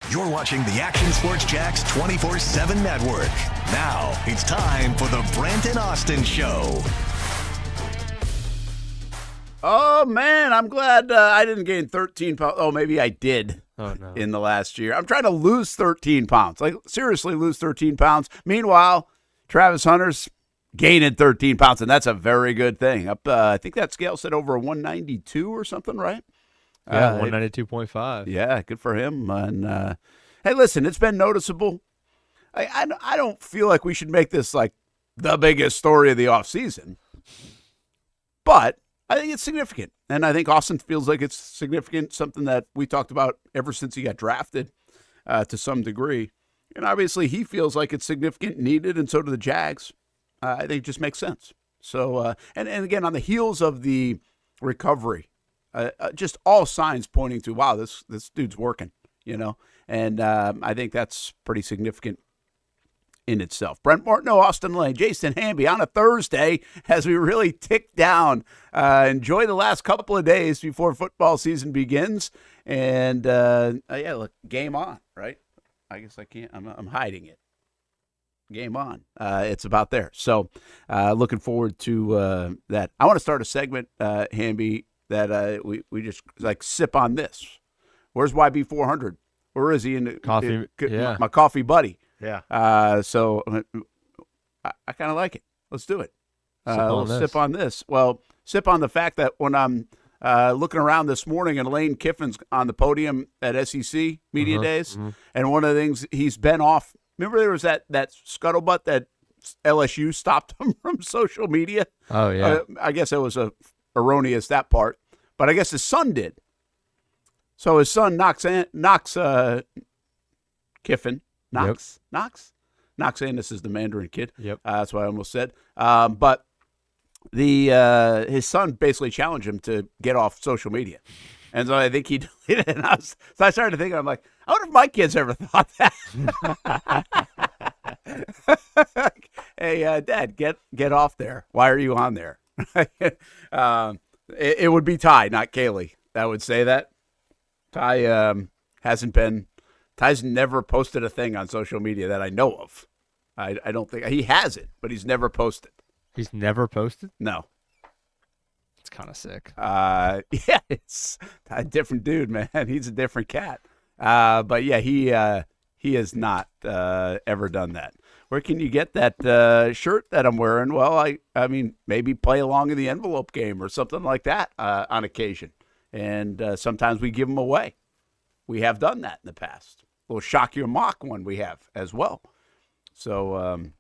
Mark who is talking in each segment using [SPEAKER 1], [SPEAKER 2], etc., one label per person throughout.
[SPEAKER 1] You're watching the Action Sports Jacks 24/7 network. Now it's time for the Brent and Austen Show.
[SPEAKER 2] Oh, man, I'm glad I didn't gain 13 pounds. Oh, maybe I did in the last year. I'm trying to lose 13 pounds. Like, seriously, lose 13 pounds. Meanwhile, Travis Hunter's gaining 13 pounds, and that's a very good thing. Up, I think that scale said over 192 or something, right?
[SPEAKER 3] Yeah, 192.5.
[SPEAKER 2] Yeah, good for him. And hey, listen, it's been noticeable. I don't feel like we should make this like the biggest story of the offseason, but I think it's significant. And I think Austen feels like it's significant, something that we talked about ever since he got drafted to some degree. And obviously he feels like it's significant, needed, and so do the Jags. I think it just makes sense. So, and again, on the heels of the recovery, just all signs pointing to, wow, this dude's working, you know, and I think that's pretty significant in itself. Brent Martineau, Austen Lane, Jason Hamby on a Thursday as we really tick down. Enjoy the last couple of days before football season begins, and yeah, look, game on, right? I guess I can't. I'm hiding it. Game on. It's about there. So, looking forward to that. I want to start a segment, Hamby, that we just like sip on this. Where's YB 400? Where is he in the
[SPEAKER 3] coffee? Yeah,
[SPEAKER 2] my coffee buddy.
[SPEAKER 3] Yeah.
[SPEAKER 2] So I kind of like it. Let's do it. Sip on this. Well, sip on the fact that when I'm looking around this morning and Lane Kiffin's on the podium at SEC Media Days, and one of the things he's been off. Remember there was that scuttlebutt that LSU stopped him from social media?
[SPEAKER 3] Oh, yeah.
[SPEAKER 2] I guess it was erroneous, that part. But I guess his son did. So his son knocks Kiffin. Knox. This is the Mandarin kid.
[SPEAKER 3] Yep.
[SPEAKER 2] That's what I almost said. But his son basically challenged him to get off social media. And so I think he deleted it. And so I started thinking, I'm like, I wonder if my kids ever thought that. Hey, Dad, get off there. Why are you on there? It would be Ty, not Kaylee, that would say that. Ty Ty's never posted a thing on social media that I know of. I don't think he has it, but he's never posted.
[SPEAKER 3] He's never posted?
[SPEAKER 2] No.
[SPEAKER 3] It's kind of sick.
[SPEAKER 2] Yeah, it's a different dude, man. He's a different cat. But yeah, he has not ever done that. Where can you get that shirt that I'm wearing? Well, I mean, maybe play along in the envelope game or something like that on occasion. And sometimes we give them away. We have done that in the past. A little shock your mock one we have as well. So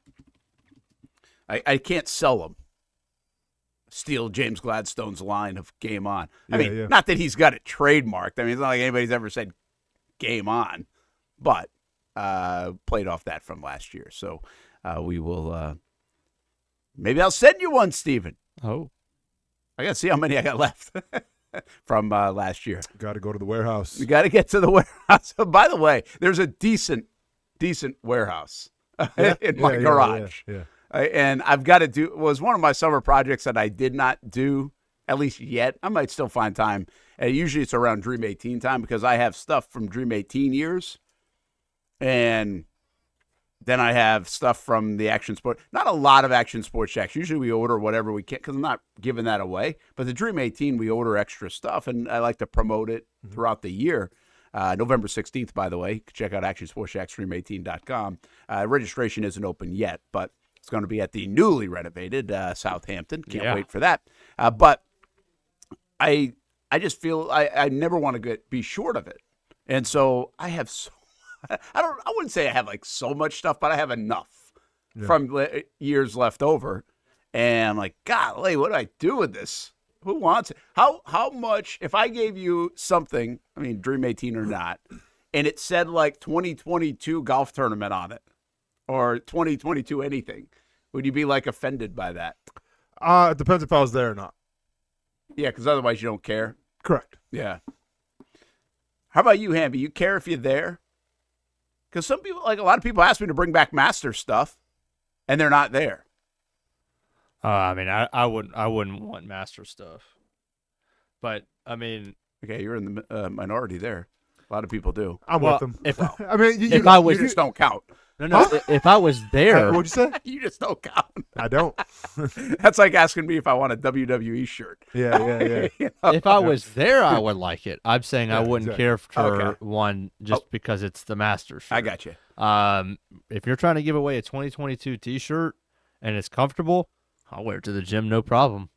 [SPEAKER 2] I can't sell them. Steal James Gladstone's line of game on. I mean, not that he's got it trademarked. I mean, it's not like anybody's ever said game on, but played off that from last year. So we will maybe I'll send you one, Steven.
[SPEAKER 3] Oh.
[SPEAKER 2] I got to see how many I got left from last year.
[SPEAKER 4] Got to go to the warehouse.
[SPEAKER 2] You got to get to the warehouse. By the way, there's a decent warehouse in my garage.
[SPEAKER 4] Yeah.
[SPEAKER 2] And I've got to do, it was one of my summer projects that I did not do, at least yet. I might still find time. And usually it's around Dream 18 time because I have stuff from Dream 18 years. And then I have stuff from the Action Sport. Not a lot of Action Sports Jacks. Usually we order whatever we can because I'm not giving that away. But the Dream 18, we order extra stuff, and I like to promote it throughout the year. November 16th, by the way. You can check out actionsportsjacksdream18.com. Registration isn't open yet, but it's going to be at the newly renovated Southampton. Can't wait for that. But I just feel I never want to be short of it. And so I have I wouldn't say I have like so much stuff, but I have enough from years left over. And I'm like, golly, what do I do with this? Who wants it? How much, if I gave you something, I mean, Dream 18 or not, and it said like 2022 golf tournament on it, or 2022 anything, would you be like offended by that?
[SPEAKER 4] It depends if I was there or not.
[SPEAKER 2] Yeah, because otherwise you don't care.
[SPEAKER 4] Correct.
[SPEAKER 2] Yeah. How about you, Hamby? You care if you're there? Because some people, like a lot of people ask me to bring back Master stuff, and they're not there.
[SPEAKER 3] I mean, I wouldn't want Master stuff, but I mean,
[SPEAKER 2] okay, you're in the minority there. A lot of people do.
[SPEAKER 4] I'm
[SPEAKER 3] Well,
[SPEAKER 4] with them.
[SPEAKER 3] if-
[SPEAKER 4] I mean,
[SPEAKER 3] if I was-
[SPEAKER 2] You just don't count.
[SPEAKER 3] No. If I was there,
[SPEAKER 4] what'd you say?
[SPEAKER 2] You just don't count.
[SPEAKER 4] I don't.
[SPEAKER 2] That's like asking me if I want a WWE shirt.
[SPEAKER 4] Yeah.
[SPEAKER 2] You know?
[SPEAKER 3] if I was there, I would like it. I'm saying I wouldn't
[SPEAKER 4] exactly.
[SPEAKER 3] care for
[SPEAKER 2] Okay.
[SPEAKER 3] one just because it's the Masters shirt.
[SPEAKER 2] I got you.
[SPEAKER 3] If you're trying to give away a 2022 T-shirt and it's comfortable, I'll wear it to the gym, no problem.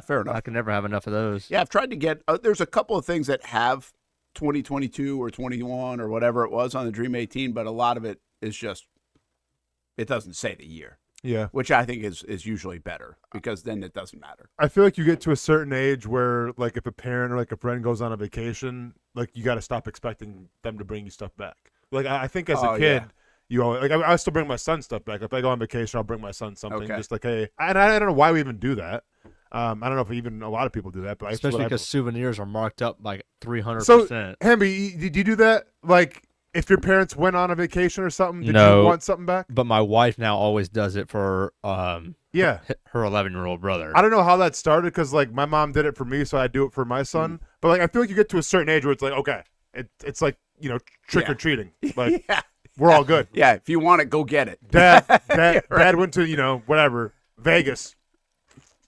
[SPEAKER 2] Fair enough.
[SPEAKER 3] I can never have enough of those.
[SPEAKER 2] Yeah, I've tried to get. There's a couple of things that have 2022 or 21 or whatever it was on the Dream 18, but a lot of it is just it doesn't say the year,
[SPEAKER 4] Yeah.
[SPEAKER 2] which I think is usually better because then it doesn't matter.
[SPEAKER 4] I feel like you get to a certain age where, like, if a parent or like a friend goes on a vacation, like, you got to stop expecting them to bring you stuff back. Like, I think as a kid,
[SPEAKER 2] yeah.
[SPEAKER 4] you always, like, I still bring my son stuff back. If I go on vacation, I'll bring my son something.
[SPEAKER 2] Okay.
[SPEAKER 4] Just like, hey, and I don't know why we even do that. I don't know if even a lot of people do that, but
[SPEAKER 3] Especially because souvenirs are marked up like 300%.
[SPEAKER 4] So, Hamby, did you do that? Like, if your parents went on a vacation or something, did
[SPEAKER 3] No.
[SPEAKER 4] you want something back?
[SPEAKER 3] But my wife now always does it for
[SPEAKER 4] Yeah.
[SPEAKER 3] her 11-year-old brother.
[SPEAKER 4] I don't know how that started because, like, my mom did it for me, so I do it for my son. But, like, I feel like you get to a certain age where it's like, okay, it's like, you know, trick-or-treating. Like,
[SPEAKER 2] Yeah,
[SPEAKER 4] we're all good.
[SPEAKER 2] yeah. If you want it, go get it.
[SPEAKER 4] Dad
[SPEAKER 2] right.
[SPEAKER 4] Dad went to, you know, whatever, Vegas.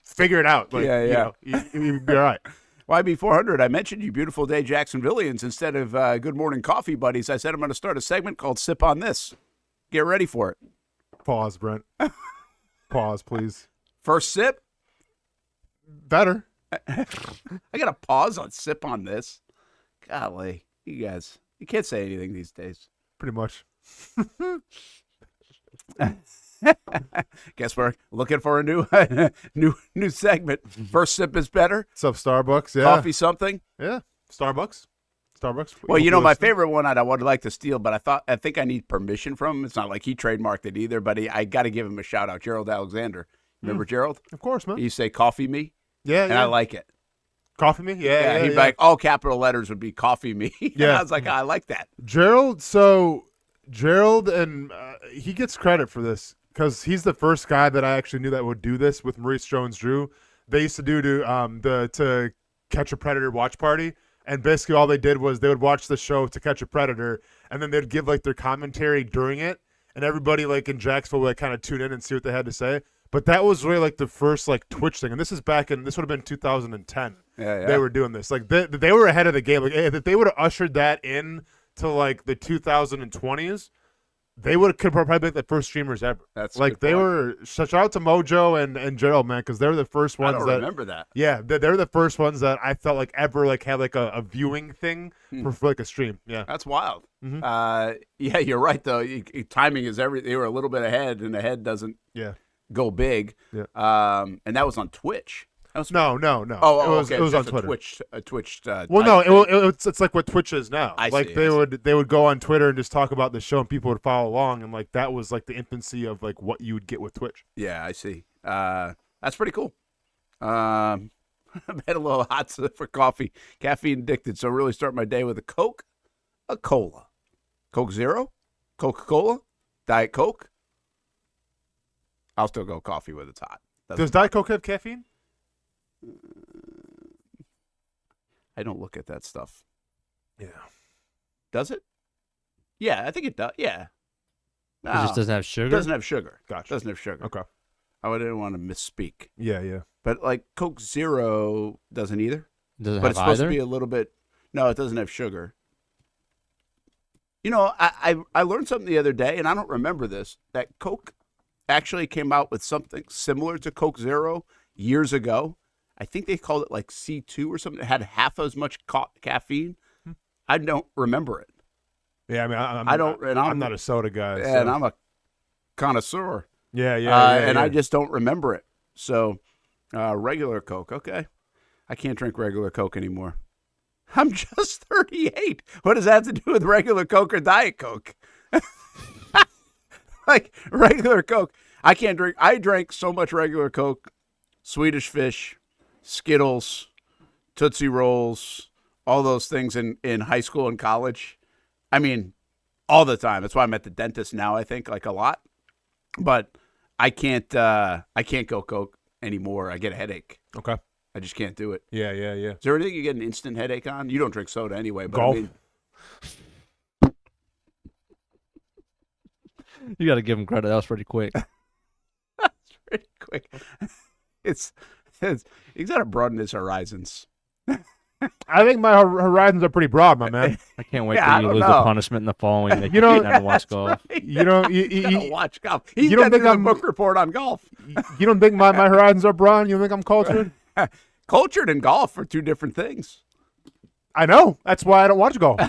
[SPEAKER 4] Figure it out. Like,
[SPEAKER 2] Yeah.
[SPEAKER 4] You'd be all right.
[SPEAKER 2] YB400, I mentioned you beautiful day Jacksonvillians. Instead of Good Morning Coffee Buddies, I said I'm going to start a segment called Sip on This. Get ready for it.
[SPEAKER 4] Pause, Brent. Pause, please.
[SPEAKER 2] First sip.
[SPEAKER 4] Better.
[SPEAKER 2] I got to pause on Sip on This. Golly, you guys, you can't say anything these days.
[SPEAKER 4] Pretty much.
[SPEAKER 2] Guess we're looking for a new new segment. First sip is better.
[SPEAKER 4] What's up, Starbucks? Yeah.
[SPEAKER 2] Coffee something.
[SPEAKER 4] Yeah. Starbucks.
[SPEAKER 2] Well, you know, my
[SPEAKER 4] Listen.
[SPEAKER 2] favorite one I would like to steal, but I think I need permission from him. It's not like he trademarked it either, but I got to give him a shout out. Gerald Alexander. Remember Gerald?
[SPEAKER 4] Of course, man.
[SPEAKER 2] He used to say coffee me,
[SPEAKER 4] Yeah,
[SPEAKER 2] and
[SPEAKER 4] yeah.
[SPEAKER 2] I like it.
[SPEAKER 4] Coffee me? Yeah,
[SPEAKER 2] He'd be like, all capital letters would be coffee me. And
[SPEAKER 4] Yeah.
[SPEAKER 2] I was like, I like that.
[SPEAKER 4] Gerald, and he gets credit for this because he's the first guy that I actually knew that would do this with Maurice Jones-Drew. They used to do to Catch a Predator watch party, and basically all they did was they would watch the show To Catch a Predator, and then they'd give like their commentary during it, and everybody like in Jacksonville would like, kind of tune in and see what they had to say. But that was really like the first like Twitch thing, and this would have been 2010.
[SPEAKER 2] Yeah.
[SPEAKER 4] They were doing this. Like they were ahead of the game. Like if they would have ushered that in to like the 2020s, they could probably be like the first streamers ever.
[SPEAKER 2] That's a
[SPEAKER 4] like
[SPEAKER 2] good
[SPEAKER 4] they
[SPEAKER 2] point.
[SPEAKER 4] were. Shout out to Mojo and Gerald, man, because they were the first
[SPEAKER 2] I
[SPEAKER 4] ones
[SPEAKER 2] don't
[SPEAKER 4] that.
[SPEAKER 2] remember that.
[SPEAKER 4] Yeah, they're the first ones that I felt like ever like had like a viewing thing for like a stream. Yeah.
[SPEAKER 2] That's wild.
[SPEAKER 4] Mhm.
[SPEAKER 2] Yeah, you're right, though. Timing is everything. They were a little bit ahead, and ahead doesn't
[SPEAKER 4] Yeah.
[SPEAKER 2] go big.
[SPEAKER 4] Yeah.
[SPEAKER 2] And that was on Twitch. That was
[SPEAKER 4] No.
[SPEAKER 2] Oh,
[SPEAKER 4] it
[SPEAKER 2] okay.
[SPEAKER 4] was on
[SPEAKER 2] just
[SPEAKER 4] Twitter.
[SPEAKER 2] A Twitch.
[SPEAKER 4] Well, no, it's like what Twitch is now.
[SPEAKER 2] I
[SPEAKER 4] like
[SPEAKER 2] see,
[SPEAKER 4] they
[SPEAKER 2] I see.
[SPEAKER 4] they would go on Twitter and just talk about the show, and people would follow along, and like that was like the infancy of like what you would get with Twitch.
[SPEAKER 2] Yeah, I see. That's pretty cool. I've had a little hot for coffee, caffeine addicted, so really start my day with a Coke, a cola, Coke Zero, Coca-Cola, Diet Coke. I'll still go coffee with it's hot.
[SPEAKER 4] Does Diet Coke have caffeine?
[SPEAKER 2] I don't look at that stuff.
[SPEAKER 4] Yeah.
[SPEAKER 2] Does it? Yeah, I think it does. Yeah.
[SPEAKER 3] It just doesn't have sugar.
[SPEAKER 2] Doesn't have sugar.
[SPEAKER 4] Gotcha.
[SPEAKER 2] Doesn't have sugar.
[SPEAKER 4] Okay.
[SPEAKER 2] I didn't want to misspeak.
[SPEAKER 4] Yeah.
[SPEAKER 2] But like Coke Zero doesn't either.
[SPEAKER 3] Doesn't
[SPEAKER 2] But
[SPEAKER 3] have
[SPEAKER 2] it's supposed
[SPEAKER 3] either.
[SPEAKER 2] to be a little bit. No, it doesn't have sugar. You know, I learned something the other day, and I don't remember this, that Coke actually came out with something similar to Coke Zero years ago. I think they called it like C2 or something. It had half as much caffeine. I don't remember it.
[SPEAKER 4] Yeah, I mean, I'm not a soda guy. So.
[SPEAKER 2] And I'm a connoisseur.
[SPEAKER 4] Yeah.
[SPEAKER 2] And I just don't remember it. So, regular Coke, okay. I can't drink regular Coke anymore. I'm just 38. What does that have to do with regular Coke or Diet Coke? Like, regular Coke. I can't drink. I drank so much regular Coke, Swedish Fish, Skittles, Tootsie Rolls, all those things in high school and college. I mean, all the time. That's why I'm at the dentist now, I think, like a lot. But I can't go Coke anymore. I get a headache.
[SPEAKER 4] Okay.
[SPEAKER 2] I just can't do it.
[SPEAKER 4] Yeah.
[SPEAKER 2] Is there anything you get an instant headache on? You don't drink soda anyway. But
[SPEAKER 4] Golf.
[SPEAKER 2] I mean,
[SPEAKER 3] You got to give him credit. That was pretty quick.
[SPEAKER 2] That's pretty quick. It's he's got to broaden his horizons.
[SPEAKER 4] I think my horizons are pretty broad, my man.
[SPEAKER 3] I can't wait
[SPEAKER 2] Yeah, I
[SPEAKER 3] till you
[SPEAKER 2] don't
[SPEAKER 3] lose
[SPEAKER 2] know.
[SPEAKER 3] the punishment in the following. That
[SPEAKER 4] You know-
[SPEAKER 3] you don't watch golf.
[SPEAKER 2] Right.
[SPEAKER 4] You know,
[SPEAKER 2] You gotta watch golf. He's
[SPEAKER 4] you don't
[SPEAKER 2] got to
[SPEAKER 4] think
[SPEAKER 2] do the
[SPEAKER 4] I'm-
[SPEAKER 2] book report on golf.
[SPEAKER 4] you don't think my horizons are broad? You don't think I'm cultured?
[SPEAKER 2] Cultured and golf are two different things.
[SPEAKER 4] I know. That's why I don't watch golf.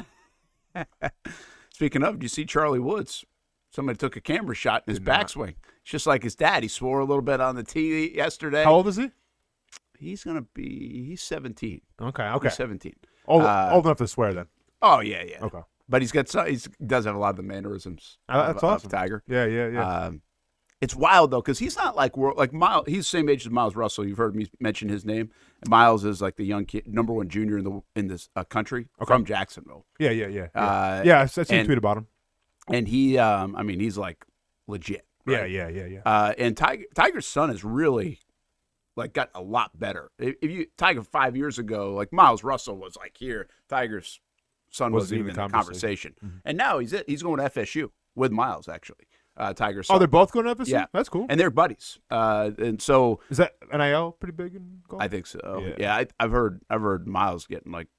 [SPEAKER 2] Speaking of, did you see Charlie Woods? Somebody took a camera shot in his backswing. It's just like his dad. He swore a little bit on the tee yesterday.
[SPEAKER 4] How old is he?
[SPEAKER 2] He's 17.
[SPEAKER 4] Okay.
[SPEAKER 2] He's 17.
[SPEAKER 4] Old enough to swear then.
[SPEAKER 2] Oh, yeah.
[SPEAKER 4] Okay.
[SPEAKER 2] But he does have a lot of the mannerisms
[SPEAKER 4] That's
[SPEAKER 2] of
[SPEAKER 4] awesome.
[SPEAKER 2] Tiger.
[SPEAKER 4] Yeah.
[SPEAKER 2] It's wild, though, because he's not like Miles. He's the same age as Miles Russell. You've heard me mention his name. And Miles is like the young kid, number one junior in this country from Jacksonville.
[SPEAKER 4] Yeah. I seen a
[SPEAKER 2] and-
[SPEAKER 4] tweet about him.
[SPEAKER 2] And he, he's like legit. Right?
[SPEAKER 4] Yeah.
[SPEAKER 2] And Tiger's son has really like got a lot better. If Tiger 5 years ago, like Miles Russell was like here, Tiger's son wasn't even in the conversation.
[SPEAKER 4] Mm-hmm.
[SPEAKER 2] And now he's going to FSU with Miles actually. Tiger's son.
[SPEAKER 4] Oh, they're both going to FSU?
[SPEAKER 2] Yeah.
[SPEAKER 4] That's cool.
[SPEAKER 2] And they're buddies. And so
[SPEAKER 4] Is that NIL pretty big in golf?
[SPEAKER 2] I think so.
[SPEAKER 4] Yeah.
[SPEAKER 2] Yeah, I've heard Miles getting like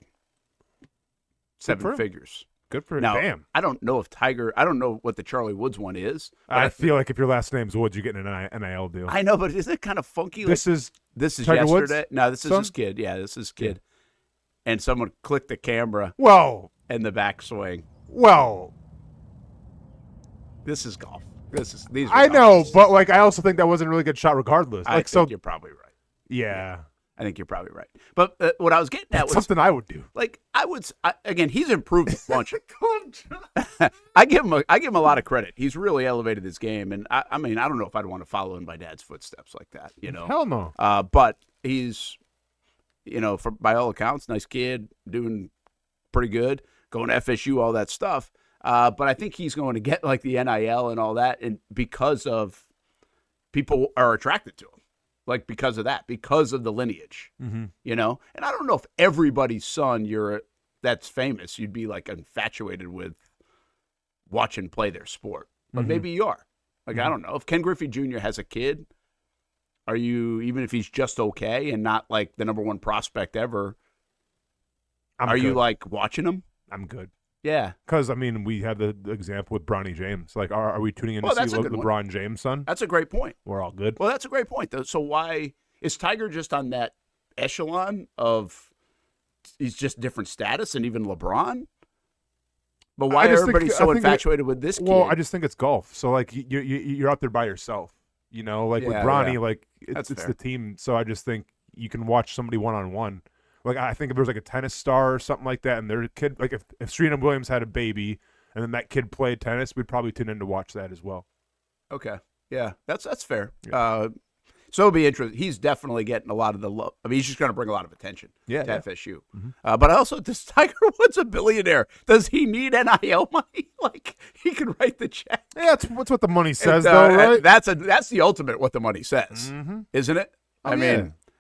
[SPEAKER 4] for
[SPEAKER 2] 7
[SPEAKER 4] him.
[SPEAKER 2] figures.
[SPEAKER 4] Good for him.
[SPEAKER 2] Now,
[SPEAKER 4] Damn.
[SPEAKER 2] I don't know what the Charlie Woods one is. But
[SPEAKER 4] I feel like if your last name's Woods, you're getting an NIL deal.
[SPEAKER 2] I know, but isn't it kind of funky?
[SPEAKER 4] This is
[SPEAKER 2] yesterday.
[SPEAKER 4] Tiger Woods'
[SPEAKER 2] No, this is
[SPEAKER 4] son?
[SPEAKER 2] his kid. Yeah, this is his kid. And someone clicked the camera
[SPEAKER 4] well.
[SPEAKER 2] and the backswing. This is golf. These. Are
[SPEAKER 4] I know,
[SPEAKER 2] golfers.
[SPEAKER 4] but like I also think that wasn't a really good shot regardless.
[SPEAKER 2] I
[SPEAKER 4] Like
[SPEAKER 2] think
[SPEAKER 4] so,
[SPEAKER 2] you're probably right.
[SPEAKER 4] yeah,
[SPEAKER 2] I think you're probably right. But what I was getting at
[SPEAKER 4] that's
[SPEAKER 2] was
[SPEAKER 4] something I would do.
[SPEAKER 2] like again, he's improved a bunch. I give him a lot of credit. He's really elevated his game, and I mean, I don't know if I'd want to follow in my dad's footsteps like that. You know,
[SPEAKER 4] Hell no.
[SPEAKER 2] but he's, by all accounts, nice kid, doing pretty good, going to FSU, all that stuff. But I think he's going to get like the NIL and all that, and because of people are attracted to him, like because of that, because of the lineage, And I don't know if everybody's son that's famous, you'd be like infatuated with watching play their sport, but maybe you are. Like I don't know if Ken Griffey Jr. has a kid. Are you, even if he's just okay and not like the number one prospect ever, are you like watching him?
[SPEAKER 4] I'm good.
[SPEAKER 2] Yeah.
[SPEAKER 4] Because, I mean, we had the example with Bronny James. Like, are we tuning in
[SPEAKER 2] Well,
[SPEAKER 4] to
[SPEAKER 2] that's
[SPEAKER 4] see
[SPEAKER 2] a good one.
[SPEAKER 4] LeBron James' son?
[SPEAKER 2] That's a great point.
[SPEAKER 4] We're all good.
[SPEAKER 2] Well, that's a great point, though. So why is Tiger just on that echelon of he's just different status and even LeBron? But why
[SPEAKER 4] I
[SPEAKER 2] are
[SPEAKER 4] just think-
[SPEAKER 2] everybody
[SPEAKER 4] I
[SPEAKER 2] so
[SPEAKER 4] think
[SPEAKER 2] infatuated with this kid?
[SPEAKER 4] Well, I just think it's golf. So, like, you're out there by yourself. Like with
[SPEAKER 2] Yeah,
[SPEAKER 4] Bronny,
[SPEAKER 2] yeah.
[SPEAKER 4] like,
[SPEAKER 2] That's
[SPEAKER 4] it's
[SPEAKER 2] fair.
[SPEAKER 4] the team. So I just think you can watch somebody one-on-one. Like, I think if there was like a tennis star or something like that and their kid, like if Serena Williams had a baby and then that kid played tennis, we'd probably tune in to watch that as well.
[SPEAKER 2] Okay. Yeah, that's fair. So it'll be interesting. He's definitely getting a lot of the love. I mean, he's just going to bring a lot of attention to FSU. But also, does Tiger Woods a billionaire? Does he need NIL money? Like, he can write the check.
[SPEAKER 4] Yeah, that's what the money says,
[SPEAKER 2] And,
[SPEAKER 4] though, right?
[SPEAKER 2] That's the ultimate what the money says, isn't it?
[SPEAKER 4] Oh,
[SPEAKER 2] I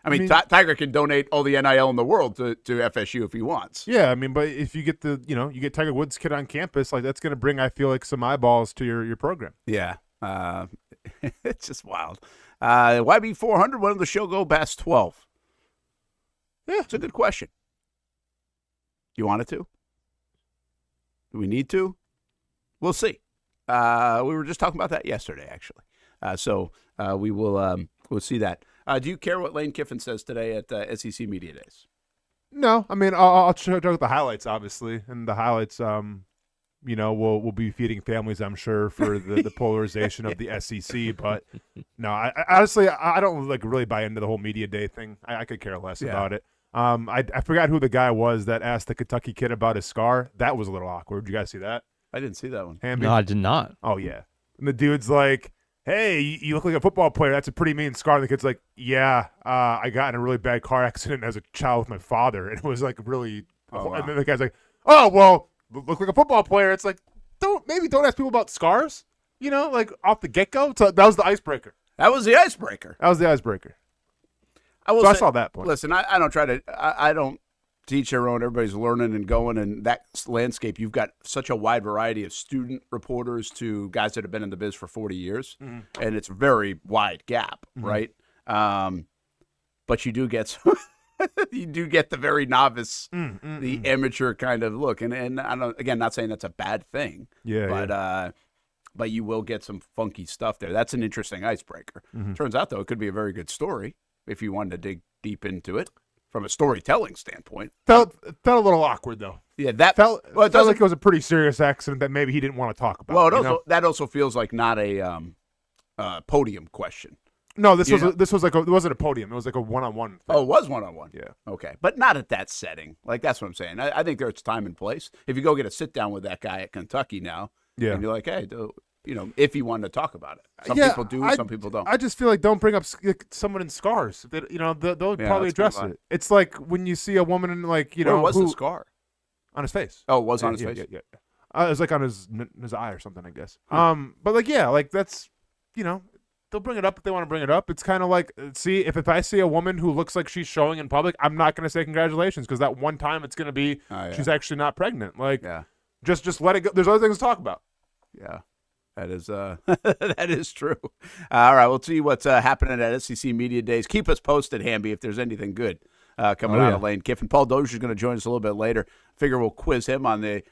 [SPEAKER 2] mean, Tiger can donate all the NIL in the world to FSU if he wants.
[SPEAKER 4] Yeah, I mean, but if you get you get Tiger Woods' kid on campus, like that's going to bring, I feel like, some eyeballs to your program.
[SPEAKER 2] Yeah. It's just wild. YB 400, when did the show go past 12? Yeah, it's a good question. You want it to? Do we need to? We'll see. We were just talking about that yesterday, actually. So we will we'll see that. Do you care what Lane Kiffin says today at SEC Media Days?
[SPEAKER 4] No, I mean, I'll check out the highlights, obviously, and the highlights, we'll be feeding families, I'm sure, for the polarization of the SEC. But no, I honestly, I don't like really buy into the whole media day thing. I could care less about it. I forgot who the guy was that asked the Kentucky kid about his scar. That was a little awkward. Did you guys see that?
[SPEAKER 2] I didn't see that one.
[SPEAKER 4] Hamby?
[SPEAKER 3] No, I did not.
[SPEAKER 4] Oh, yeah. And the dude's like, hey, you look like a football player. That's a pretty mean scar. And the kid's like, yeah, I got in a really bad car accident as a child with my father. And it was like really,
[SPEAKER 2] wow.
[SPEAKER 4] And then the guy's like, oh, well, look like a football player. It's like, don't ask people about scars, like off the get-go. So that was the icebreaker.
[SPEAKER 2] That was the icebreaker.
[SPEAKER 4] I saw that point.
[SPEAKER 2] Listen, I don't try to. I don't to each their own. Everybody's learning and going, and that landscape, you've got such a wide variety of student reporters to guys that have been in the biz for 40 years, and it's a very wide gap, right? But you do get you do get the very novice, the amateur kind of look, and I don't, again, not saying that's a bad thing, but you will get some funky stuff there. That's an interesting icebreaker. Turns out, though, it could be a very good story if you wanted to dig deep into it from a storytelling standpoint.
[SPEAKER 4] Felt a little awkward though.
[SPEAKER 2] Yeah, that
[SPEAKER 4] Felt
[SPEAKER 2] well, it
[SPEAKER 4] felt
[SPEAKER 2] doesn't
[SPEAKER 4] like it was a pretty serious accident that maybe he didn't want to talk about.
[SPEAKER 2] well,
[SPEAKER 4] you
[SPEAKER 2] that also feels like not a podium question.
[SPEAKER 4] No, this was like it wasn't a podium. It was like a one-on-one thing.
[SPEAKER 2] Oh, it was one-on-one.
[SPEAKER 4] Yeah.
[SPEAKER 2] Okay, but not at that setting. Like, that's what I'm saying. I think there's time and place. If you go get a sit down with that guy at Kentucky now, and you're like, hey, if he wanted to talk about it, some people do, some people don't.
[SPEAKER 4] I just feel like don't bring up someone in scars. They'll probably address it. It's like when you see a woman in
[SPEAKER 2] Where was the scar?
[SPEAKER 4] On his face.
[SPEAKER 2] Oh, it was on his face.
[SPEAKER 4] Yeah. It was like on his eye or something, I guess. But like that's they'll bring it up if they want to bring it up. It's kind of like, see, if I see a woman who looks like she's showing in public, I'm not going to say congratulations because that one time it's going to be she's actually not pregnant. Like, just let it go. There's other things to talk about.
[SPEAKER 2] Yeah, that is that is true. All right, we'll see what's happening at SEC Media Days. Keep us posted, Hamby, if there's anything good coming out of Lane Kiffin. Paul Dozier is going to join us a little bit later. Figure we'll quiz him on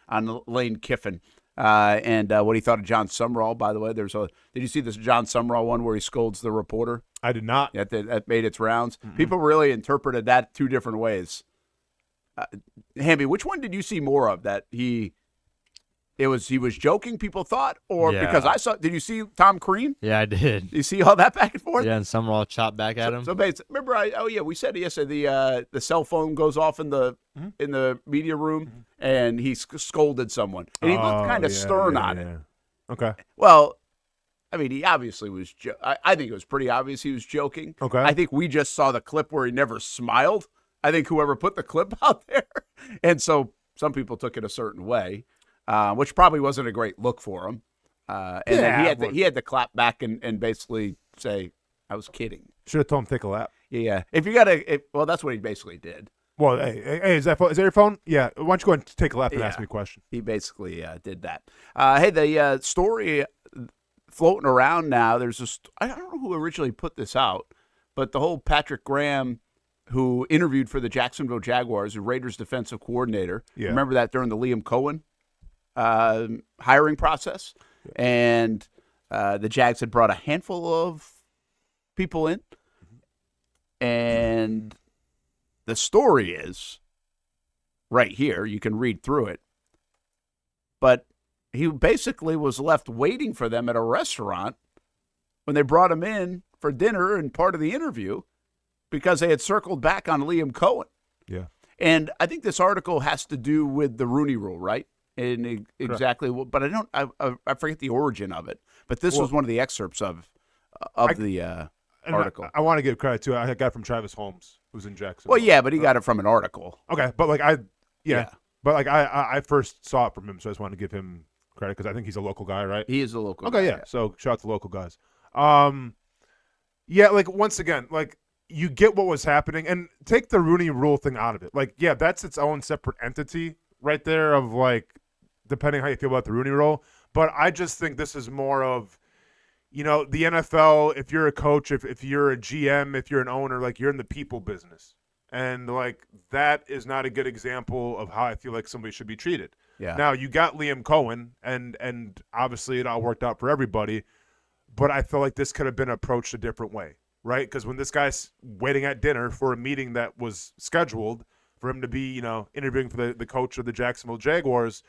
[SPEAKER 2] Lane Kiffin. And what he thought of Jon Sumrall, by the way. Did you see this Jon Sumrall one where he scolds the reporter?
[SPEAKER 4] I did not.
[SPEAKER 2] That made its rounds. Mm-hmm. People really interpreted that two different ways. Hamby, which one did you see more of? That he was joking, people thought, or because I saw? Did you see Tom Crean?
[SPEAKER 3] Yeah, I did.
[SPEAKER 2] You see all that back and forth?
[SPEAKER 3] Yeah, and Sumrall chopped back at him.
[SPEAKER 2] So basically, remember, we said yesterday the cell phone goes off in the media room, and he scolded someone, and he looked kind of stern on it.
[SPEAKER 4] Okay.
[SPEAKER 2] Well, I mean, he obviously was. I think it was pretty obvious he was joking.
[SPEAKER 4] Okay.
[SPEAKER 2] I think we just saw the clip where he never smiled. I think whoever put the clip out there, and so some people took it a certain way. Which probably wasn't a great look for him. Then he had to clap back and basically say, I was kidding.
[SPEAKER 4] Should have told him to take a lap.
[SPEAKER 2] Yeah. If you well, that's what he basically did.
[SPEAKER 4] Well, hey, is that your phone? Yeah. Why don't you go and take a lap and ask me a question?
[SPEAKER 2] He basically did that. Hey, the story floating around now, there's I don't know who originally put this out, but the whole Patrick Graham, who interviewed for the Jacksonville Jaguars, the Raiders defensive coordinator.
[SPEAKER 4] Yeah.
[SPEAKER 2] Remember that during the Liam Cohen hiring process, and the Jags had brought a handful of people in, and the story is right here. You can read through it, but he basically was left waiting for them at a restaurant when they brought him in for dinner and part of the interview because they had circled back on Liam Cohen.
[SPEAKER 4] Yeah,
[SPEAKER 2] and I think this article has to do with the Rooney Rule, right? And exactly, but I forget the origin of it. But this was one of the excerpts of the article.
[SPEAKER 4] I want to give credit to it. I got it from Travis Holmes, who's in Jackson.
[SPEAKER 2] Well, yeah, but he got it from an article.
[SPEAKER 4] Okay, but but I first saw it from him, so I just wanted to give him credit because I think he's a local guy, right?
[SPEAKER 2] He is a local
[SPEAKER 4] guy. Okay, yeah. So shout out to local guys. Like once again, like you get what was happening, and take the Rooney Rule thing out of it. Like, yeah, that's its own separate entity right there of like, depending how you feel about the Rooney Rule. But I just think this is more of, the NFL, if you're a coach, if you're a GM, if you're an owner, like you're in the people business. And like that is not a good example of how I feel like somebody should be treated.
[SPEAKER 2] Yeah.
[SPEAKER 4] Now you got Liam Cohen and obviously it all worked out for everybody, but I feel like this could have been approached a different way, right? Because when this guy's waiting at dinner for a meeting that was scheduled for him to be, interviewing for the coach of the Jacksonville Jaguars,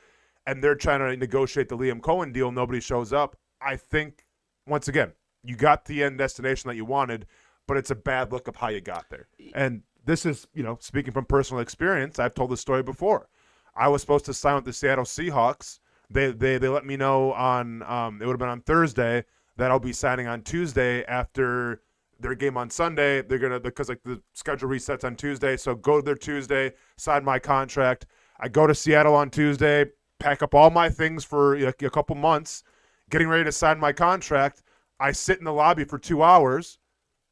[SPEAKER 4] and they're trying to negotiate the Liam Cohen deal, nobody shows up. I think, once again, you got the end destination that you wanted, but it's a bad look of how you got there. And this is, speaking from personal experience, I've told this story before. I was supposed to sign with the Seattle Seahawks. They let me know on it would have been on Thursday that I'll be signing on Tuesday after their game on Sunday. They're gonna, because like the schedule resets on Tuesday, so go there Tuesday, sign my contract. I go to Seattle on Tuesday, pack up all my things for a couple months, getting ready to sign my contract. I sit in the lobby for 2 hours.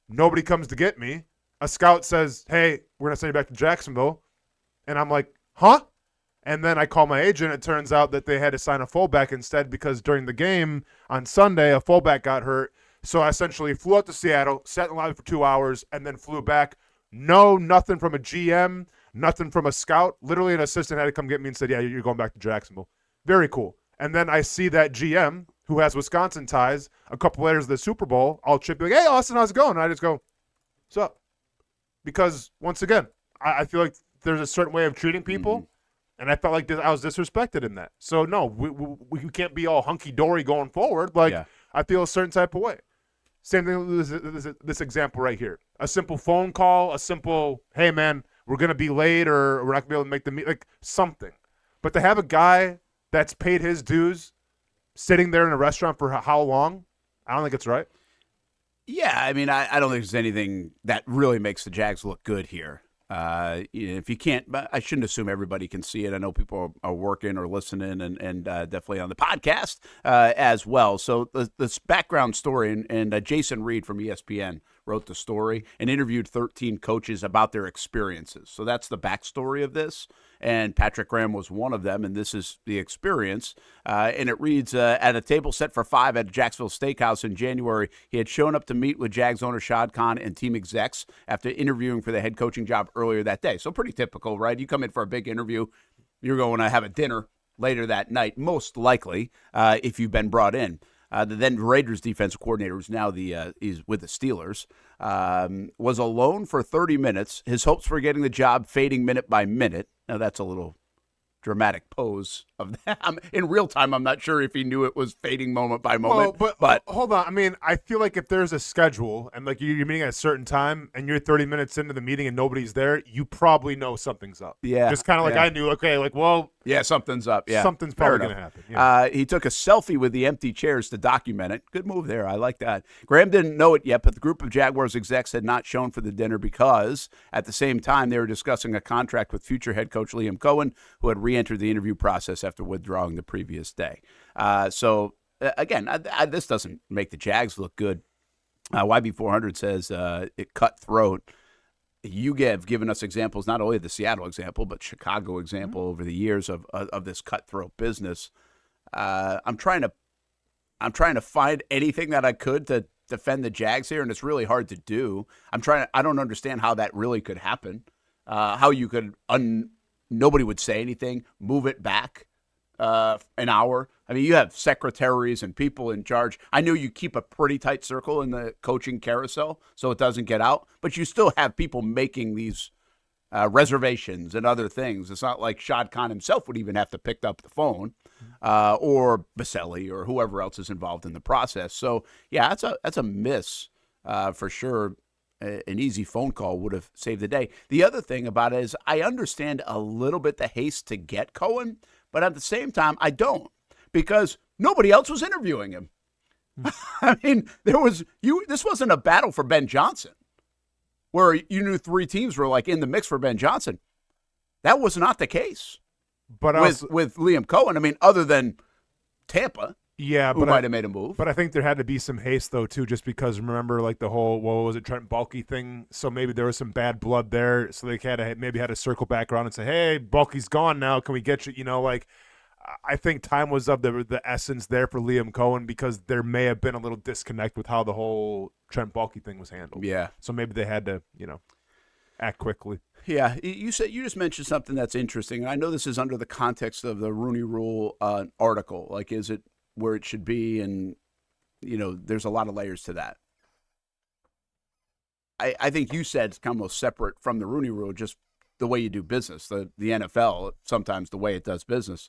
[SPEAKER 4] Nobody comes to get me. A scout says, hey, we're going to send you back to Jacksonville. And I'm like, huh? And then I call my agent. It turns out that they had to sign a fullback instead because during the game on Sunday, a fullback got hurt. So I essentially flew out to Seattle, sat in the lobby for 2 hours, and then flew back. No, nothing from a GM, nothing from a scout. Literally an assistant had to come get me and said, yeah, you're going back to Jacksonville. Very cool. And then I see that GM, who has Wisconsin ties, a couple later of the Super Bowl, I'll chip like, hey, Austin, how's it going? And I just go, what's up? Because, once again, I feel like there's a certain way of treating people, and I felt like I was disrespected in that. So, no, we can't be all hunky-dory going forward. I feel a certain type of way. Same thing with this example right here. A simple phone call, a simple, hey, man, we're going to be late or we're not going to be able to make the meet, like something. But to have a guy that's paid his dues sitting there in a restaurant for how long, I don't think it's right.
[SPEAKER 2] Yeah, I mean, I don't think there's anything that really makes the Jags look good here. If you can't, I shouldn't assume everybody can see it. I know people are working or listening and definitely on the podcast as well. So this background story, and Jason Reed from ESPN wrote the story and interviewed 13 coaches about their experiences. So that's the backstory of this. And Patrick Graham was one of them, and this is the experience. And it reads, at a table set for 5 at Jacksonville Steakhouse in January, he had shown up to meet with Jags owner Shad Khan and team execs after interviewing for the head coaching job earlier that day. So pretty typical, right? You come in for a big interview, you're going to have a dinner later that night, most likely, if you've been brought in. The then Raiders defensive coordinator, who's now he's with the Steelers, was alone for 30 minutes. His hopes for getting the job fading minute by minute. Now, that's a little dramatic pose of that. In real time, I'm not sure if he knew it was fading moment by moment.
[SPEAKER 4] Well, but hold on. I mean, I feel like if there's a schedule and like you're meeting at a certain time and you're 30 minutes into the meeting and nobody's there, you probably know something's up.
[SPEAKER 2] Yeah.
[SPEAKER 4] Just kind of like I knew, okay, like, well.
[SPEAKER 2] Yeah, something's up. Yeah,
[SPEAKER 4] something's probably going to happen. Yeah.
[SPEAKER 2] He took a selfie with the empty chairs to document it. Good move there. I like that. Graham didn't know it yet, but the group of Jaguars execs had not shown for the dinner because at the same time they were discussing a contract with future head coach Liam Cohen, who had re-entered the interview process after withdrawing the previous day. Again, this doesn't make the Jags look good. YB400 says it cutthroat. You have given us examples, not only the Seattle example, but Chicago example over the years of this cutthroat business. I'm trying to find anything that I could to defend the Jags here, and it's really hard to do. I don't understand how that really could happen. How you could nobody would say anything, move it back an hour. I mean, you have secretaries and people in charge. I know you keep a pretty tight circle in the coaching carousel so it doesn't get out, but you still have people making these reservations and other things. It's not like Shad Khan himself would even have to pick up the phone or Baselli or whoever else is involved in the process. So, yeah, that's a miss for sure. An easy phone call would have saved the day. The other thing about it is I understand a little bit the haste to get Cohen, but at the same time, I don't. Because nobody else was interviewing him. I mean, this wasn't a battle for Ben Johnson, where you knew 3 teams were like in the mix for Ben Johnson. That was not the case.
[SPEAKER 4] But
[SPEAKER 2] with Liam Cohen, I mean, other than Tampa,
[SPEAKER 4] who
[SPEAKER 2] might have made a move.
[SPEAKER 4] But I think there had to be some haste though too, just because remember like the whole Trent Baalke thing. So maybe there was some bad blood there. So they had to circle back around and say, hey, Baalke's gone now. Can we get you? Like. I think time was of the essence there for Liam Cohen because there may have been a little disconnect with how the whole Trent Baalke thing was handled.
[SPEAKER 2] Yeah.
[SPEAKER 4] So maybe they had to, act quickly.
[SPEAKER 2] Yeah. You just mentioned something that's interesting, and I know this is under the context of the Rooney Rule article. Like, is it where it should be? And, there's a lot of layers to that. I think you said it's almost separate from the Rooney Rule, just the way you do business. The NFL, sometimes the way it does business.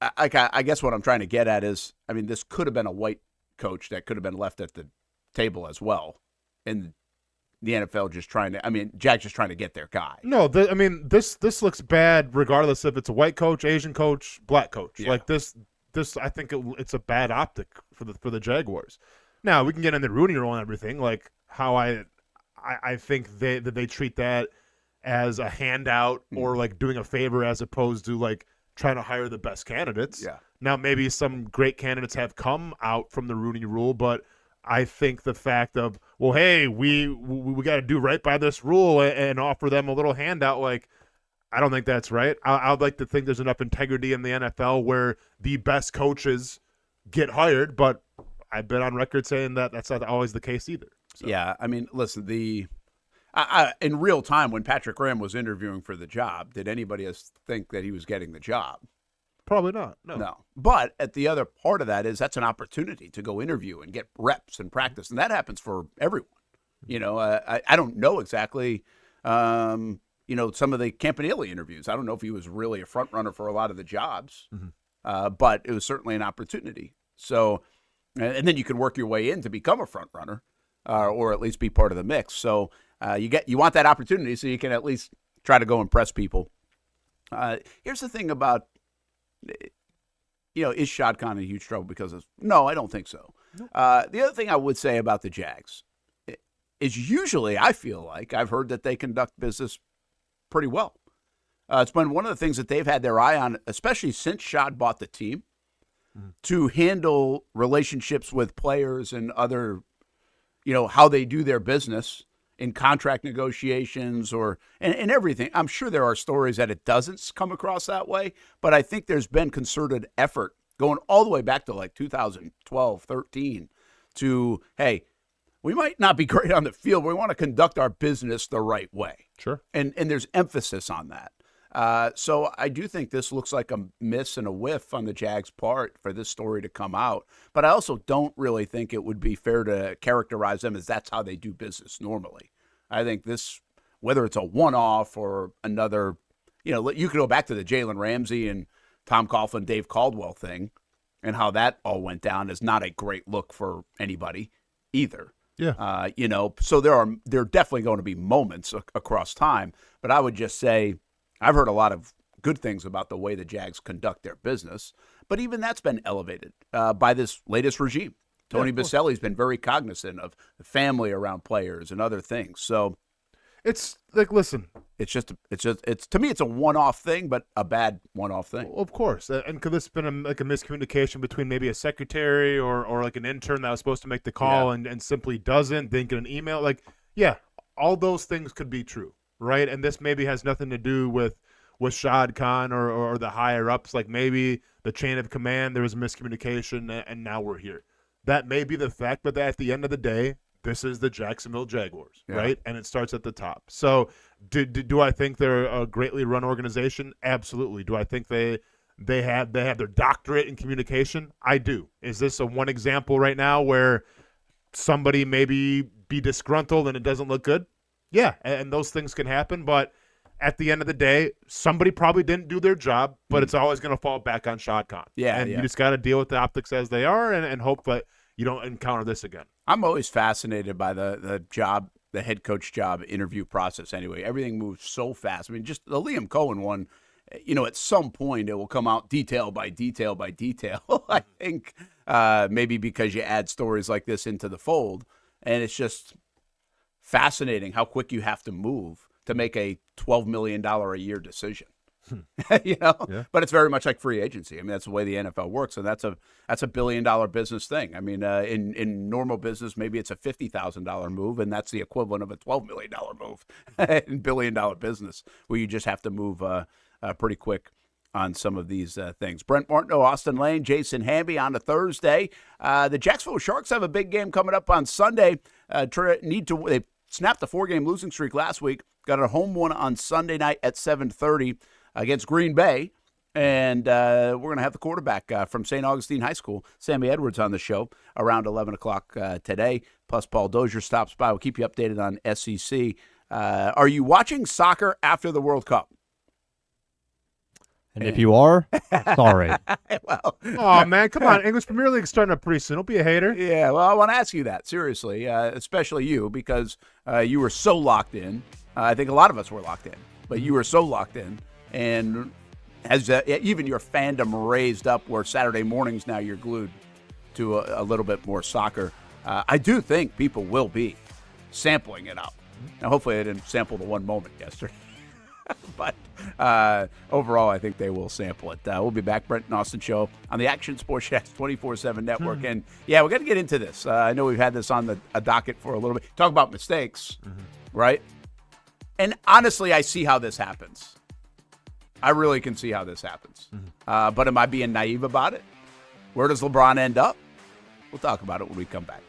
[SPEAKER 2] I guess what I'm trying to get at is, I mean, this could have been a white coach that could have been left at the table as well. And the NFL Jags just trying to get their guy.
[SPEAKER 4] No, this looks bad regardless if it's a white coach, Asian coach, black coach. Yeah. Like this I think it's a bad optic for the Jaguars. Now, we can get into the Rooney Rule and everything, like how I think they treat that as a handout or like doing a favor as opposed to like trying to hire the best candidates.
[SPEAKER 2] Yeah.
[SPEAKER 4] Now, maybe some great candidates have come out from the Rooney Rule, but I think the fact of, well, hey, we got to do right by this rule and offer them a little handout, like, I don't think that's right. I'd like to think there's enough integrity in the NFL where the best coaches get hired, but I've been on record saying that that's not always the case either. So.
[SPEAKER 2] Yeah, I mean, listen, in real time when Patrick Graham was interviewing for the job, did anybody else think that he was getting the job?
[SPEAKER 4] Probably not. No.
[SPEAKER 2] But at the other part of that is that's an opportunity to go interview and get reps and practice, and that happens for everyone. You know, I don't know exactly. Some of the Campanile interviews. I don't know if he was really a front runner for a lot of the jobs, but it was certainly an opportunity. So, and then you can work your way in to become a front runner, or at least be part of the mix. So you want that opportunity so you can at least try to go impress people. Here's the thing about, is Shad Khan in huge trouble because of? No, I don't think so. Nope. The other thing I would say about the Jags is usually I feel like I've heard that they conduct business pretty well. It's been one of the things that they've had their eye on, especially since Shad bought the team, to handle relationships with players and other, how they do their business in contract negotiations and everything. I'm sure there are stories that it doesn't come across that way, but I think there's been concerted effort going all the way back to like 2012, 13 to, hey, we might not be great on the field, but we want to conduct our business the right way.
[SPEAKER 4] Sure.
[SPEAKER 2] And there's emphasis on that. So I do think this looks like a miss and a whiff on the Jags' part for this story to come out. But I also don't really think it would be fair to characterize them as that's how they do business normally. I think this, whether it's a one-off or another, you could go back to the Jalen Ramsey and Tom Coughlin, Dave Caldwell thing and how that all went down is not a great look for anybody either.
[SPEAKER 4] Yeah.
[SPEAKER 2] So there are definitely going to be moments across time, but I would just say I've heard a lot of good things about the way the Jags conduct their business, but even that's been elevated by this latest regime. Tony Boselli's been very cognizant of the family around players and other things. So
[SPEAKER 4] it's like, listen,
[SPEAKER 2] it's to me, it's a one-off thing, but a bad one-off thing.
[SPEAKER 4] Well, of course. And could this have been a miscommunication between maybe a secretary or like an intern that was supposed to make the call and simply doesn't, then get an email? Like, yeah, all those things could be true, right? And this maybe has nothing to do with Shad Khan or the higher-ups. Like maybe the chain of command, there was miscommunication, and now we're here. That may be the fact, but at the end of the day, this is the Jacksonville Jaguars, right? And it starts at the top. So do I think they're a greatly run organization? Absolutely. Do I think they have their doctorate in communication? I do. Is this a one example right now where somebody maybe be disgruntled and it doesn't look good? Yeah, and those things can happen, but at the end of the day, somebody probably didn't do their job, but it's always going to fall back on Shad Khan.
[SPEAKER 2] Yeah,
[SPEAKER 4] you just got to deal with the optics as they are and hope that you don't encounter this again.
[SPEAKER 2] I'm always fascinated by the head coach job interview process anyway. Everything moves so fast. I mean, just the Liam Cohen one, at some point it will come out detail by detail by detail. I think maybe because you add stories like this into the fold, and it's just fascinating how quick you have to move to make a $12 million a year decision. But it's very much like free agency. I mean, that's the way the NFL works, and that's a $1 billion business thing. I mean, in normal business, maybe it's a $50,000 move, and that's the equivalent of a $12 million move in $1 billion business, where you just have to move pretty quick on some of these things. Brent Martineau, Austen Lane, Jason Hamby on a Thursday. The Jacksonville Sharks have a big game coming up on Sunday. They snapped a 4-game losing streak last week. Got a home one on Sunday night at 7:30. Against Green Bay, and we're going to have the quarterback from St. Augustine High School, Sammy Edwards, on the show around 11 o'clock today, plus Paul Dozier stops by. We'll keep you updated on SEC. Are you watching soccer after the World Cup?
[SPEAKER 3] And if you are, sorry.
[SPEAKER 2] Well,
[SPEAKER 4] oh, man, come on. English Premier League starting up pretty soon. Don't be a hater.
[SPEAKER 2] Yeah, well, I want to ask you that, seriously, especially you, because you were so locked in. I think a lot of us were locked in, but you were so locked in. And has even your fandom raised up where Saturday mornings now you're glued to a little bit more soccer? I do think people will be sampling it up. Now, hopefully they didn't sample the one moment yesterday. But overall, I think they will sample it. We'll be back, Brent and Austen Show, on the Action Sports Jacks 24/7 network. And, yeah, we're going to get into this. I know we've had this on a docket for a little bit. Talk about mistakes, right? And, honestly, I see how this happens. I really can see how this happens. But am I being naive about it? Where does LeBron end up? We'll talk about it when we come back.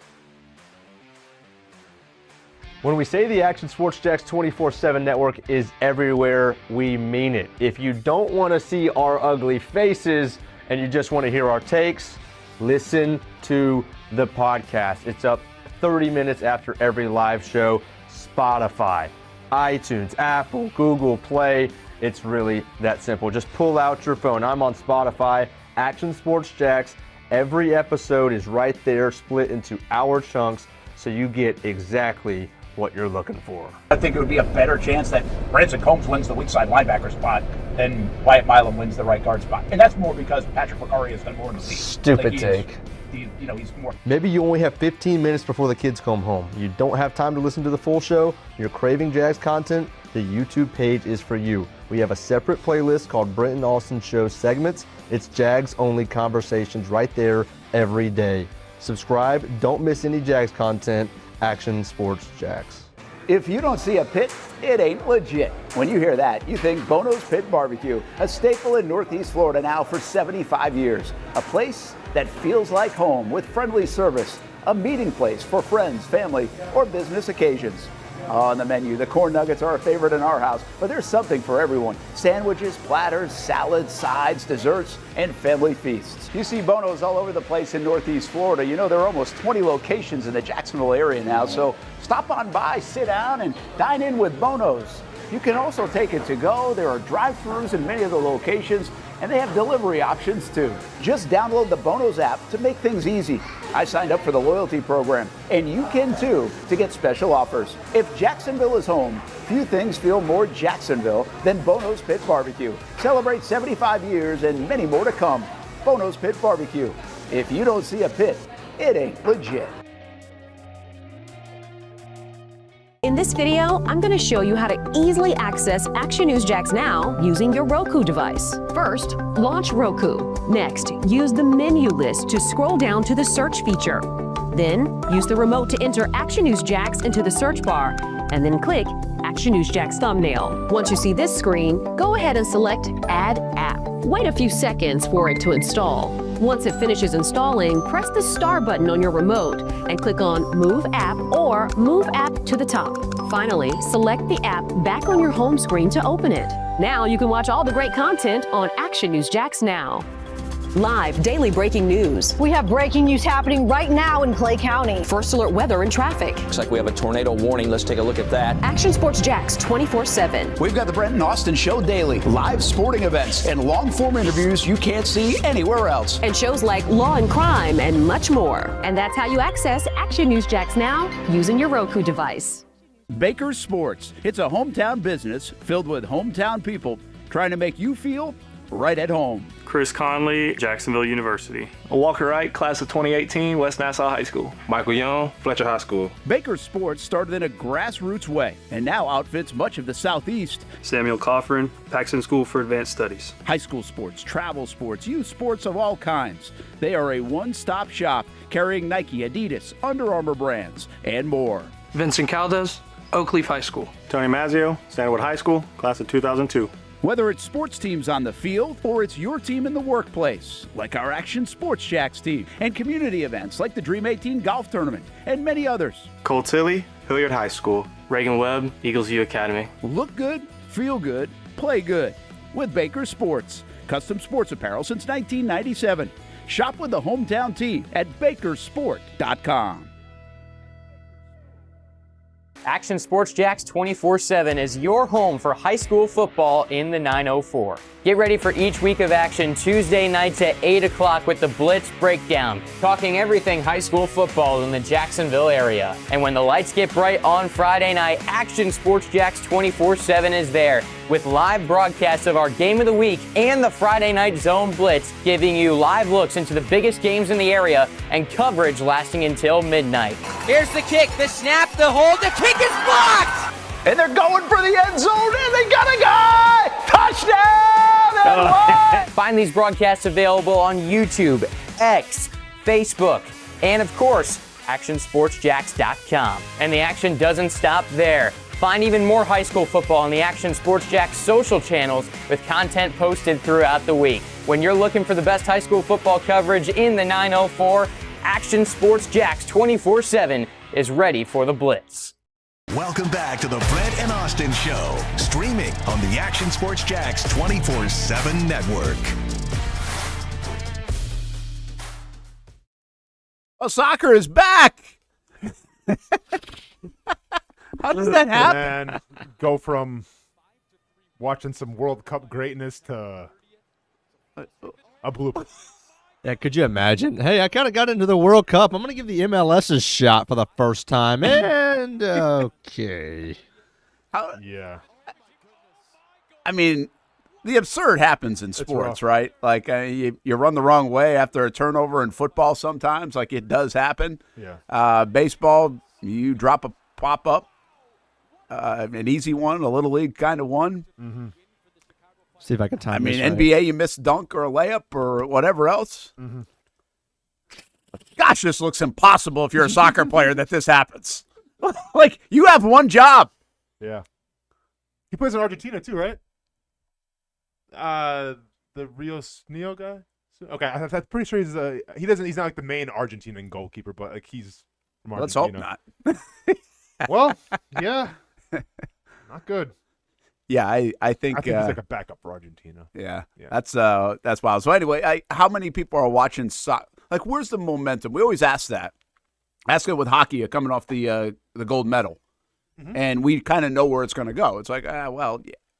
[SPEAKER 5] When we say the Action Sports Jacks 24/7 network is everywhere, we mean it. If you don't want to see our ugly faces and you just want to hear our takes, listen to the podcast. It's up 30 minutes after every live show. Spotify, iTunes, Apple, Google Play. It's really that simple. Just pull out your phone. I'm on Spotify, Action Sports Jacks. Every episode is right there, split into hour chunks, so you get exactly what you're looking for.
[SPEAKER 2] I think it would be a better chance that Branson Combs wins the weak side linebacker spot than Wyatt Milam wins the right guard spot. And that's more because Patrick McCarry has done more in the league.
[SPEAKER 5] Stupid take.
[SPEAKER 2] He's more.
[SPEAKER 5] Maybe you only have 15 minutes before the kids come home. You don't have time to listen to the full show. You're craving Jags content. The YouTube page is for you. We have a separate playlist called Brent and Austen Show Segments. It's Jags-only conversations right there every day. Subscribe. Don't miss any Jags content. Action Sports Jacks.
[SPEAKER 2] If you don't see a pit, it ain't legit. When you hear that, you think Bono's Pit Barbecue, a staple in Northeast Florida now for 75 years. A place that feels like home with friendly service, a meeting place for friends, family, or business occasions. On the menu, the corn nuggets are a favorite in our house, but there's something for everyone. Sandwiches, platters, salads, sides, desserts, and family feasts. You see Bono's all over the place in Northeast Florida. You know, there are almost 20 locations in the Jacksonville area now, so stop on by, sit down, and dine in with Bono's. You can also take it to go. There are drive-thrus in many of the locations, and they have delivery options too. Just download the Bono's app to make things easy. I signed up for the loyalty program, and you can too, to get special offers. If Jacksonville is home, few things feel more Jacksonville than Bono's Pit Barbecue. Celebrate 75 years and many more to come. Bono's Pit Barbecue. If you don't see a pit, it ain't legit.
[SPEAKER 6] In this video, I'm going to show you how to easily access Action News Jacks Now using your Roku device. First, launch Roku. Next, use the menu list to scroll down to the search feature. Then, use the remote to enter Action News Jacks into the search bar, and then click Action News Jacks thumbnail. Once you see this screen, go ahead and select Add App. Wait a few seconds for it to install. Once it finishes installing, press the star button on your remote and click on Move App or Move App to the top. Finally, select the app back on your home screen to open it. Now you can watch all the great content on Action News Jacks Now. Live daily breaking news.
[SPEAKER 7] We have breaking news happening right now in Clay County.
[SPEAKER 6] First alert weather and traffic.
[SPEAKER 8] Looks like we have a tornado warning. Let's take a look at that.
[SPEAKER 6] Action Sports Jacks 24/7.
[SPEAKER 2] We've got the Brent and Austen Show daily, live sporting events, and long-form interviews you can't see anywhere else.
[SPEAKER 6] And shows like Law and Crime and much more. And that's how you access Action News Jacks Now using your Roku device.
[SPEAKER 2] Baker's Sports. It's a hometown business filled with hometown people trying to make you feel right at home.
[SPEAKER 9] Chris Conley, Jacksonville University.
[SPEAKER 10] Walker Wright, class of 2018, West Nassau High School.
[SPEAKER 11] Michael Young, Fletcher High School.
[SPEAKER 2] Baker's Sports started in a grassroots way and now outfits much of the Southeast.
[SPEAKER 9] Samuel Coffrin, Paxton School for Advanced Studies.
[SPEAKER 2] High school sports, travel sports, youth sports of all kinds. They are a one-stop shop carrying Nike, Adidas, Under Armour brands, and more.
[SPEAKER 10] Vincent Caldes, Oak Leaf High School.
[SPEAKER 12] Tony Mazzio, Sandwood High School, class of 2002.
[SPEAKER 2] Whether it's sports teams on the field or it's your team in the workplace, like our Action Sports Jacks team, and community events like the Dream 18 Golf Tournament, and many others.
[SPEAKER 12] Cole Tilley, Hilliard High School.
[SPEAKER 9] Reagan Webb, Eagles View Academy.
[SPEAKER 2] Look good, feel good, play good with Baker Sports. Custom sports apparel since 1997. Shop with the hometown team at bakersport.com.
[SPEAKER 13] Action Sports Jacks 24/7 is your home for high school football in the 904. Get ready for each week of action Tuesday nights at 8 o'clock with the Blitz Breakdown, talking everything high school football in the Jacksonville area. And when the lights get bright on Friday night, Action Sports Jacks 24/7 is there with live broadcasts of our Game of the Week and the Friday Night Zone Blitz, giving you live looks into the biggest games in the area and coverage lasting until midnight.
[SPEAKER 14] Here's the kick, the snap, the hold, the kick is blocked!
[SPEAKER 2] And they're going for the end zone, and they got a guy!
[SPEAKER 13] Touchdown! Illinois! Find these broadcasts available on YouTube, X, Facebook, and of course, actionsportsjacks.com. And the action doesn't stop there. Find even more high school football on the Action Sports Jacks social channels with content posted throughout the week. When you're looking for the best high school football coverage in the 904, Action Sports Jacks 24/7 is ready for the blitz.
[SPEAKER 1] Welcome back to the Brent and Austin Show, streaming on the Action Sports Jacks 24/7 network.
[SPEAKER 2] Oh, soccer is back. How does that happen?
[SPEAKER 4] And go from watching some World Cup greatness to a blooper.
[SPEAKER 3] Yeah, could you imagine? Hey, I kind of got into the World Cup. I'm going to give the MLS a shot for the first time. And, okay.
[SPEAKER 4] Yeah.
[SPEAKER 2] I mean, the absurd happens in sports, right? Like, you run the wrong way after a turnover in football sometimes. Like, it does happen.
[SPEAKER 4] Yeah.
[SPEAKER 2] Baseball, you drop a pop-up, an easy one, a Little League kind of one.
[SPEAKER 4] Mm-hmm.
[SPEAKER 3] See if I can time this right.
[SPEAKER 2] NBA, you miss a dunk or a layup or whatever else.
[SPEAKER 4] Mm-hmm.
[SPEAKER 2] Gosh, this looks impossible if you're a soccer player that this happens. Like, you have one job.
[SPEAKER 4] Yeah. He plays in Argentina too, right? The Rios Neo guy? Okay, I'm pretty sure he's not like the main Argentinian goalkeeper, but like he's from Argentina.
[SPEAKER 2] Let's hope not.
[SPEAKER 4] Well, yeah. Not good.
[SPEAKER 2] Yeah, I think
[SPEAKER 4] he's like a backup for Argentina.
[SPEAKER 2] Yeah. That's wild. So anyway, how many people are watching soccer? Like, where's the momentum? We always ask that. Ask it with hockey coming off the gold medal, and we kind of know where it's going to go. It's like,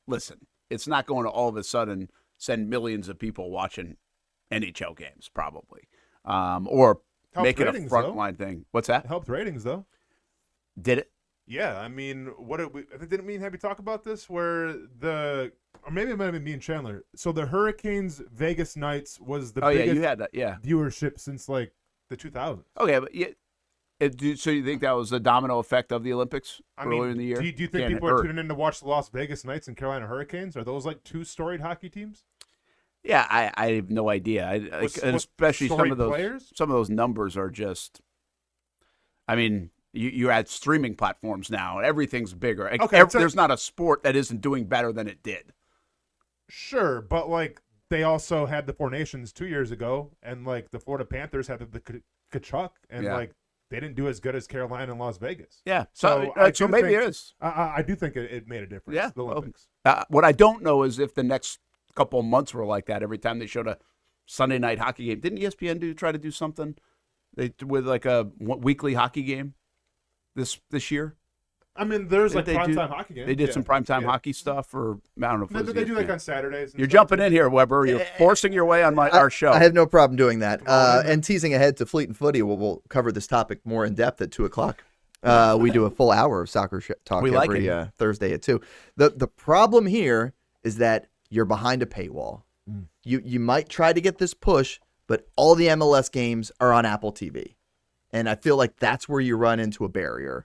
[SPEAKER 2] listen, it's not going to all of a sudden send millions of people watching NHL games, probably, or
[SPEAKER 4] helped
[SPEAKER 2] make it a
[SPEAKER 4] ratings,
[SPEAKER 2] frontline thing. What's that?
[SPEAKER 4] It helped ratings though.
[SPEAKER 2] Did it?
[SPEAKER 4] Yeah, I mean, didn't me and Happy talk about this? Where or maybe it might have been me and Chandler. So the Hurricanes Vegas Knights was the biggest
[SPEAKER 2] you had that,
[SPEAKER 4] viewership since like the 2000s.
[SPEAKER 2] Okay, but so you think that was the domino effect of the Olympics earlier in the year?
[SPEAKER 4] Do you think people are tuning in to watch the Las Vegas Knights and Carolina Hurricanes? Are those like two storied hockey teams?
[SPEAKER 2] Yeah, I have no idea. Especially some of those numbers are just. I mean. You're at streaming platforms now. Everything's bigger.
[SPEAKER 4] Okay,
[SPEAKER 2] there's not a sport that isn't doing better than it did.
[SPEAKER 4] Sure, but like they also had the Four Nations 2 years ago, and like the Florida Panthers had the Kachuk, and like they didn't do as good as Carolina and Las Vegas.
[SPEAKER 2] Yeah,
[SPEAKER 4] so
[SPEAKER 2] maybe it is.
[SPEAKER 4] I do think it made a difference.
[SPEAKER 2] Yeah,
[SPEAKER 4] the Olympics.
[SPEAKER 2] What I don't know is if the next couple of months were like that. Every time they showed a Sunday night hockey game, didn't ESPN try to do something? With like a weekly hockey game. This year?
[SPEAKER 4] I mean, there's like primetime hockey games.
[SPEAKER 2] They did some primetime hockey stuff, or I don't know if
[SPEAKER 4] they do like on Saturdays.
[SPEAKER 2] You're jumping in here, Weber. You're forcing your way on our show.
[SPEAKER 15] I have no problem doing that. And teasing ahead to Fleet and Footy, we'll cover this topic more in depth at 2 o'clock. We do a full hour of soccer talk every Thursday at 2. The problem here is that you're behind a paywall. You might try to get this push, but all the MLS games are on Apple TV. And I feel like that's where you run into a barrier,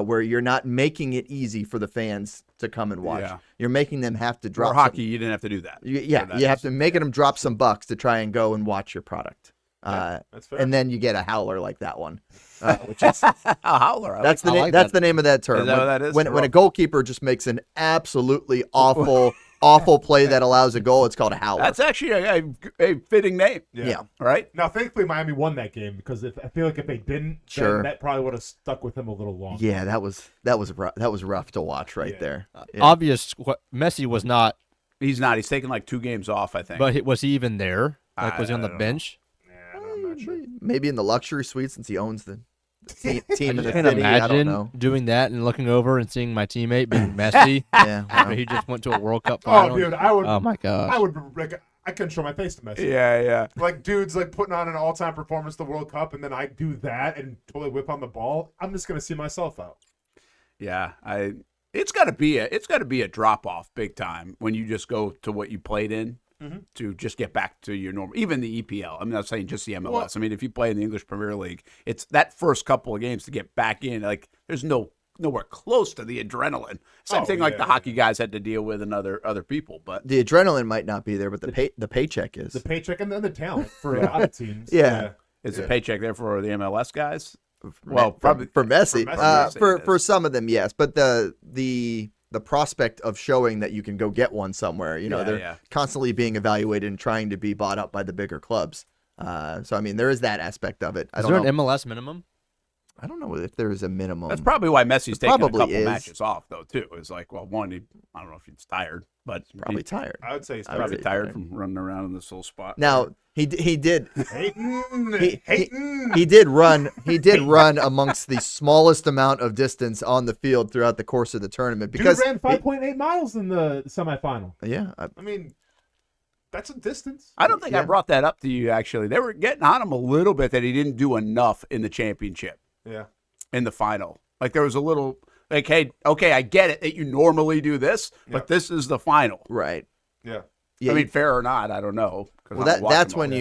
[SPEAKER 15] where you're not making it easy for the fans to come and watch. Yeah. You're making them have to drop.
[SPEAKER 2] For hockey, you didn't have to do that.
[SPEAKER 15] You have to make them drop some bucks to try and go and watch your product.
[SPEAKER 4] That's fair.
[SPEAKER 15] And then you get a howler like that one, which is
[SPEAKER 2] a howler.
[SPEAKER 15] That's the name of that term.
[SPEAKER 2] Is that what that is?
[SPEAKER 15] When a goalkeeper just makes an absolutely awful play that allows a goal, it's called a howler.
[SPEAKER 2] That's actually a fitting name.
[SPEAKER 15] Yeah.
[SPEAKER 2] Right?
[SPEAKER 4] Now, thankfully, Miami won that game because I feel like if they didn't, then that probably would have stuck with him a little longer.
[SPEAKER 15] Yeah, that was rough to watch there.
[SPEAKER 3] Obvious. Messi was not.
[SPEAKER 2] He's not. He's taken like 2 games off, I think.
[SPEAKER 3] But was he even there? Like, was he on the bench?
[SPEAKER 4] I'm not sure.
[SPEAKER 15] Maybe in the luxury suite since he owns the team in the
[SPEAKER 3] city.
[SPEAKER 15] I don't know.
[SPEAKER 3] Doing that and looking over and seeing my teammate being Messi. After he just went to a World Cup final.
[SPEAKER 4] Oh, dude, I would.
[SPEAKER 3] Oh my gosh.
[SPEAKER 4] I couldn't show my face to Messi.
[SPEAKER 2] Yeah.
[SPEAKER 4] Like dudes like putting on an all-time performance at the World Cup, and then I do that and totally whip on the ball. I'm just gonna see myself out.
[SPEAKER 2] Yeah, it's got to be a drop off big time when you just go to what you played in. To just get back to your normal, even the EPL. I'm not saying just the MLS. I mean, if you play in the English Premier League, it's that first couple of games to get back in. Like, there's no nowhere close to the adrenaline. Same thing like the hockey guys had to deal with and other people. But
[SPEAKER 15] the adrenaline might not be there, but the paycheck is.
[SPEAKER 4] The paycheck and then the talent for a lot of teams.
[SPEAKER 2] Is the paycheck there for the MLS guys? Well, probably
[SPEAKER 15] for Messi. For some of them, yes. But the prospect of showing that you can go get one somewhere, they're constantly being evaluated and trying to be bought up by the bigger clubs. So I mean, there is that aspect of it.
[SPEAKER 3] Is there an MLS minimum?
[SPEAKER 15] I don't know if there is a minimum.
[SPEAKER 2] That's probably why Messi's taking a couple matches off, though, too. It's like, well, one, I don't know if he's tired, but
[SPEAKER 15] probably tired.
[SPEAKER 4] I would say he's
[SPEAKER 2] probably tired from running around in this little spot.
[SPEAKER 15] Now he did.
[SPEAKER 4] Hayton.
[SPEAKER 15] He did run. He did run amongst the smallest amount of distance on the field throughout the course of the tournament because
[SPEAKER 4] Dude ran 5.8 miles in the semifinal.
[SPEAKER 15] Yeah,
[SPEAKER 4] I mean. That's a distance.
[SPEAKER 2] I don't think I brought that up to you, actually. They were getting on him a little bit that he didn't do enough in the championship.
[SPEAKER 4] Yeah.
[SPEAKER 2] In the final. Like, there was a little, like, hey, okay, I get it that you normally do this, but this is the final.
[SPEAKER 15] Right.
[SPEAKER 4] Yeah.
[SPEAKER 2] I mean, fair or not, I don't know.
[SPEAKER 15] Well, that's when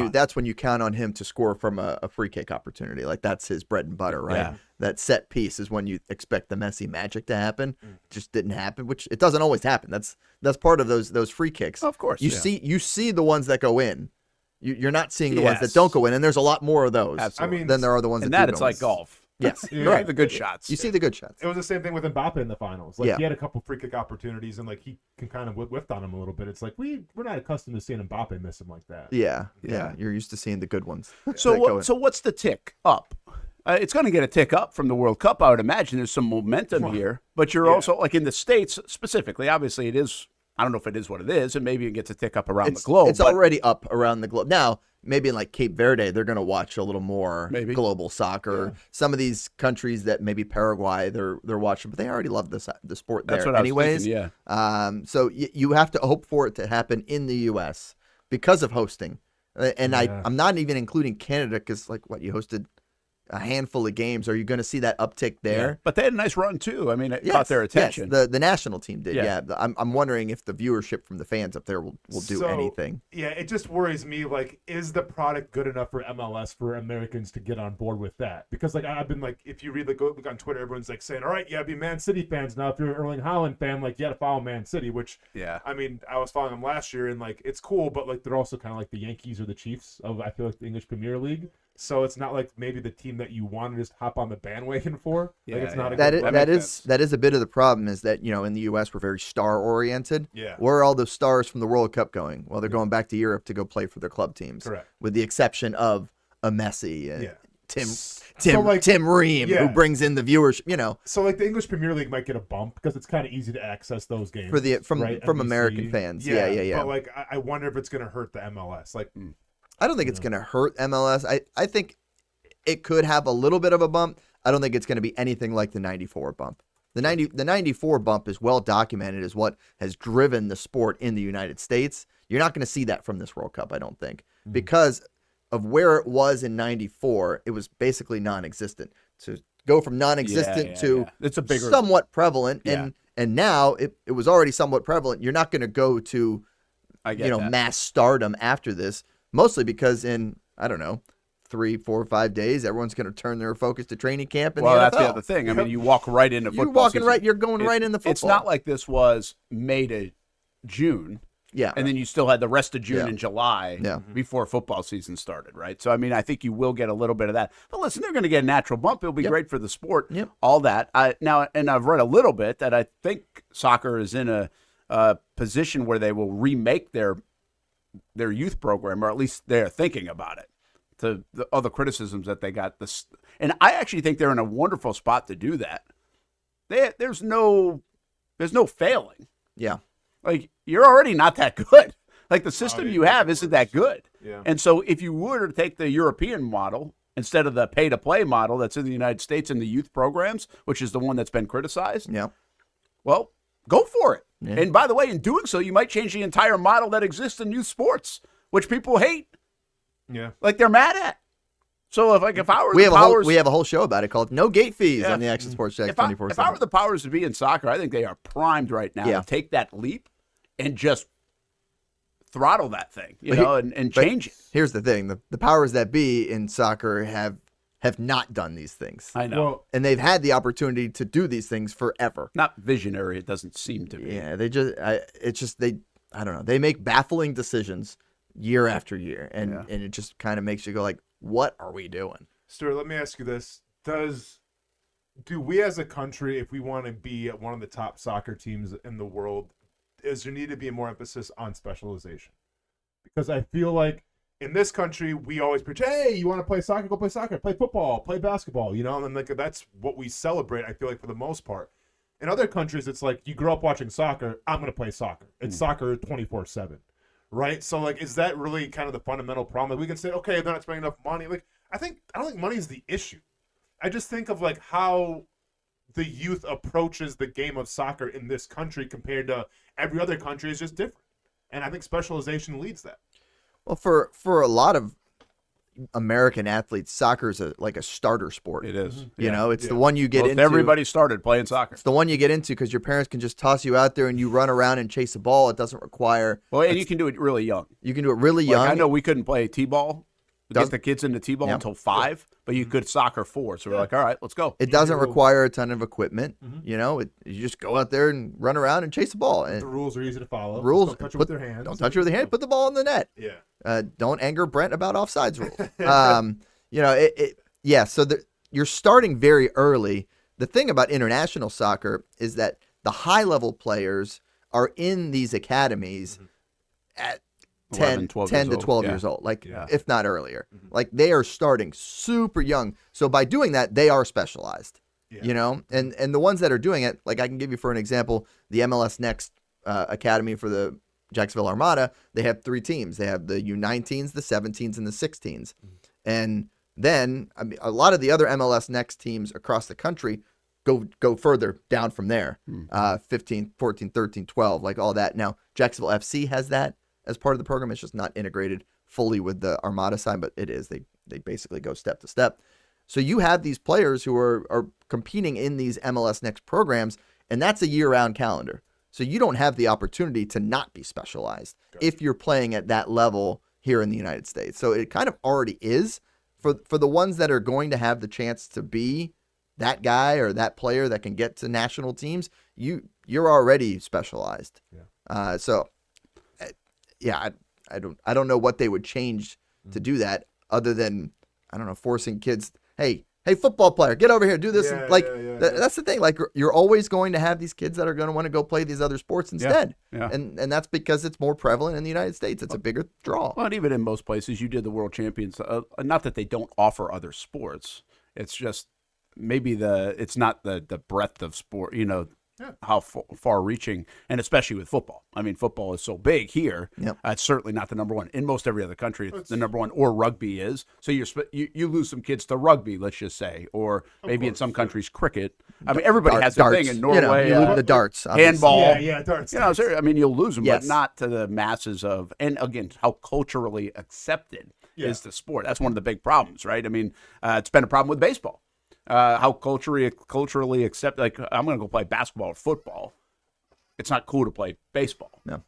[SPEAKER 15] you count on him to score from a free kick opportunity. Like, that's his bread and butter, right?
[SPEAKER 2] Yeah.
[SPEAKER 15] That set piece is when you expect the Messi magic to happen. Just didn't happen, which it doesn't always happen. That's part of those free kicks.
[SPEAKER 2] Of course.
[SPEAKER 15] You see the ones that go in. You're not seeing the ones that don't go in, and there's a lot more of those.
[SPEAKER 2] Absolutely.
[SPEAKER 15] Than there are the ones
[SPEAKER 2] that
[SPEAKER 15] do
[SPEAKER 2] it's
[SPEAKER 15] go in.
[SPEAKER 2] like golf.
[SPEAKER 15] Yes,
[SPEAKER 2] right. The good shots.
[SPEAKER 15] You see the good shots.
[SPEAKER 4] It was the same thing with Mbappe in the finals. Like he had a couple free kick opportunities, and like he can kind of whiffed on him a little bit. It's like we're not accustomed to seeing Mbappe miss him like that.
[SPEAKER 15] Yeah. You're used to seeing the good ones.
[SPEAKER 2] So what's the tick up? It's going to get a tick up from the World Cup, I would imagine. There's some momentum here, but you're also like in the States specifically. Obviously, it is. I don't know if it is what it is, and maybe it gets a tick up around the globe.
[SPEAKER 15] It's already up around the globe now. Maybe in like Cape Verde, they're going to watch a little more global soccer. Yeah. Some of these countries that maybe Paraguay, they're watching, but they already love the sport there.
[SPEAKER 2] That's what
[SPEAKER 15] anyways.
[SPEAKER 2] I was thinking,
[SPEAKER 15] so you have to hope for it to happen in the U.S. because of hosting. And I'm not even including Canada because you hosted a handful of games. Are you going to see that uptick there?
[SPEAKER 2] Yeah. But they had a nice run too. I mean, it caught their attention.
[SPEAKER 15] Yes, the national team did. Yeah. I'm wondering if the viewership from the fans up there will do anything.
[SPEAKER 4] Yeah, it just worries me. Like, is the product good enough for MLS for Americans to get on board with that? Because like I've been like, if you read look on Twitter, everyone's like saying, all right, be Man City fans now. If you're an Erling Haaland fan, like you got to follow Man City. Which I mean, I was following them last year, and like it's cool, but like they're also kind of like the Yankees or the Chiefs of I feel like the English Premier League. So it's not like maybe the team that you want to just hop on the bandwagon for.
[SPEAKER 2] Yeah,
[SPEAKER 4] like it's not
[SPEAKER 15] that is a bit of the problem is that in the U.S. we're very star oriented.
[SPEAKER 4] Yeah.
[SPEAKER 15] Where are all those stars from the World Cup going? Well, they're going back to Europe to go play for their club teams.
[SPEAKER 4] Correct.
[SPEAKER 15] With the exception of a Messi and Tim Ream, who brings in the viewership.
[SPEAKER 4] So like the English Premier League might get a bump because it's kind of easy to access those games
[SPEAKER 15] from American fans. Yeah.
[SPEAKER 4] But like I wonder if it's going to hurt the MLS. Like.
[SPEAKER 15] I don't think it's going to hurt MLS. I think it could have a little bit of a bump. I don't think it's going to be anything like the 94 bump. The 94 bump is well documented as what has driven the sport in the United States. You're not going to see that from this World Cup, I don't think. Because of where it was in 94, it was basically non-existent. To go from non-existent to
[SPEAKER 2] it's a bigger,
[SPEAKER 15] somewhat prevalent, and now it was already somewhat prevalent. You're not going to go to mass stardom after this. Mostly because in, I don't know, 3, 4, 5 days, everyone's going to turn their focus to training camp and the NFL.
[SPEAKER 2] That's the other thing. I mean, you walk right into football season.
[SPEAKER 15] You're going right into football.
[SPEAKER 2] It's not like this was May to June.
[SPEAKER 15] Yeah.
[SPEAKER 2] And then you still had the rest of June and July before football season started, right? So, I mean, I think you will get a little bit of that. But listen, they're going to get a natural bump. It'll be great for the sport, all that. And I've read a little bit that I think soccer is in a position where they will remake their youth program, or at least they're thinking about it. To the other criticisms that they got, and I actually think they're in a wonderful spot to do that. There's no failing.
[SPEAKER 15] Yeah,
[SPEAKER 2] like you're already not that good. Like the system you have isn't that good.
[SPEAKER 4] Yeah.
[SPEAKER 2] And so if you were to take the European model instead of the pay-to-play model that's in the United States in the youth programs, which is the one that's been criticized, well, go for it. Yeah. And by the way, in doing so, you might change the entire model that exists in youth sports, which people hate.
[SPEAKER 4] Yeah.
[SPEAKER 2] Like they're mad at. So if I were
[SPEAKER 15] we have a whole show about it called No Gate Fees on the Action Sports Jax 24/7.
[SPEAKER 2] If I were the powers to be in soccer, I think they are primed right now to take that leap and just throttle that thing, and change it.
[SPEAKER 15] Here's the thing. The powers that be in soccer have have not done these things.
[SPEAKER 2] I know.
[SPEAKER 15] And they've had the opportunity to do these things forever.
[SPEAKER 2] Not visionary, it doesn't seem to be.
[SPEAKER 15] Yeah, I don't know. They make baffling decisions year after year, and it just kind of makes you go like, what are we doing?
[SPEAKER 4] Stuart, let me ask you this. Do we as a country, if we want to be one of the top soccer teams in the world, is there need to be more emphasis on specialization? Because I feel like in this country, we always preach, hey, you want to play soccer, go play soccer, play football, play basketball, and like that's what we celebrate, I feel like, for the most part. In other countries, it's like you grow up watching soccer, I'm going to play soccer. It's soccer 24/7, right? So, like, is that really kind of the fundamental problem? Like, we can say, okay, they're not spending enough money. Like, I don't think money is the issue. I just think of, like, how the youth approaches the game of soccer in this country compared to every other country is just different. And I think specialization leads that.
[SPEAKER 15] Well, for a lot of American athletes, soccer is like a starter sport.
[SPEAKER 2] It is.
[SPEAKER 15] It's the one you get into.
[SPEAKER 2] Everybody started playing soccer.
[SPEAKER 15] It's the one you get into because your parents can just toss you out there and you run around and chase a ball. It doesn't require.
[SPEAKER 2] Well, and you can do it really young.
[SPEAKER 15] You can do it really young.
[SPEAKER 2] I know we couldn't play t-ball. Get the kids into t-ball until 5, but you could soccer 4. So we're like, all right, let's go.
[SPEAKER 15] It doesn't require a ton of equipment. You just go out there and run around and chase the ball. And
[SPEAKER 4] the rules are easy to follow.
[SPEAKER 15] Rules.
[SPEAKER 4] Don't touch it with your hands.
[SPEAKER 15] Don't touch it with your hand. Put the ball in the net.
[SPEAKER 4] Yeah.
[SPEAKER 15] Don't anger Brent about offsides rules. So you're starting very early. The thing about international soccer is that the high-level players are in these academies at 10 to 12 years old, if not earlier. Like, they are starting super young. So by doing that, they are specialized, and the ones that are doing it, like I can give you for an example, the MLS Next Academy for the Jacksonville Armada, they have 3 teams. They have the U19s, the 17s, and the 16s. And then a lot of the other MLS Next teams across the country go further down from there, 15, 14, 13, 12, like all that. Now, Jacksonville FC has that as part of the program. It's just not integrated fully with the Armada side, but it is. They basically go step to step. So you have these players who are competing in these MLS Next programs, and that's a year-round calendar. So you don't have the opportunity to not be specialized if you're playing at that level here in the United States. So it kind of already is for the ones that are going to have the chance to be that guy or that player that can get to national teams. You're already specialized. I don't know what they would change to do that other than, I don't know, forcing kids, hey, football player, get over here, do this. That's the thing. Like, you're always going to have these kids that are going to want to go play these other sports instead. And that's because it's more prevalent in the United States. It's a bigger draw.
[SPEAKER 2] Well, and even in most places, you did the World Champions. Not that they don't offer other sports. It's just maybe it's not the breadth of sport, how far-reaching, and especially with football. I mean, football is so big here. It's certainly not the number one. In most every other country, it's the number one, or rugby is. So you lose some kids to rugby, let's just say, or maybe in some countries, cricket. I mean, everybody has their thing in Norway.
[SPEAKER 15] You lose the darts.
[SPEAKER 2] Handball.
[SPEAKER 4] Darts.
[SPEAKER 2] You'll lose them, but not to the masses of, and again, how culturally accepted is the sport. That's one of the big problems, right? I mean, it's been a problem with baseball. How culturally accept, like, I'm going to go play basketball or football. It's not cool to play baseball.
[SPEAKER 15] No.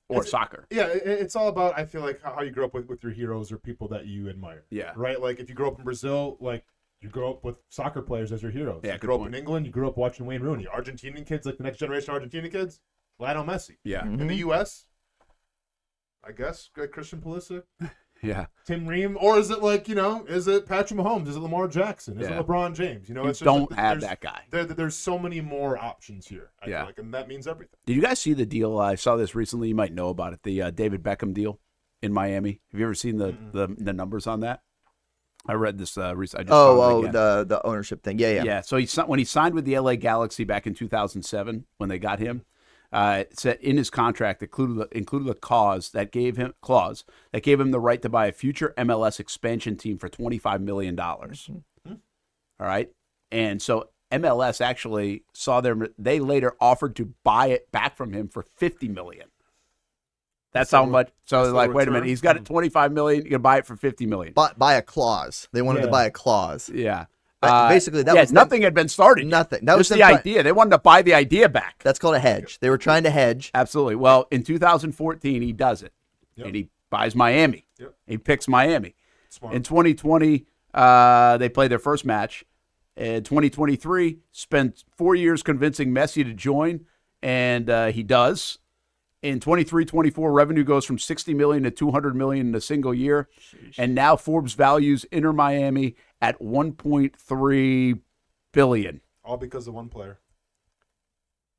[SPEAKER 2] Or soccer.
[SPEAKER 4] Yeah, it's all about, I feel like, how you grow up with your heroes or people that you admire.
[SPEAKER 2] Yeah.
[SPEAKER 4] Right? Like, if you grow up in Brazil, like, you grow up with soccer players as your heroes.
[SPEAKER 2] Yeah,
[SPEAKER 4] you grow up in England, you grew up watching Wayne Rooney. Argentinian kids, like the next generation of Argentinian kids, Lionel Messi.
[SPEAKER 2] Yeah.
[SPEAKER 4] In the U.S., I guess, Christian Pulisic.
[SPEAKER 2] Yeah.
[SPEAKER 4] Tim Ream, or is it like, is it Patrick Mahomes? Is it Lamar Jackson? Is it LeBron James?
[SPEAKER 2] It's just don't have that guy.
[SPEAKER 4] There's so many more options here, I feel like, and that means everything.
[SPEAKER 2] Did you guys see the deal? I saw this recently. You might know about it. The David Beckham deal in Miami. Have you ever seen the numbers on that? I read this recently.
[SPEAKER 15] The ownership thing. Yeah.
[SPEAKER 2] So when he signed with the LA Galaxy back in 2007, when they got him, it said in his contract included a clause that gave him the right to buy a future MLS expansion team for $25 million. All right, and so MLS actually they later offered to buy it back from him for $50 million. That's how much. So they're like, wait a minute, he's got it $25 million. You can buy it for $50 million.
[SPEAKER 15] Buy a clause. They wanted to buy a clause.
[SPEAKER 2] Yeah.
[SPEAKER 15] Basically, that was
[SPEAKER 2] nothing had been started.
[SPEAKER 15] Nothing. That was
[SPEAKER 2] the idea. They wanted to buy the idea back.
[SPEAKER 15] That's called a hedge. They were trying to hedge.
[SPEAKER 2] Absolutely. Well, in 2014, he does it, and he buys Miami. He picks Miami.
[SPEAKER 4] Smart.
[SPEAKER 2] In 2020, they played their first match. In 2023, spent 4 years convincing Messi to join, and he does. In 23-24, revenue goes from $60 million to $200 million in a single year. Sheesh. And now Forbes values Inter Miami at $1.3 billion.
[SPEAKER 4] All because of one player.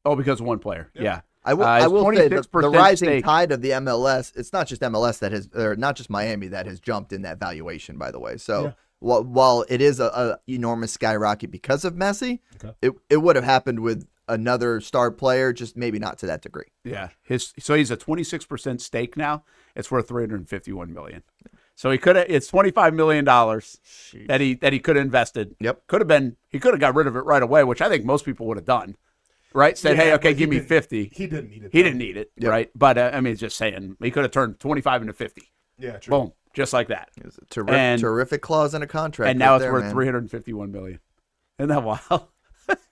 [SPEAKER 2] Oh, because of one player. Yeah.
[SPEAKER 15] I will say the rising
[SPEAKER 2] stake.
[SPEAKER 15] tide of the MLS, it's not just MLS that has, or not just Miami that has jumped in that valuation, by the way. So while it is a enormous skyrocket because of Messi, it would have happened with another star player, just maybe not to that degree.
[SPEAKER 2] Yeah. So he's a 26% stake now. It's worth $351 million. So he could have. It's $25 million that he could have invested.
[SPEAKER 15] Yep.
[SPEAKER 2] He could have got rid of it right away, which I think most people would have done. Right? Said, hey, okay, give me 50.
[SPEAKER 4] He didn't need it.
[SPEAKER 2] He didn't need it, right? But I mean, just saying, he could have turned 25 into 50.
[SPEAKER 4] Yeah, true.
[SPEAKER 2] Boom, just like that.
[SPEAKER 15] It was a terrific clause in a contract.
[SPEAKER 2] And now
[SPEAKER 15] right
[SPEAKER 2] it's
[SPEAKER 15] there,
[SPEAKER 2] worth
[SPEAKER 15] man.
[SPEAKER 2] $351 million. Isn't that wild?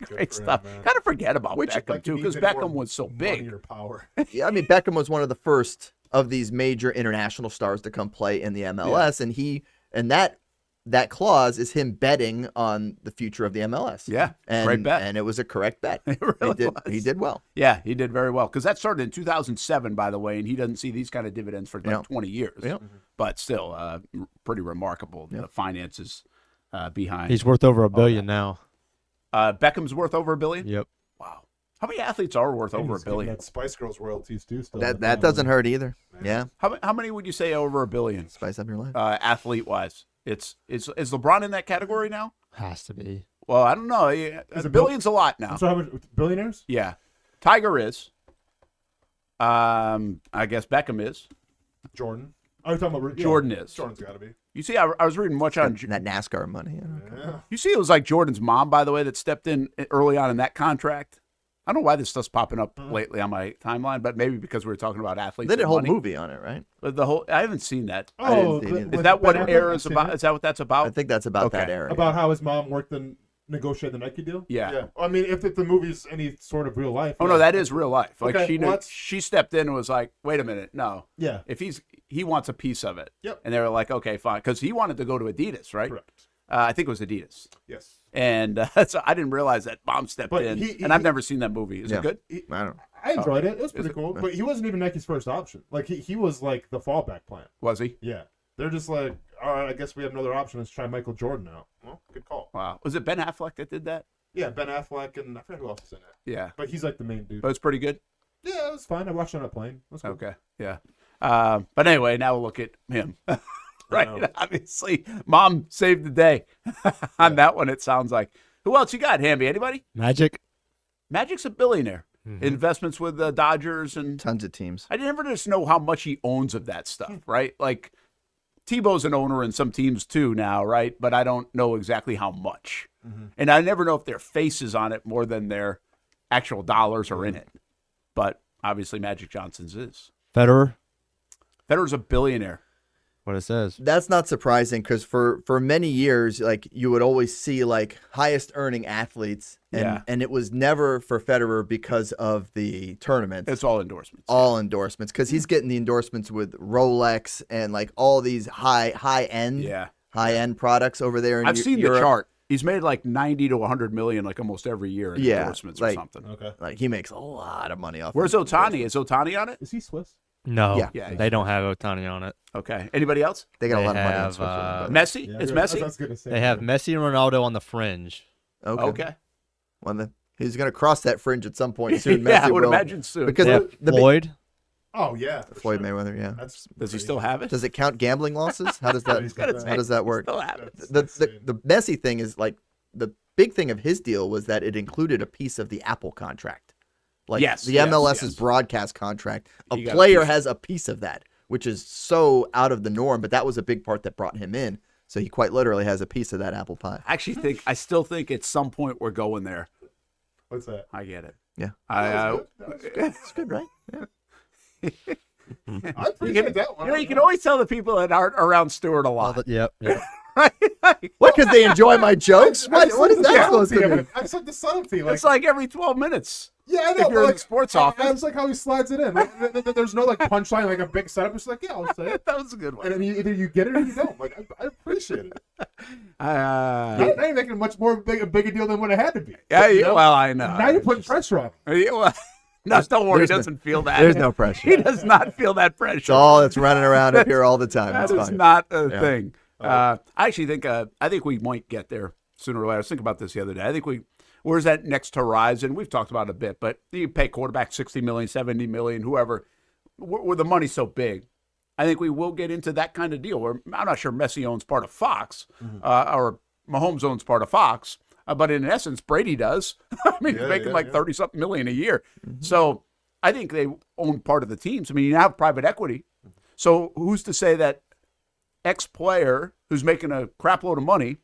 [SPEAKER 2] Great stuff. Kind of forget about Beckham too, because Beckham was so big.
[SPEAKER 4] Power.
[SPEAKER 15] Yeah, I mean, Beckham was one of the first of these major international stars to come play in the MLS, and that clause is him betting on the future of the MLS.
[SPEAKER 2] Yeah,
[SPEAKER 15] and,
[SPEAKER 2] great bet.
[SPEAKER 15] And it was a correct bet.
[SPEAKER 2] It really
[SPEAKER 15] He did well.
[SPEAKER 2] Yeah, he did very well. Because that started in 2007, by the way, and he doesn't see these kind of dividends for like 20 years.
[SPEAKER 15] Yeah.
[SPEAKER 2] But still, pretty remarkable, the finances behind.
[SPEAKER 3] He's worth over $1 billion now.
[SPEAKER 2] Beckham's worth over $1 billion?
[SPEAKER 3] Yep.
[SPEAKER 2] Wow. How many athletes are worth over $1 billion?
[SPEAKER 4] That Spice Girls royalties too. Still
[SPEAKER 15] That doesn't hurt either. Yeah.
[SPEAKER 2] How many would you say over $1 billion?
[SPEAKER 15] Spice up your life.
[SPEAKER 2] Athlete wise, is LeBron in that category now?
[SPEAKER 3] Has to be.
[SPEAKER 2] Well, I don't know. A billion's a lot now.
[SPEAKER 4] So how much billionaires?
[SPEAKER 2] Yeah, Tiger is. I guess Beckham is.
[SPEAKER 4] Jordan. Are you talking about
[SPEAKER 2] Jordan is.
[SPEAKER 4] Jordan's got to be.
[SPEAKER 2] You see, I was reading much on
[SPEAKER 15] that NASCAR money.
[SPEAKER 4] Yeah.
[SPEAKER 2] You see, it was like Jordan's mom, by the way, that stepped in early on in that contract. I don't know why this stuff's popping up lately on my timeline, but maybe because we were talking about athletes.
[SPEAKER 15] They did a whole
[SPEAKER 2] money.
[SPEAKER 15] movie on it, right?
[SPEAKER 2] But I haven't seen that.
[SPEAKER 4] Oh,
[SPEAKER 2] is that what era is about? Is that what that's about?
[SPEAKER 15] I think that's about that era.
[SPEAKER 4] About how his mom worked and negotiated the Nike deal.
[SPEAKER 2] Yeah.
[SPEAKER 4] I mean, if the movie's any sort of real life.
[SPEAKER 2] Oh no, that is real life. Like
[SPEAKER 4] Okay,
[SPEAKER 2] she stepped in and was like, "Wait a minute, no.
[SPEAKER 4] Yeah.
[SPEAKER 2] If he wants a piece of it."
[SPEAKER 4] Yep.
[SPEAKER 2] And they were like, "Okay, fine," because he wanted to go to Adidas, right?
[SPEAKER 4] Correct.
[SPEAKER 2] I think it was Adidas.
[SPEAKER 4] Yes.
[SPEAKER 2] And so I didn't realize that mom stepped in. And I've never seen that movie. Is it good?
[SPEAKER 15] I
[SPEAKER 4] enjoyed it. It was pretty cool. But he wasn't even Nike's first option. Like he was like the fallback plan.
[SPEAKER 2] Was he?
[SPEAKER 4] Yeah. They're just like, all right, I guess we have another option. Let's try Michael Jordan out. Well, good call.
[SPEAKER 2] Wow. Was it Ben Affleck that did that?
[SPEAKER 4] Yeah, Ben Affleck and I forget who else is in it.
[SPEAKER 2] Yeah.
[SPEAKER 4] But he's like the main dude.
[SPEAKER 2] But it's pretty good?
[SPEAKER 4] Yeah, it was fine. I watched it on a plane. It was cool.
[SPEAKER 2] Okay. Yeah. But anyway, now we'll look at him. Right. Obviously, mom saved the day on that one, it sounds like. Who else you got, Hamby? Anybody?
[SPEAKER 3] Magic.
[SPEAKER 2] Magic's a billionaire. Investments with the Dodgers and
[SPEAKER 15] tons of teams.
[SPEAKER 2] I never just know how much he owns of that stuff, right? Like Tebow's an owner in some teams too now, right? But I don't know exactly how much. And I never know if their face is on it more than their actual dollars are in it. But obviously Magic Johnson's is. Federer's a billionaire.
[SPEAKER 3] What it says.
[SPEAKER 15] That's not surprising because for many years, like you would always see like highest earning athletes, and it was never for Federer because of the tournaments.
[SPEAKER 2] It's all endorsements.
[SPEAKER 15] All endorsements because he's getting the endorsements with Rolex and like all these high end products over there. In
[SPEAKER 2] I've seen
[SPEAKER 15] Europe.
[SPEAKER 2] the chart. He's made like 90 to 100 million like almost every year in endorsements or something.
[SPEAKER 4] Okay.
[SPEAKER 15] Like he makes a lot of money off.
[SPEAKER 2] Where's Ohtani? Is Ohtani on it?
[SPEAKER 4] Is he Swiss?
[SPEAKER 3] No, they don't have Ohtani on it.
[SPEAKER 2] Okay. Anybody else?
[SPEAKER 15] They got a lot of money on Switzerland.
[SPEAKER 2] Messi?
[SPEAKER 4] Yeah,
[SPEAKER 2] It's
[SPEAKER 4] I
[SPEAKER 2] Messi?
[SPEAKER 4] was gonna say,
[SPEAKER 3] They have Messi and Ronaldo on the fringe.
[SPEAKER 15] Okay. Well, he's going to cross that fringe at some point soon.
[SPEAKER 2] Yeah,
[SPEAKER 15] Messi
[SPEAKER 2] I would
[SPEAKER 15] will.
[SPEAKER 2] imagine soon.
[SPEAKER 15] Because
[SPEAKER 3] Floyd.
[SPEAKER 4] Oh yeah,
[SPEAKER 15] Floyd Mayweather. Yeah.
[SPEAKER 2] Does he still have it?
[SPEAKER 15] Does it count gambling losses? How does that? How does that work?
[SPEAKER 2] Still have it.
[SPEAKER 15] The Messi thing is like the big thing of his deal was that it included a piece of the Apple contract. Like the MLS's broadcast contract, a player has a piece of that, which is so out of the norm. But that was a big part that brought him in. So he quite literally has a piece of that apple pie.
[SPEAKER 2] I still think at some point we're going there.
[SPEAKER 4] What's that?
[SPEAKER 2] I get it.
[SPEAKER 15] Yeah. It's good, right? Yeah.
[SPEAKER 4] I appreciate that one.
[SPEAKER 2] You can always tell the people that aren't around Stewart a lot.
[SPEAKER 3] Yep.
[SPEAKER 2] Right?
[SPEAKER 15] What? Because they enjoy my jokes? What is that supposed to be?
[SPEAKER 4] It's like the subtlety.
[SPEAKER 2] It's like every 12 minutes.
[SPEAKER 4] Yeah, I know.
[SPEAKER 2] If you're in the sports office.
[SPEAKER 4] It's like how he slides it in. Like, there's no like punchline, like a big setup. It's like, yeah, I'll say it.
[SPEAKER 2] That was a good one.
[SPEAKER 4] And then either you get it or you don't. Like, I appreciate it.
[SPEAKER 2] Now
[SPEAKER 4] now you're making it much more a bigger deal than what it had to be.
[SPEAKER 2] Yeah,
[SPEAKER 4] You know?
[SPEAKER 2] well, I know.
[SPEAKER 4] Now you're putting pressure on him.
[SPEAKER 2] Yeah, well, no, don't worry. He doesn't feel that.
[SPEAKER 15] There's no pressure.
[SPEAKER 2] He does not feel that pressure.
[SPEAKER 15] It's all that's running around up here all the time.
[SPEAKER 2] That
[SPEAKER 15] That's
[SPEAKER 2] is
[SPEAKER 15] fine.
[SPEAKER 2] not a thing. I actually think we might get there sooner or later. I was thinking about this the other day. I think where's that next horizon? We've talked about it a bit, but you pay quarterback $60 million, $70 million, whoever, where the money's so big. I think we will get into that kind of deal where I'm not sure Messi owns part of Fox or Mahomes owns part of Fox, but in essence, Brady does. I mean, he's making 30-something million a year. So I think they own part of the teams. I mean, you have private equity. So who's to say that ex-player who's making a crap load of money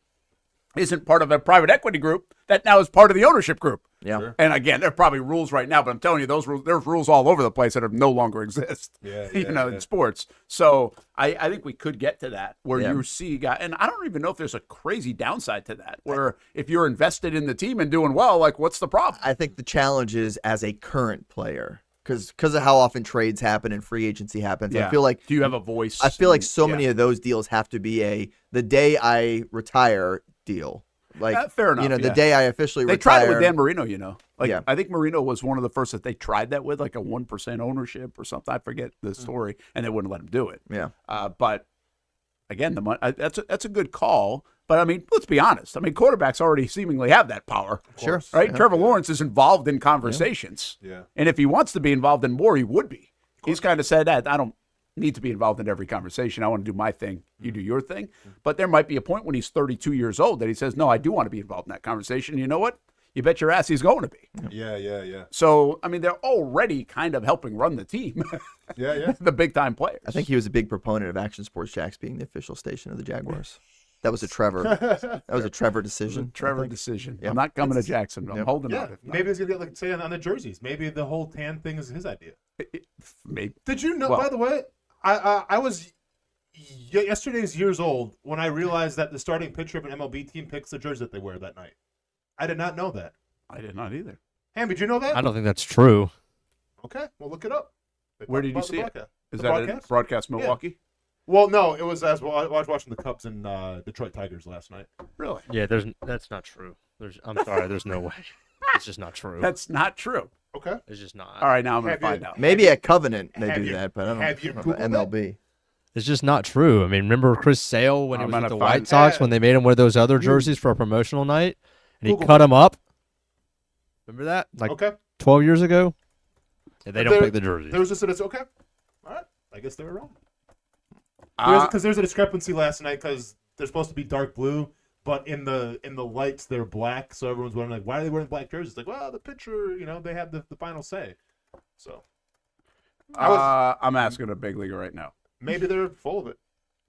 [SPEAKER 2] isn't part of a private equity group that now is part of the ownership group?
[SPEAKER 15] Yeah. Sure.
[SPEAKER 2] And again, there are probably rules right now, but I'm telling you, there's rules all over the place that no longer exist. In sports. So I think we could get to that where you see guys, and I don't even know if there's a crazy downside to that. Where if you're invested in the team and doing well, like what's the problem?
[SPEAKER 15] I think the challenge is as a current player. Because of how often trades happen and free agency happens. I feel like,
[SPEAKER 2] do you have a voice?
[SPEAKER 15] I feel like so many of those deals have to be the day I retire deal. Like
[SPEAKER 2] fair enough.
[SPEAKER 15] The day I officially
[SPEAKER 2] they
[SPEAKER 15] retire.
[SPEAKER 2] tried it with Dan Marino. I think Marino was one of the first that they tried that with, like a 1% ownership or something. I forget the story, and they wouldn't let him do it.
[SPEAKER 15] Yeah.
[SPEAKER 2] But again, the money, that's a good call. But I mean, let's be honest. I mean, quarterbacks already seemingly have that power.
[SPEAKER 15] Sure.
[SPEAKER 2] Right? Yeah. Trevor Lawrence is involved in conversations.
[SPEAKER 4] Yeah.
[SPEAKER 2] And if he wants to be involved in more, he would be. He's kind of said that I don't need to be involved in every conversation. I want to do my thing. You do your thing. But there might be a point when he's 32 years old that he says, no, I do want to be involved in that conversation. And you know what? You bet your ass he's going to be.
[SPEAKER 4] Yeah.
[SPEAKER 2] So, I mean, they're already kind of helping run the team.
[SPEAKER 4] Yeah.
[SPEAKER 2] The big-time players.
[SPEAKER 15] I think he was a big proponent of Action Sports Jacks being the official station of the Jaguars. That was a Trevor. That was a Trevor decision.
[SPEAKER 2] Trevor decision.
[SPEAKER 15] Yeah.
[SPEAKER 2] I'm not coming to Jacksonville. I'm holding out.
[SPEAKER 4] Maybe he's gonna get like say on the jerseys. Maybe the whole tan thing is his idea.
[SPEAKER 2] Maybe.
[SPEAKER 4] Did you know? By the way, I was yesterday's years old when I realized that the starting pitcher of an MLB team picks the jersey that they wear that night. I did not know that.
[SPEAKER 2] I did not either.
[SPEAKER 4] Hamby, did you know that?
[SPEAKER 3] I don't think that's true.
[SPEAKER 4] Okay, well look it up.
[SPEAKER 2] Where did you see it? Is that a broadcast Milwaukee?
[SPEAKER 4] Yeah. Well, no, it was as well. I was watching the Cubs and Detroit Tigers last night.
[SPEAKER 2] Really?
[SPEAKER 3] Yeah, that's not true. I'm sorry, there's no way. It's just not true.
[SPEAKER 2] That's not true.
[SPEAKER 4] Okay.
[SPEAKER 3] It's just not.
[SPEAKER 2] All right, now I'm going to find out.
[SPEAKER 15] Maybe at Covenant they do
[SPEAKER 4] you-
[SPEAKER 15] that, but I don't
[SPEAKER 4] have you
[SPEAKER 15] know
[SPEAKER 4] Googled
[SPEAKER 15] about MLB.
[SPEAKER 3] It's just not true. I mean, remember Chris Sale when he
[SPEAKER 2] I'm
[SPEAKER 3] was with
[SPEAKER 2] gonna
[SPEAKER 3] the
[SPEAKER 2] find-
[SPEAKER 3] White Sox when they made him wear those other jerseys for a promotional night, and he
[SPEAKER 4] Google
[SPEAKER 3] cut him up? Remember that? Like
[SPEAKER 4] Okay.
[SPEAKER 3] 12 years ago? Yeah, they don't pick the jerseys.
[SPEAKER 4] There was just okay. All right, I guess they were wrong.
[SPEAKER 2] Uh,
[SPEAKER 4] Because there's a discrepancy last night because they're supposed to be dark blue, but in the lights they're black. So everyone's wondering like, why are they wearing black jerseys? Like, well, the pitcher, they have the final say. So
[SPEAKER 2] I'm asking a big leaguer right now.
[SPEAKER 4] maybe they're full of it.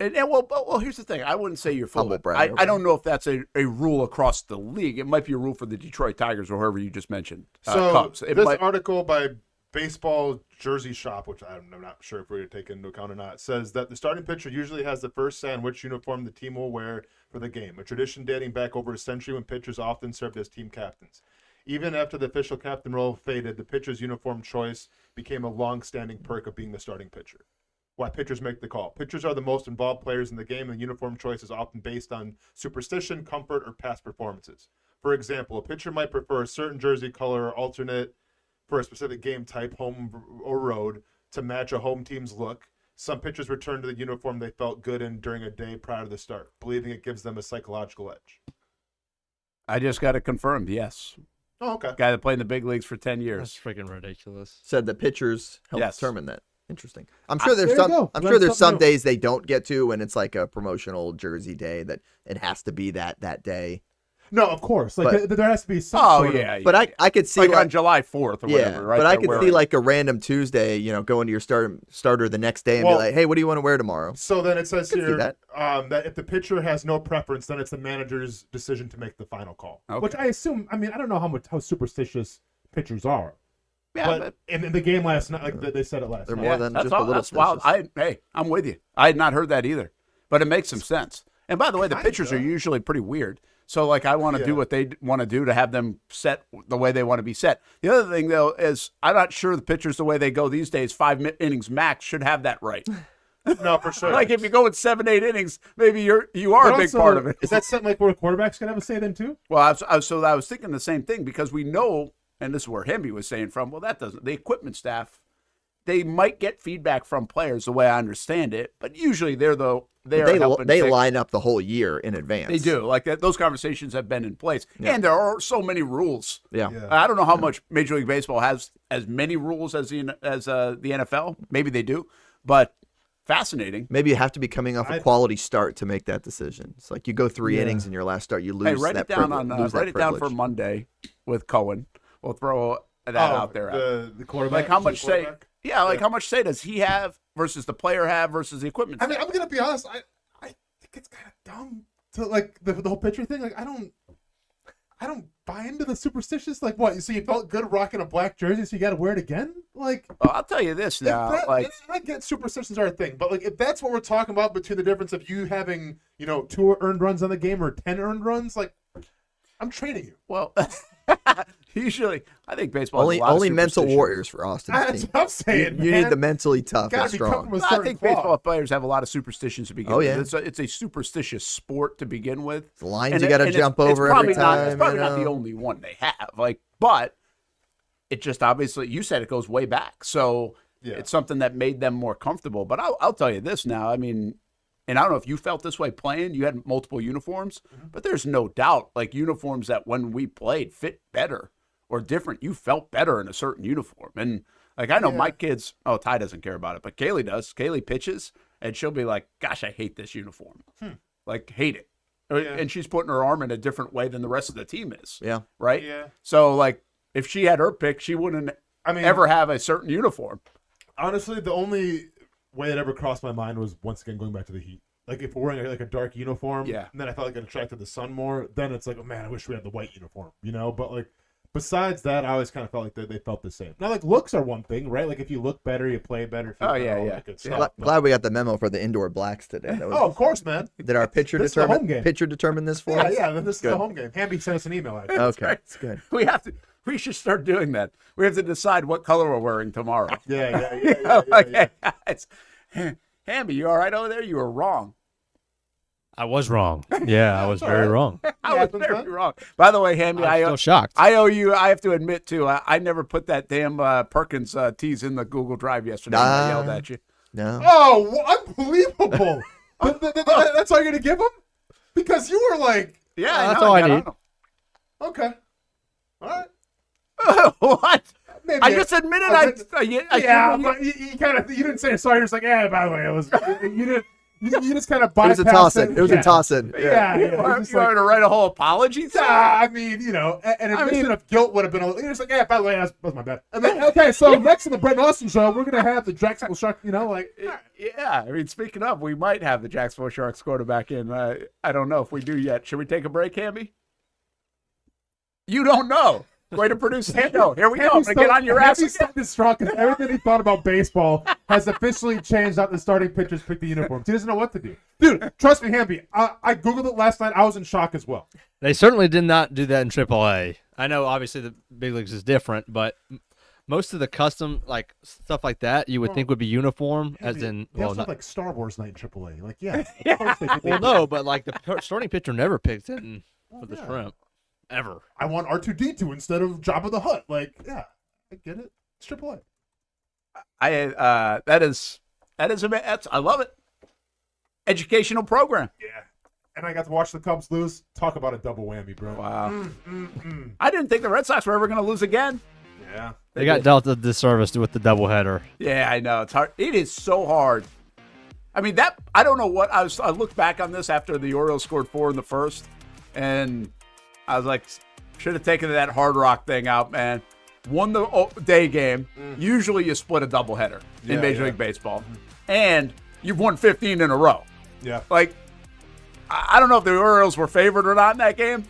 [SPEAKER 2] And well, here's the thing. I wouldn't say you're full
[SPEAKER 15] Humble
[SPEAKER 2] of it.
[SPEAKER 15] brag,
[SPEAKER 2] I don't know if that's a rule across the league. It might be a rule for the Detroit Tigers or whoever you just mentioned.
[SPEAKER 4] So
[SPEAKER 2] Cubs. It
[SPEAKER 4] this
[SPEAKER 2] might,
[SPEAKER 4] article by Baseball Jersey Shop, which I'm not sure if we're going to take into account or not, says that the starting pitcher usually has the first say on which uniform the team will wear for the game, a tradition dating back over a century when pitchers often served as team captains. Even after the official captain role faded, the pitcher's uniform choice became a long-standing perk of being the starting pitcher. Why pitchers make the call. Pitchers are the most involved players in the game, and uniform choice is often based on superstition, comfort, or past performances. For example, a pitcher might prefer a certain jersey color or alternate for a specific game type, home or road, to match a home team's look. Some pitchers return to the uniform they felt good in during a day prior to the start, believing it gives them a psychological edge.
[SPEAKER 2] I just got it confirmed, yes.
[SPEAKER 4] Oh, okay.
[SPEAKER 2] Guy that played in the big leagues for 10 years.
[SPEAKER 3] That's freaking ridiculous.
[SPEAKER 15] Said the pitchers help
[SPEAKER 2] Yes.
[SPEAKER 15] determine that. Interesting. I'm sure there's
[SPEAKER 4] there you
[SPEAKER 15] some.
[SPEAKER 4] go.
[SPEAKER 15] I'm
[SPEAKER 4] Learn
[SPEAKER 15] sure there's some
[SPEAKER 4] something new.
[SPEAKER 15] days they don't get to, and it's like a promotional jersey day that it has to be that day.
[SPEAKER 4] No, of course. Like
[SPEAKER 15] But-
[SPEAKER 4] there has to be some
[SPEAKER 2] Oh,
[SPEAKER 4] sort
[SPEAKER 2] yeah.
[SPEAKER 4] of...
[SPEAKER 15] But I could see
[SPEAKER 2] like
[SPEAKER 15] like
[SPEAKER 2] on July 4th or whatever, right?
[SPEAKER 15] but I
[SPEAKER 2] They're
[SPEAKER 15] could
[SPEAKER 2] wearing-
[SPEAKER 15] see like a random Tuesday, going to your starter the next day and
[SPEAKER 4] Well-
[SPEAKER 15] be like, hey, what do you want to wear tomorrow?
[SPEAKER 4] So then it says
[SPEAKER 15] Could see
[SPEAKER 4] here
[SPEAKER 15] that.
[SPEAKER 4] that if the pitcher has no preference, then it's the manager's decision to make the final call.
[SPEAKER 2] Okay.
[SPEAKER 4] Which I assume, I don't know how superstitious pitchers are.
[SPEAKER 2] Yeah,
[SPEAKER 4] but in the game last night, like they said it last
[SPEAKER 15] They're
[SPEAKER 4] night.
[SPEAKER 15] more than
[SPEAKER 2] that's
[SPEAKER 15] just
[SPEAKER 2] all,
[SPEAKER 15] a little
[SPEAKER 2] that's wild.
[SPEAKER 15] suspicious.
[SPEAKER 2] I'm with you. I had not heard that either, but it makes some sense. And by the way, the pitchers are usually pretty weird. So, like, I want to do what they want to do to have them set the way they want to be set. The other thing, though, is I'm not sure the pitchers, the way they go these days, 5 innings max, should have that right.
[SPEAKER 4] No, for sure.
[SPEAKER 2] Like, if you go in 7, 8 innings, maybe you are a big part of it.
[SPEAKER 4] Is that something like where quarterbacks can have a say then, too?
[SPEAKER 2] Well, I was thinking the same thing because we know, and this is where Hamby was saying from, well, that doesn't. The equipment staff, they might get feedback from players the way I understand it, but usually they
[SPEAKER 15] line up the whole year in advance.
[SPEAKER 2] They do. Like those conversations have been in place, and there are so many rules.
[SPEAKER 15] Yeah.
[SPEAKER 2] I don't know how much Major League Baseball has as many rules as the NFL. Maybe they do, but fascinating.
[SPEAKER 15] Maybe you have to be coming off a quality start to make that decision. It's like you go 3 innings in your last start, you lose.
[SPEAKER 2] Hey, write
[SPEAKER 15] that
[SPEAKER 2] it down
[SPEAKER 15] write
[SPEAKER 2] it down for Monday with Cohen. We'll throw that out there.
[SPEAKER 4] The quarterback.
[SPEAKER 2] Like how much say? Yeah, like how much say does he have versus the player have versus the equipment?
[SPEAKER 4] I mean, I'm gonna be honest. I think it's kind of dumb to like the whole pitcher thing. Like I don't buy into the superstitious. Like what? So you felt good rocking a black jersey, so you got to wear it again? Like
[SPEAKER 2] I'll tell you this now.
[SPEAKER 4] I get superstitions are a thing, but like if that's what we're talking about between the difference of you having 2 earned runs on the game or 10 earned runs, like I'm trading you.
[SPEAKER 2] Well. Usually, I think baseball
[SPEAKER 15] only mental warriors for Austin.
[SPEAKER 4] That's what I'm saying.
[SPEAKER 15] You need the mentally tough and strong.
[SPEAKER 2] I think baseball players have a lot of superstitions to begin with.
[SPEAKER 15] Yeah.
[SPEAKER 2] It's a superstitious sport to begin with.
[SPEAKER 15] The lines you got to jump over every time.
[SPEAKER 2] It's probably not the only one they have. But it just obviously, you said it goes way back, so it's something that made them more comfortable. But I'll tell you this now. I mean. And I don't know if you felt this way playing. You had multiple uniforms, but there's no doubt, like uniforms that when we played fit better or different. You felt better in a certain uniform. And like I know my kids. Oh, Ty doesn't care about it, but Kaylee does. Kaylee pitches, and she'll be like, "Gosh, I hate this uniform. Like hate it." And she's putting her arm in a different way than the rest of the team is.
[SPEAKER 15] Yeah.
[SPEAKER 2] Right.
[SPEAKER 4] Yeah.
[SPEAKER 2] So like, if she had her pick, she wouldn't ever have a certain uniform.
[SPEAKER 4] Honestly, the only way that ever crossed my mind was once again going back to the Heat. Like if we're wearing like a dark uniform, and then I felt like it attracted the sun more. Then it's like, oh man, I wish we had the white uniform, But like besides that, I always kind of felt like they felt the same. Now like looks are one thing, right? Like if you look better, you play better.
[SPEAKER 15] Glad we got the memo for the indoor blacks today.
[SPEAKER 4] Of course, man.
[SPEAKER 15] Did our pitcher determine this for us?
[SPEAKER 4] Yeah, this is the home game. Hamby sent us an email.
[SPEAKER 15] Okay, that's good.
[SPEAKER 2] We should start doing that. We have to decide what color we're wearing tomorrow.
[SPEAKER 4] Yeah.
[SPEAKER 2] Okay, guys. Hamby, you all right over there? You were wrong.
[SPEAKER 3] I was wrong. Yeah, I was very wrong.
[SPEAKER 2] I was very wrong. By the way, Hamby,
[SPEAKER 3] I'm still shocked.
[SPEAKER 2] I owe you. I have to admit too. I never put that damn Perkins tease in the Google Drive yesterday. When I yelled at you.
[SPEAKER 15] No.
[SPEAKER 4] Oh, unbelievable! That's all you're gonna give him? Because you were like,
[SPEAKER 3] that's all I need.
[SPEAKER 4] Okay. All right.
[SPEAKER 2] What?
[SPEAKER 4] Maybe
[SPEAKER 2] I just admitted
[SPEAKER 4] but you didn't say sorry. You're just like, by the way, it was you didn't. You just kind of bypassed
[SPEAKER 15] it. Was a toss-in. It was a toss-in.
[SPEAKER 2] Yeah. You want to write a whole apology?
[SPEAKER 4] I mean, an admission of guilt would have been. You're just like, by the way, that was my bad. And then, okay, so next in the Brent Martineau show, we're gonna have the Jacksonville Sharks.
[SPEAKER 2] Yeah. I mean, speaking of, we might have the Jacksonville Sharks quarterback in. I don't know if we do yet. Should we take a break, Hamby? You don't know. Way to produce. No, here we go. I'm going to get on your ass again.
[SPEAKER 4] Is strong because everything he thought about baseball has officially changed out the starting pitchers pick the uniforms. He doesn't know what to do. Dude, trust me, Hamby. I Googled it last night. I was in shock as well.
[SPEAKER 3] They certainly did not do that in AAA. I know, obviously, the big leagues is different, but most of the custom like stuff like that you would think would be uniform, as in
[SPEAKER 4] not like Star Wars night in AAA. Like, yeah.
[SPEAKER 3] Well, no, but like the starting pitcher never picks in for the shrimp. Ever.
[SPEAKER 4] I want R2-D2 instead of Jabba the Hutt. Like, yeah, I get it. It's AAA.
[SPEAKER 2] I love it. Educational program.
[SPEAKER 4] Yeah. And I got to watch the Cubs lose. Talk about a double whammy, bro.
[SPEAKER 2] Wow. I didn't think the Red Sox were ever going to lose again.
[SPEAKER 4] Yeah.
[SPEAKER 3] They got dealt a disservice with the doubleheader.
[SPEAKER 2] Yeah, I know. It's hard. It is so hard. I mean, I don't know what I looked back on this after the Orioles scored 4 in the first, and I was like, should have taken that Hard Rock thing out, man. Won the day game. Usually you split a doubleheader in Major League Baseball. And you've won 15 in a row.
[SPEAKER 4] Yeah.
[SPEAKER 2] Like, I don't know if the Orioles were favored or not in that game,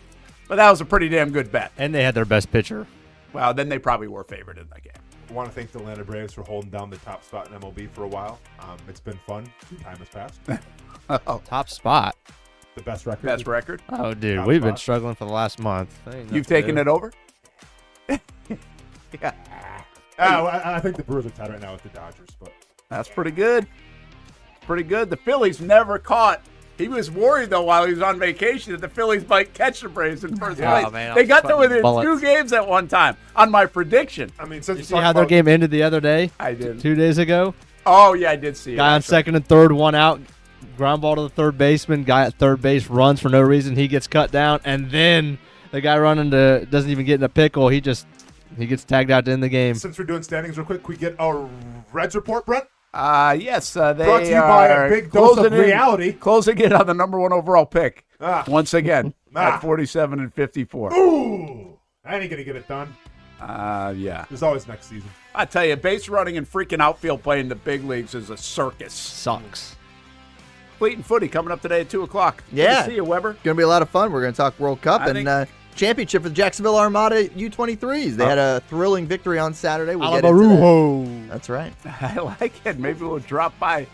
[SPEAKER 2] but that was a pretty damn good bet.
[SPEAKER 3] And they had their best pitcher.
[SPEAKER 2] Well, then they probably were favored in that game.
[SPEAKER 4] I want to thank the Atlanta Braves for holding down the top spot in MLB for a while. It's been fun. Time has passed.
[SPEAKER 3] Top spot.
[SPEAKER 4] The best record.
[SPEAKER 2] Best record.
[SPEAKER 3] Oh, dude,
[SPEAKER 4] Top
[SPEAKER 3] we've been
[SPEAKER 4] spot.
[SPEAKER 3] struggling for the last month.
[SPEAKER 2] You've taken it over? Yeah.
[SPEAKER 4] I think the Brewers are tied right now with the Dodgers, but
[SPEAKER 2] That's pretty good. Pretty good. The Phillies never caught. He was worried, though, while he was on vacation that the Phillies might catch the Braves in first place.
[SPEAKER 3] Man,
[SPEAKER 2] they got to within
[SPEAKER 3] bullets.
[SPEAKER 2] 2 games at one time on my prediction.
[SPEAKER 4] I mean, since
[SPEAKER 3] You see how their game ended the other day?
[SPEAKER 2] I did.
[SPEAKER 3] 2 days ago?
[SPEAKER 2] Oh, yeah, I did see it.
[SPEAKER 3] Guy on
[SPEAKER 2] That's right.
[SPEAKER 3] second and third, 1 out, ground ball to the third baseman. Guy at third base runs for no reason. He gets cut down, and then the guy running to doesn't even get in a pickle. He gets tagged out to end the game.
[SPEAKER 4] Since we're doing standings real quick, we get a Reds report, Brent?
[SPEAKER 2] Yes, they
[SPEAKER 4] Brought to you by a big dose of reality.
[SPEAKER 2] Closing in on the number 1 overall pick once again
[SPEAKER 4] Ah.
[SPEAKER 2] at 47 and 54.
[SPEAKER 4] Ooh, I ain't gonna get it done.
[SPEAKER 2] Yeah.
[SPEAKER 4] There's always next season.
[SPEAKER 2] I tell you, base running and freaking outfield play in the big leagues is a circus.
[SPEAKER 3] Sucks.
[SPEAKER 2] Fleet and Footy coming up today at 2 o'clock. Good
[SPEAKER 15] Yeah.
[SPEAKER 2] to see you, Weber.
[SPEAKER 15] Going to be a lot of fun. We're going to talk World Cup
[SPEAKER 2] I
[SPEAKER 15] and
[SPEAKER 2] think-
[SPEAKER 15] championship for the Jacksonville Armada U23s. They had a thrilling victory on Saturday. We'll get into
[SPEAKER 3] Alabarujo.
[SPEAKER 15] that. That's right.
[SPEAKER 2] I like it. Maybe we'll drop an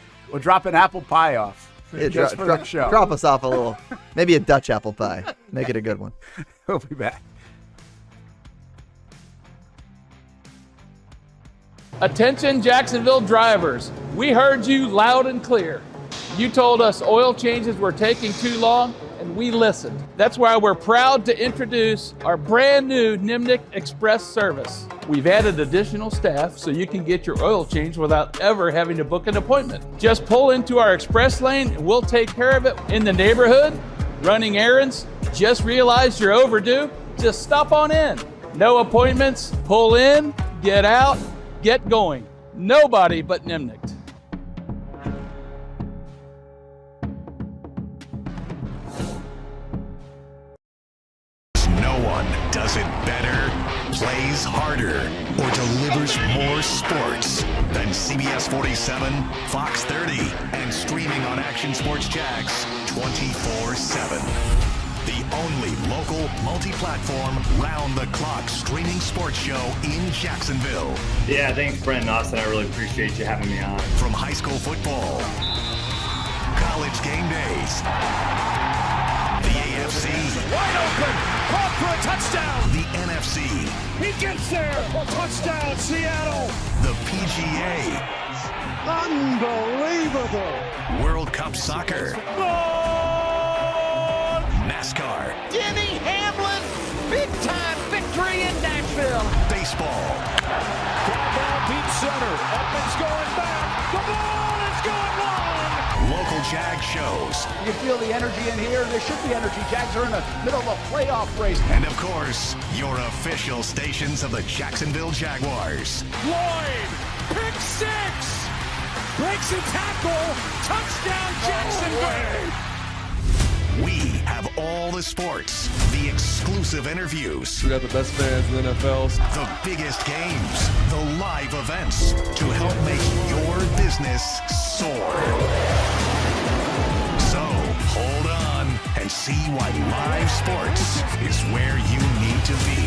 [SPEAKER 2] apple pie off
[SPEAKER 15] Yeah,
[SPEAKER 2] just for the show.
[SPEAKER 15] drop us off a little, maybe a Dutch apple pie. Make it a good one.
[SPEAKER 2] We'll be back.
[SPEAKER 16] Attention Jacksonville drivers, we heard you loud and clear. You told us oil changes were taking too long, and we listened. That's why we're proud to introduce our brand new Nimnik Express service. We've added additional staff so you can get your oil changed without ever having to book an appointment. Just pull into our express lane and we'll take care of it. In the neighborhood, running errands, just realized you're overdue, just stop on in. No appointments, pull in, get out, get going. Nobody but Nimnik.
[SPEAKER 1] No one does it better, plays harder, or delivers more sports than CBS 47, Fox 30, and streaming on Action Sports Jax 24/7. The only local, multi-platform, round-the-clock streaming sports show in Jacksonville.
[SPEAKER 17] Yeah, thanks, Brent and Austen. I really appreciate you having me on.
[SPEAKER 1] From high school football, college game days, the AFC,
[SPEAKER 18] wide open, caught for a touchdown.
[SPEAKER 1] the NFC,
[SPEAKER 18] He gets there, touchdown, Seattle.
[SPEAKER 1] the PGA,
[SPEAKER 18] Unbelievable.
[SPEAKER 1] World Cup soccer, NASCAR,
[SPEAKER 18] Denny Hamlin, big time victory in Nashville.
[SPEAKER 1] baseball,
[SPEAKER 18] Fly ball deep center, up it's going back. The ball is going long.
[SPEAKER 1] local Jag shows,
[SPEAKER 2] You feel the energy in here. There should be energy. Jags are in the middle of a playoff race.
[SPEAKER 1] and of course, your official stations of the Jacksonville Jaguars.
[SPEAKER 18] Lloyd, pick six. Breaks a tackle. Touchdown, Jacksonville.
[SPEAKER 1] We have all the sports, the exclusive interviews,
[SPEAKER 19] We got the best fans in the NFL.
[SPEAKER 1] the biggest games, the live events to help make your business soar. So hold on and see why live sports is where you need to be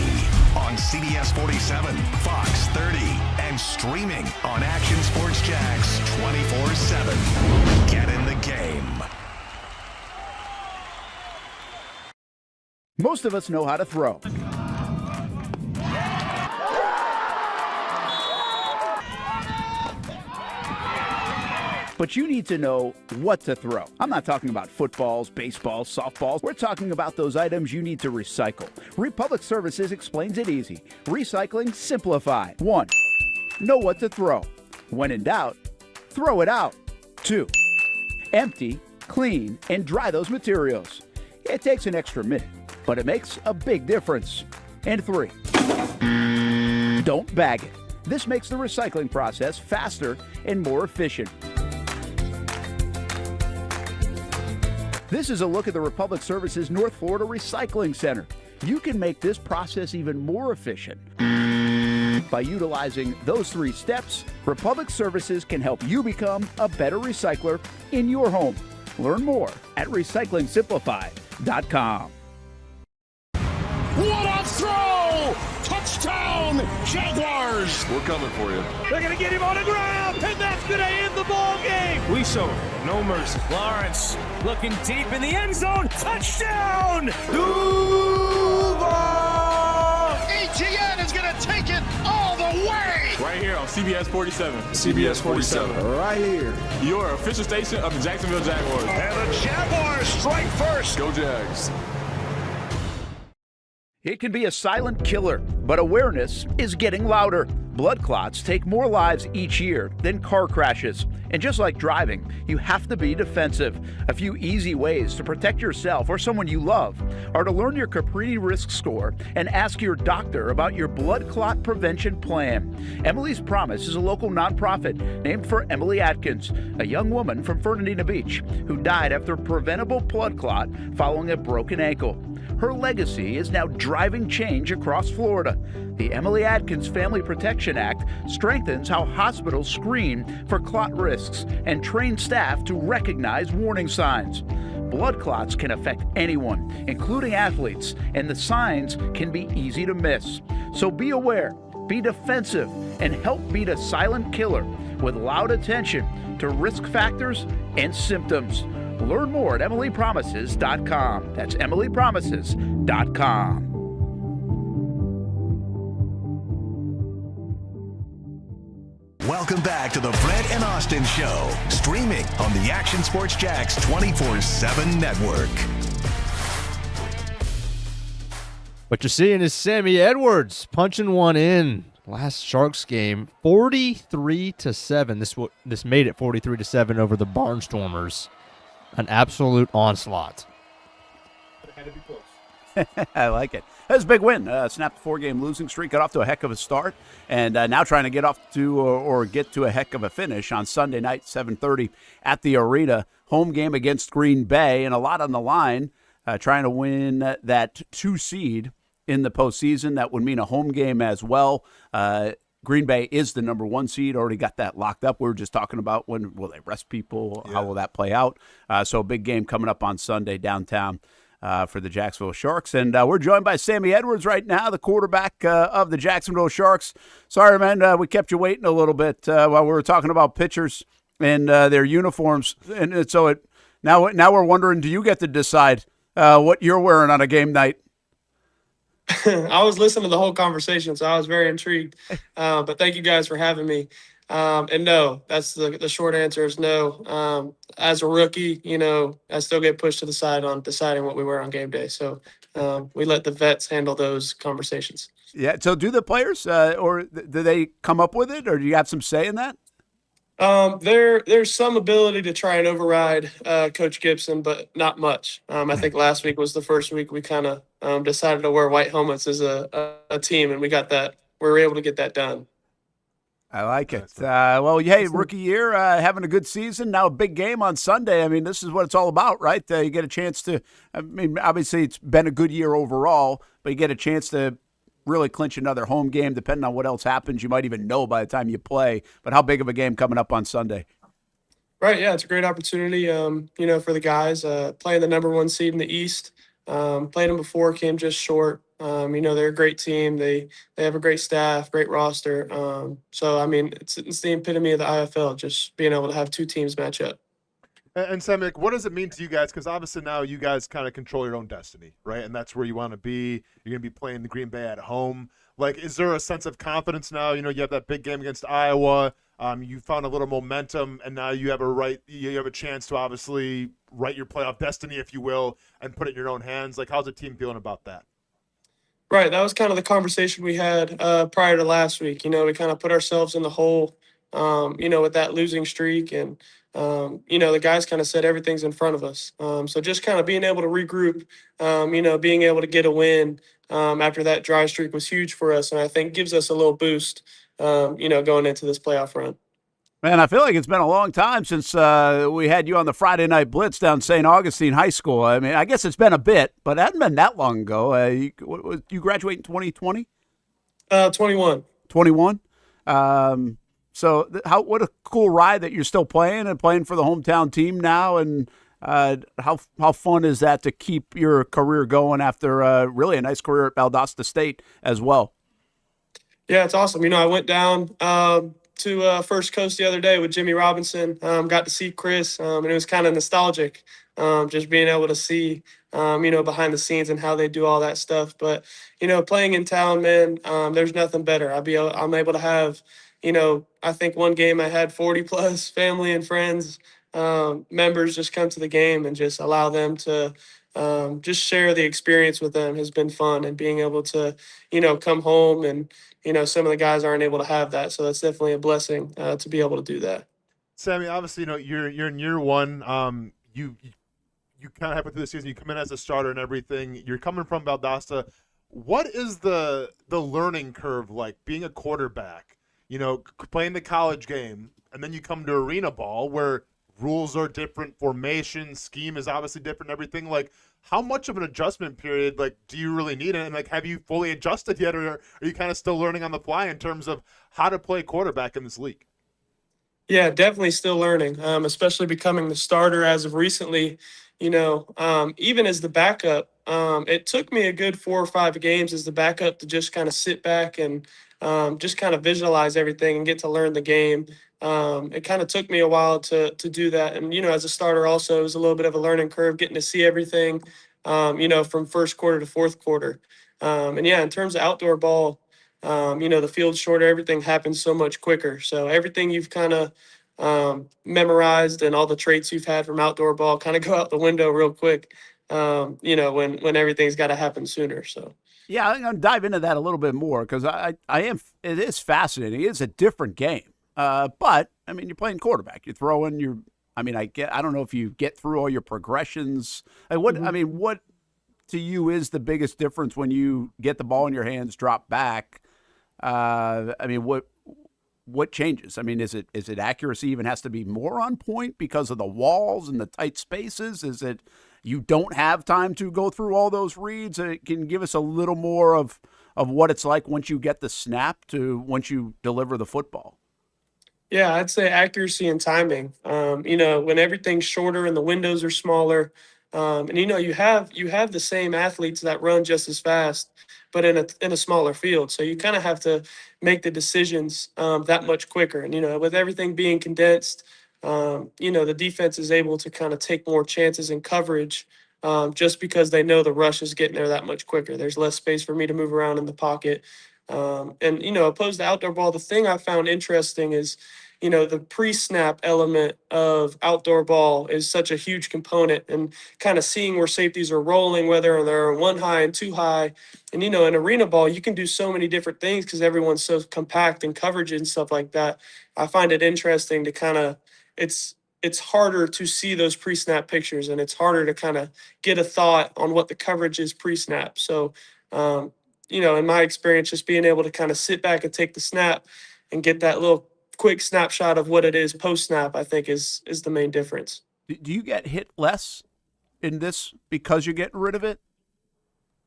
[SPEAKER 1] on CBS 47, Fox 30, and streaming on Action Sports Jax 24/7. Get in the game.
[SPEAKER 2] Most of us know how to throw. But you need to know what to throw. I'm not talking about footballs, baseballs, softballs. We're talking about those items you need to recycle. Republic Services explains it easy. Recycling simplified. 1. Know what to throw. When in doubt, throw it out. 2. Empty, clean, and dry those materials. It takes an extra minute, but it makes a big difference. And 3. Don't bag it. This makes the recycling process faster and more efficient. This is a look at the Republic Services North Florida Recycling Center. You can make this process even more efficient. By utilizing those 3 steps, Republic Services can help you become a better recycler in your home. Learn more at recyclingsimplified.com.
[SPEAKER 18] What a throw! Touchdown, Jaguars!
[SPEAKER 19] We're coming for you.
[SPEAKER 18] They're going to get him on the ground, and that's going to end the ball game.
[SPEAKER 11] We show no mercy. Lawrence
[SPEAKER 18] Looking deep in the end zone. Touchdown!
[SPEAKER 20] Duval! ETN is going to take it all the way!
[SPEAKER 19] Right here on CBS 47.
[SPEAKER 20] CBS 47.
[SPEAKER 19] Right here. Your official station of the Jacksonville Jaguars.
[SPEAKER 20] And the Jaguars strike first.
[SPEAKER 19] Go Jags.
[SPEAKER 2] It can be a silent killer, but awareness is getting louder. Blood clots take more lives each year than car crashes. And just like driving, you have to be defensive. A few easy ways to protect yourself or someone you love are to learn your Caprini risk score and ask your doctor about your blood clot prevention plan. Emily's Promise is a local nonprofit named for Emily Atkins, a young woman from Fernandina Beach who died after a preventable blood clot following a broken ankle. Her legacy is now driving change across Florida. The Emily Atkins Family Protection Act strengthens how hospitals screen for clot risks and train staff to recognize warning signs. Blood clots can affect anyone, including athletes, and the signs can be easy to miss. So be aware, be defensive, and help beat a silent killer with loud attention to risk factors and symptoms. Learn more at emilypromises.com. That's emilypromises.com.
[SPEAKER 1] Welcome back to the Brent and Austen Show, streaming on the Action Sports Jax 24/7 network.
[SPEAKER 3] What you're seeing is Sammy Edwards punching one in. Last Sharks game, 43-7. This made it 43-7 over the Barnstormers. An absolute onslaught.
[SPEAKER 4] It had to be close.
[SPEAKER 2] I like it. That was a big win. Snapped the 4-game losing streak, got off to a heck of a start, and now trying to get off to or get to a heck of a finish on Sunday night, 7:30 at the arena. Home game against Green Bay, and a lot on the line, trying to win that 2 seed in the postseason. That would mean a home game as well. Green Bay is the number 1 seed, already got that locked up. We were just talking about when will they rest people, how will that play out. So a big game coming up on Sunday downtown for the Jacksonville Sharks. And we're joined by Sammy Edwards right now, the quarterback of the Jacksonville Sharks. Sorry, man, we kept you waiting a little bit while we were talking about pitchers and their uniforms. And so now we're wondering, do you get to decide what you're wearing on a game night?
[SPEAKER 21] I was listening to the whole conversation, so I was very intrigued. But thank you guys for having me. And no, that's the short answer is no. As a rookie, I still get pushed to the side on deciding what we wear on game day. So we let the vets handle those conversations.
[SPEAKER 2] Yeah. So do the players or do they come up with it, or do you have some say in that?
[SPEAKER 21] There's some ability to try and override Coach Gibson, but not much. I think last week was the first week we kind of decided to wear white helmets as a team, and we were able to get that done.
[SPEAKER 2] I like it. Well, hey, rookie year, having a good season. Now a big game on Sunday. I mean, this is what it's all about, right? You get a chance to, obviously it's been a good year overall, but you get a chance to really clinch another home game. Depending on what else happens, you might even know by the time you play. But how big of a game coming up on Sunday?
[SPEAKER 21] Right, yeah, it's a great opportunity, for the guys. Playing the number 1 seed in the East. Played them before, came just short. They're a great team. They have a great staff, great roster. It's the epitome of the IFL, just being able to have 2 teams match up.
[SPEAKER 4] And Sam, what does it mean to you guys? Because obviously now you guys kind of control your own destiny, right? And that's where you want to be. You're going to be playing the Green Bay at home. Is there a sense of confidence now? You have that big game against Iowa. You found a little momentum, and now you have a chance to obviously write your playoff destiny, if you will, and put it in your own hands. How's the team feeling about that?
[SPEAKER 21] Right, that was kind of the conversation we had prior to last week. We kind of put ourselves in the hole, with that losing streak, and the guys kind of said everything's in front of us. So just kind of being able to regroup, being able to get a win after that dry streak was huge for us, and I think gives us a little boost, going into this playoff run.
[SPEAKER 2] Man, I feel like it's been a long time since we had you on the Friday Night Blitz down St. Augustine High School. I mean, I guess it's been a bit, but it hasn't been that long ago. You graduate in 2020?
[SPEAKER 21] 21.
[SPEAKER 2] 21? What a cool ride that you're still playing for the hometown team now, and how fun is that to keep your career going after really a nice career at Valdosta State as well?
[SPEAKER 21] Yeah, it's awesome. I went down to First Coast the other day with Jimmy Robinson. Got to see Chris, and it was kind of nostalgic. just being able to see, behind the scenes and how they do all that stuff. But, playing in town, man, there's nothing better. I'm able to have, I think one game I had 40 plus family and friends, members just come to the game and just allow them to just share the experience with them has been fun, and being able to, come home and, some of the guys aren't able to have that. So that's definitely a blessing to be able to do that.
[SPEAKER 4] Sammy, obviously, you're in year one. You kind of halfway through the season, you come in as a starter and everything. You're coming from Valdosta. What is the learning curve like being a quarterback? Playing the college game, and then you come to arena ball where rules are different, formation, scheme is obviously different, everything. Like, how much of an adjustment period do you really need? And have you fully adjusted yet, or are you kind of still learning on the fly in terms of how to play quarterback in this league?
[SPEAKER 21] Yeah, definitely still learning, especially becoming the starter as of recently. Even as the backup, it took me a good 4 or 5 games as the backup to just kind of sit back and just kind of visualize everything and get to learn the game. It kind of took me a while to do that. And, as a starter also, it was a little bit of a learning curve, getting to see everything, from first quarter to fourth quarter. And yeah, in terms of outdoor ball, the field's shorter, everything happens so much quicker. So everything you've kind of memorized and all the traits you've had from outdoor ball kind of go out the window real quick, when everything's got to happen sooner. So.
[SPEAKER 2] Yeah, I'm going to dive into that a little bit more because it is fascinating. It is a different game. But, I mean, you're playing quarterback. You're throwing I don't know if you get through all your progressions. What to you is the biggest difference when you get the ball in your hands, drop back? What changes? I mean, is it accuracy even has to be more on point because of the walls and the tight spaces? Is it you don't have time to go through all those reads? It can give us a little more of what it's like once you get the snap to once you deliver the football.
[SPEAKER 21] Yeah, I'd say accuracy and timing. When everything's shorter and the windows are smaller, and you have the same athletes that run just as fast, but in a smaller field. So you kind of have to make the decisions that much quicker. And with everything being condensed, the defense is able to kind of take more chances in coverage, just because they know the rush is getting there that much quicker. There's less space for me to move around in the pocket. Opposed to outdoor ball, the thing I found interesting is, the pre-snap element of outdoor ball is such a huge component, and kind of seeing where safeties are rolling, whether they're 1 high and 2 high. And, in arena ball, you can do so many different things because everyone's so compact in coverage and stuff like that. I find it interesting to kind of, it's harder to see those pre-snap pictures, and it's harder to kind of get a thought on what the coverage is pre-snap. So, in my experience, just being able to kind of sit back and take the snap and get that little quick snapshot of what it is post-snap, I think is the main difference.
[SPEAKER 2] Do you get hit less in this because you're getting rid of it?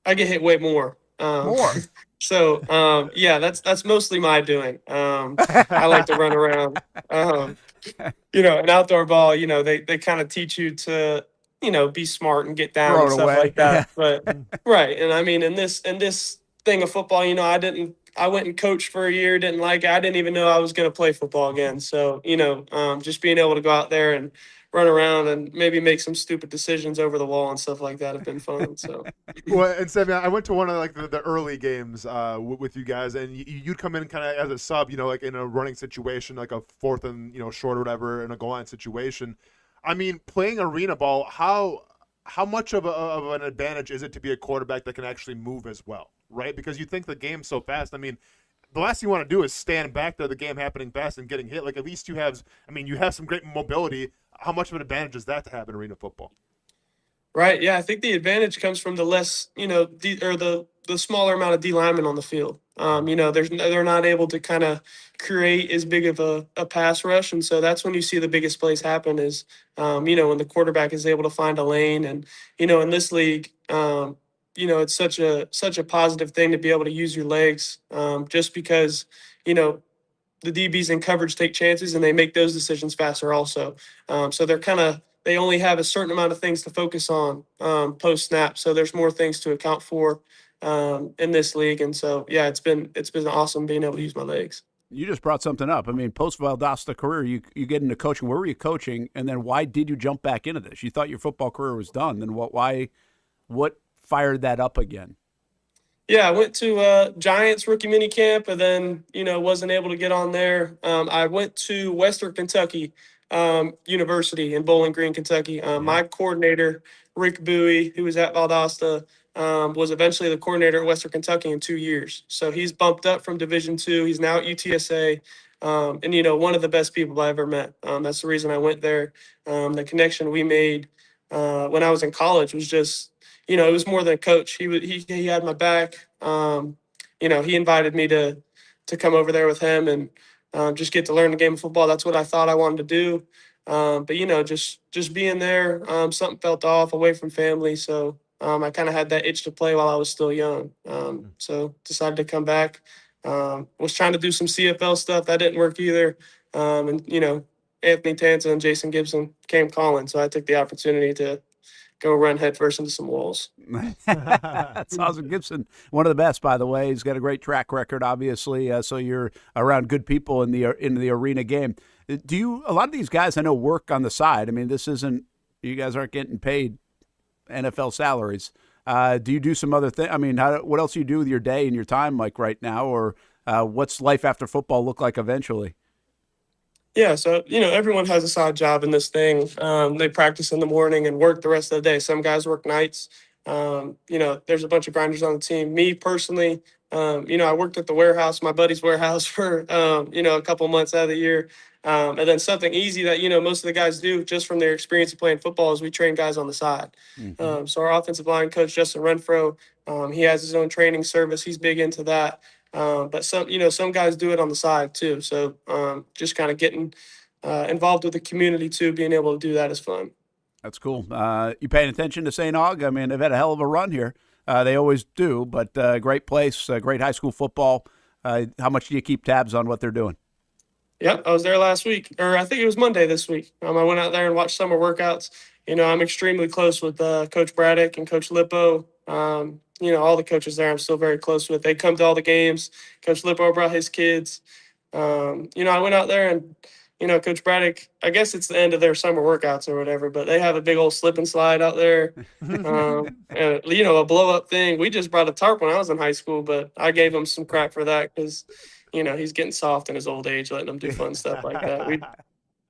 [SPEAKER 21] I get hit way more.
[SPEAKER 2] More?
[SPEAKER 21] So, yeah, that's mostly my doing. I like to run around. In outdoor ball, they kind of teach you to, be smart and get down and stuff like that. Yeah. But right. And I mean, in this thing of football, I went and coached for a year, didn't like it. I didn't even know I was going to play football again. So, just being able to go out there and run around and maybe make some stupid decisions over the wall and stuff like that have been fun. So,
[SPEAKER 4] well, and Sammy, I went to one of the early games with you guys, and you'd come in kind of as a sub, like in a running situation, like a 4th and short or whatever, in a goal line situation. I mean, playing arena ball, how much of an advantage is it to be a quarterback that can actually move as well, right? Because you think the game's so fast. I mean, the last thing you want to do is stand back there, the game happening fast and getting hit. Like, at least you have some great mobility. How much of an advantage is that to have in arena football?
[SPEAKER 21] Right. Yeah, I think the advantage comes from the less, the smaller amount of D linemen on the field. They're not able to kind of create as big of a pass rush, and so that's when you see the biggest plays happen is, when the quarterback is able to find a lane. And in this league, it's such a positive thing to be able to use your legs, just because the DBs in coverage take chances and they make those decisions faster also. So they only have a certain amount of things to focus on post snap. So there's more things to account for in this league. And so, yeah, it's been awesome being able to use my legs.
[SPEAKER 2] You just brought something up. I mean, post Valdosta career, you get into coaching. Where were you coaching, and then why did you jump back into this? You thought your football career was done. Then what fired that up again?
[SPEAKER 21] Yeah, I went to Giants rookie mini camp, and then wasn't able to get on there. I went to Western Kentucky University in Bowling Green, Kentucky. My coordinator, Rick Bowie, who was at Valdosta, was eventually the coordinator at Western Kentucky in 2 years. So he's bumped up from Division II. He's now at UTSA, and one of the best people I ever met. That's the reason I went there. The connection we made when I was in college was just, it was more than a coach. He had my back. He invited me to come over there with him and just get to learn the game of football. That's what I thought I wanted to do. But just being there, something felt off away from family. So I kind of had that itch to play while I was still young. So decided to come back. Was trying to do some CFL stuff. That didn't work either. Anthony Tanza and Jason Gibson came calling. So I took the opportunity to go run headfirst into some walls.
[SPEAKER 2] That's Austen Gibson, one of the best, by the way. He's got a great track record, obviously. So you're around good people in the arena game. Do a lot of these guys I know work on the side? I mean, you guys aren't getting paid NFL salaries. Do you do some other thing? I mean, what else do you do with your day and your time, like right now, or what's life after football look like eventually?
[SPEAKER 21] Yeah, so, everyone has a side job in this thing. They practice in the morning and work the rest of the day. Some guys work nights. There's a bunch of grinders on the team. Me personally, I worked at the warehouse, my buddy's warehouse for, a couple months out of the year. And then something easy that, most of the guys do just from their experience of playing football is we train guys on the side.
[SPEAKER 2] Mm-hmm.
[SPEAKER 21] So our offensive line coach, Justin Renfro, he has his own training service. He's big into that. But some guys do it on the side too. So just kind of getting involved with the community too, being able to do that is fun.
[SPEAKER 2] That's cool. You paying attention to St. Aug? I mean, they've had a hell of a run here. They always do, but great place, great high school football. How much do you keep tabs on what they're doing?
[SPEAKER 21] Yep, I was there last week, or I think it was Monday this week. I went out there and watched summer workouts. I'm extremely close with Coach Braddock and Coach Lippo. All the coaches there I'm still very close with. They come to all the games. Coach Lippo brought his kids. I went out there and, Coach Braddock, I guess it's the end of their summer workouts or whatever, but they have a big old slip and slide out there. And, a blow-up thing. We just brought a tarp when I was in high school, but I gave him some crap for that because, he's getting soft in his old age, letting him do fun stuff like that.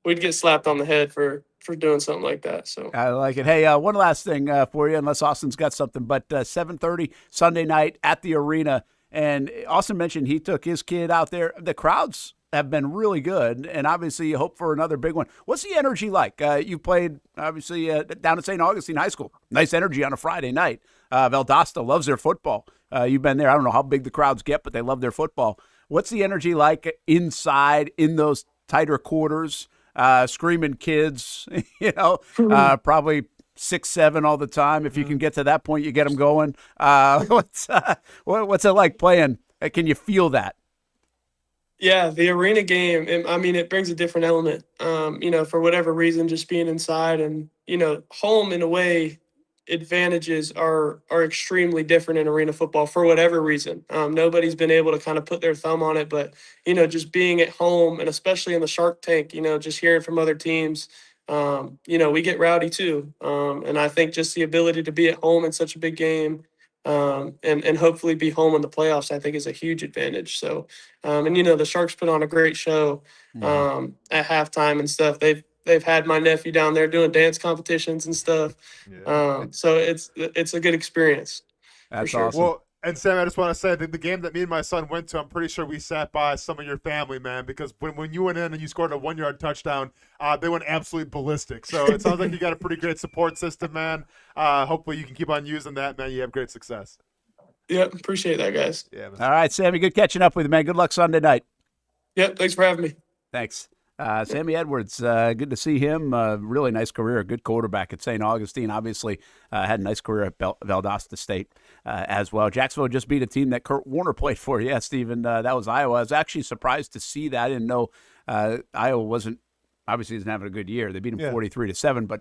[SPEAKER 21] We'd get slapped on the head for doing something like that. So
[SPEAKER 2] I like it. Hey, one last thing for you, unless Austin's got something, but 7:30 Sunday night at the arena. And Austin mentioned he took his kid out there. The crowds have been really good, and obviously you hope for another big one. What's the energy like? You played, obviously, down at St. Augustine High School. Nice energy on a Friday night. Valdosta loves their football. You've been there. I don't know how big the crowds get, but they love their football. What's the energy like inside in those tighter quarters? Screaming kids, probably 6'7" all the time. If you can get to that point, you get them going. What's it like playing? Can you feel that?
[SPEAKER 21] Yeah, the arena game, it brings a different element. For whatever reason, just being inside and, home in a way, advantages are extremely different in arena football for whatever reason. Nobody's been able to kind of put their thumb on it, but, just being at home and especially in the Shark Tank, just hearing from other teams, we get rowdy too. And I think just the ability to be at home in such a big game and hopefully be home in the playoffs, I think is a huge advantage. So, the Sharks put on a great show at halftime and stuff. They've had my nephew down there doing dance competitions and stuff. Yeah. So it's a good experience.
[SPEAKER 2] That's
[SPEAKER 21] for sure.
[SPEAKER 2] awesome.
[SPEAKER 4] Well, and Sam, I just want to say that the game that me and my son went to, I'm pretty sure we sat by some of your family, man, because when you went in and you scored a 1-yard touchdown, they went absolutely ballistic. So it sounds like you got a pretty great support system, man. Hopefully you can keep on using that, man. You have great success.
[SPEAKER 21] Yep, appreciate that, guys.
[SPEAKER 4] Yeah.
[SPEAKER 2] All right, Sammy, good catching up with you, man. Good luck Sunday night.
[SPEAKER 21] Yep, thanks for having me.
[SPEAKER 2] Thanks. Sammy Edwards, good to see him. Really nice career, good quarterback at St. Augustine. Obviously, had a nice career at Valdosta State as well. Jacksonville just beat a team that Kurt Warner played for. Yeah, Stephen, that was Iowa. I was actually surprised to see that. I didn't know Iowa wasn't obviously isn't having a good year. They beat him 43-7, but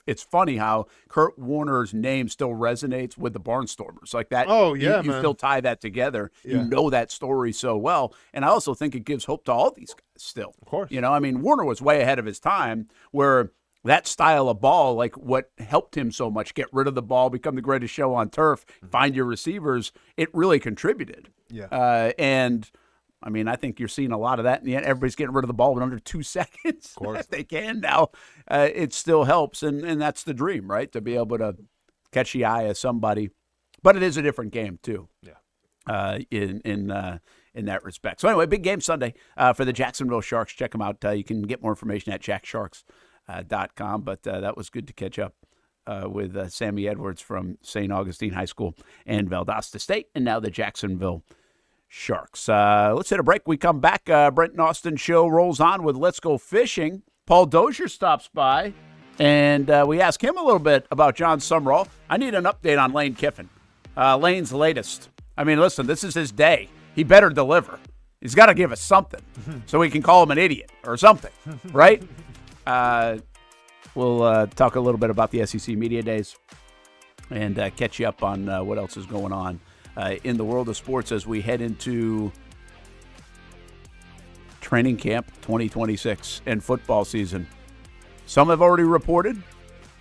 [SPEAKER 2] it's funny how Kurt Warner's name still resonates with the Barnstormers. Like that.
[SPEAKER 4] Oh, yeah,
[SPEAKER 2] you
[SPEAKER 4] man.
[SPEAKER 2] still tie that together.
[SPEAKER 4] Yeah.
[SPEAKER 2] You know that story so well. And I also think it gives hope to all these guys still.
[SPEAKER 4] Of course.
[SPEAKER 2] I mean, Warner was way ahead of his time where that style of ball, like what helped him so much, get rid of the ball, become the greatest show on turf, find your receivers, it really contributed.
[SPEAKER 4] Yeah.
[SPEAKER 2] And I mean, I think you're seeing a lot of that in the end. Everybody's getting rid of the ball in under 2 seconds.
[SPEAKER 4] Of course.
[SPEAKER 2] If they can now. It still helps, and that's the dream, right? To be able to catch the eye of somebody. But it is a different game, too.
[SPEAKER 4] Yeah.
[SPEAKER 2] In that respect. So anyway, big game Sunday for the Jacksonville Sharks. Check them out. You can get more information at jacksharks.com. But that was good to catch up with Sammy Edwards from St. Augustine High School and Valdosta State, and now the Jacksonville Sharks. Let's hit a break. We come back. Brent and Austen show rolls on with Let's Go Fishing. Paul Dozier stops by, and we ask him a little bit about Jon Sumrall. I need an update on Lane Kiffin. Lane's latest. I mean, listen, this is his day. He better deliver. He's got to give us something so we can call him an idiot or something, right? We'll talk a little bit about the SEC Media Days and catch you up on what else is going on in the world of sports as we head into training camp 2026 and football season. Some have already reported.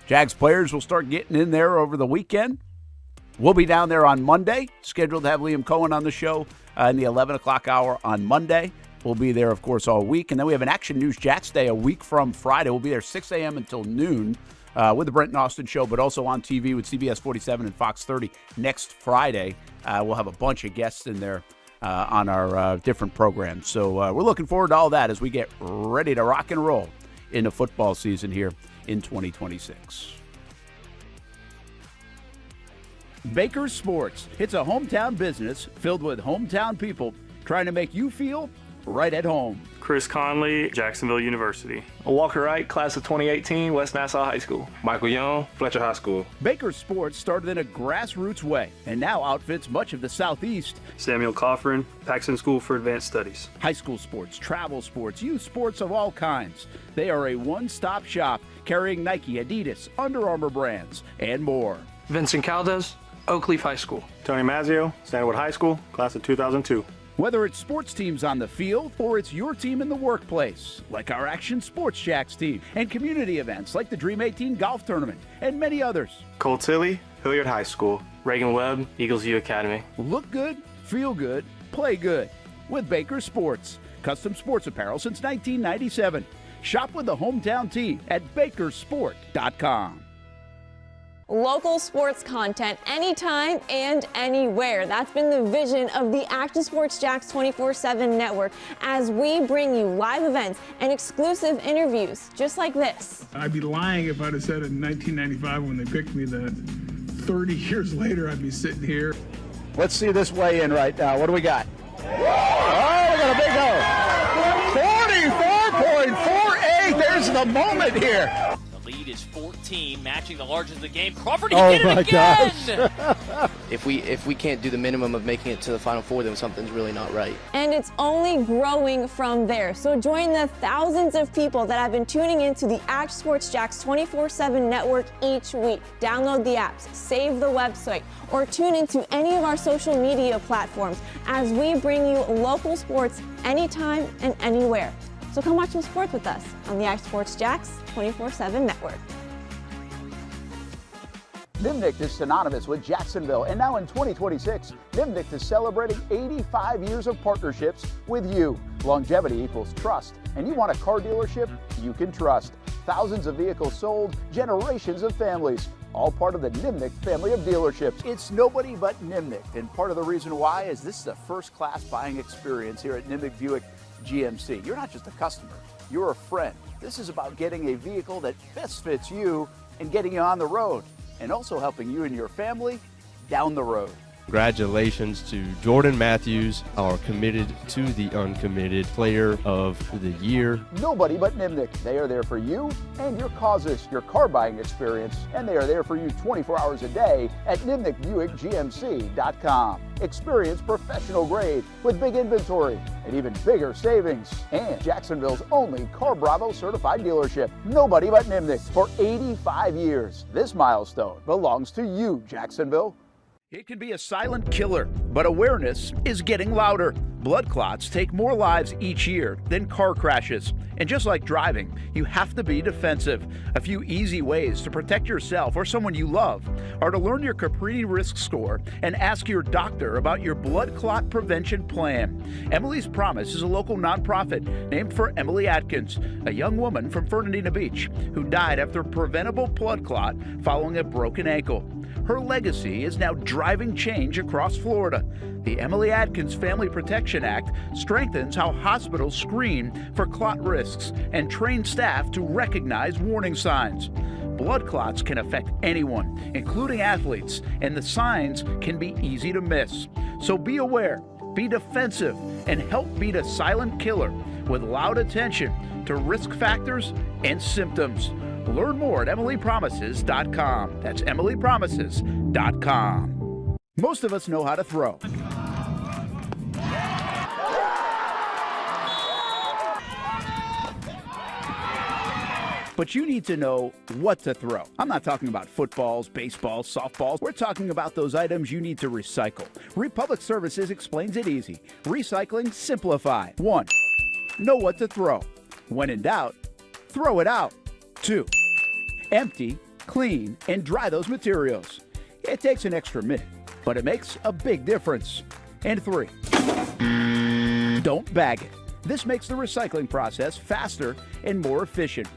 [SPEAKER 2] Jags players will start getting in there over the weekend. We'll be down there on Monday, scheduled to have Liam Cohen on the show in the 11 o'clock hour on Monday. We'll be there, of course, all week. And then we have an Action News Jacks Day a week from Friday. We'll be there 6 a.m. until noon with the Brent and Austen show, but also on TV with CBS 47 and Fox 30 next Friday. We'll have a bunch of guests in there on our different programs. So we're looking forward to all that as we get ready to rock and roll into football season here in 2026. Baker Sports. It's a hometown business filled with hometown people trying to make you feel right at home.
[SPEAKER 9] Chris Conley, Jacksonville University.
[SPEAKER 10] Walker Wright, class of 2018, West Nassau High School.
[SPEAKER 11] Michael Young, Fletcher High School.
[SPEAKER 2] Baker Sports started in a grassroots way and now outfits much of the Southeast.
[SPEAKER 9] Samuel Coffrin, Paxton School for Advanced Studies.
[SPEAKER 2] High school sports, travel sports, youth sports of all kinds. They are a one-stop shop carrying Nike, Adidas, Under Armour brands, and more.
[SPEAKER 10] Vincent Caldes, Oak Leaf High School.
[SPEAKER 12] Tony Mazzio, Stanwood High School, class of 2002.
[SPEAKER 2] Whether it's sports teams on the field or it's your team in the workplace, like our Action Sports Jacks team, and community events like the Dream 18 Golf Tournament, and many others.
[SPEAKER 12] Colt Tilly, Hilliard High School.
[SPEAKER 9] Reagan Webb, Eagles U Academy.
[SPEAKER 2] Look good, feel good, play good with Baker Sports. Custom sports apparel since 1997. Shop with the hometown team at bakersport.com.
[SPEAKER 5] Local sports content anytime and anywhere. That's been the vision of the Action Sports Jacks 24/7 network as we bring you live events and exclusive interviews just like this.
[SPEAKER 22] I'd be lying if I'd have said in 1995 when they picked me that 30 years later I'd be sitting here.
[SPEAKER 2] Let's see this weigh in right now. What do we got? Oh, we got a big hole. 44.48. There's the moment here.
[SPEAKER 14] Lead is 14, matching the largest of the game. Crawford, he did it again!
[SPEAKER 23] If we can't do the minimum of making it to the Final Four, then something's really not right.
[SPEAKER 5] And it's only growing from there. So join the thousands of people that have been tuning into the Action Sports Jacks 24/7 network each week. Download the apps, save the website, or tune into any of our social media platforms as we bring you local sports anytime and anywhere. So come watch some sports with us on the Action Sports Jacks 24/7 network.
[SPEAKER 2] Nimnicht is synonymous with Jacksonville, and now in 2026, Nimnicht is celebrating 85 years of partnerships with you. Longevity equals trust, and you want a car dealership you can trust. Thousands of vehicles sold, generations of families, all part of the Nimnicht family of dealerships. It's nobody but Nimnicht, and part of the reason why is this is a first-class buying experience here at Nimnicht Buick GMC. You're not just a customer, you're a friend. This is about getting a vehicle that best fits you and getting you on the road, and also helping you and your family down the road.
[SPEAKER 6] Congratulations to Jordan Matthews, our committed to the uncommitted player of the year.
[SPEAKER 2] Nobody but Nimnik. They are there for you and your causes, your car buying experience, and they are there for you 24 hours a day at NimnikBuickGMC.com. Experience professional grade with big inventory and even bigger savings. And Jacksonville's only Car Bravo certified dealership. Nobody but Nimnik for 85 years. This milestone belongs to you, Jacksonville. It can be a silent killer, but awareness is getting louder. Blood clots take more lives each year than car crashes. And just like driving, you have to be defensive. A few easy ways to protect yourself or someone you love are to learn your Caprini risk score and ask your doctor about your blood clot prevention plan. Emily's Promise is a local nonprofit named for Emily Atkins, a young woman from Fernandina Beach who died after a preventable blood clot following a broken ankle. Her legacy is now driving change across Florida. The Emily Atkins Family Protection Act strengthens how hospitals screen for clot risks and train staff to recognize warning signs. Blood clots can affect anyone, including athletes, and the signs can be easy to miss. So be aware, be defensive, and help beat a silent killer with loud attention to risk factors and symptoms. Learn more at emilypromises.com. That's emilypromises.com. Most of us know how to throw. But you need to know what to throw. I'm not talking about footballs, baseballs, softballs. We're talking about those items you need to recycle. Republic Services explains it easy. Recycling simplified. 1. Know what to throw. When in doubt, throw it out. 2. Empty, clean, and dry those materials. It takes an extra minute, but it makes a big difference. And 3. Don't bag it. This makes the recycling process faster and more efficient.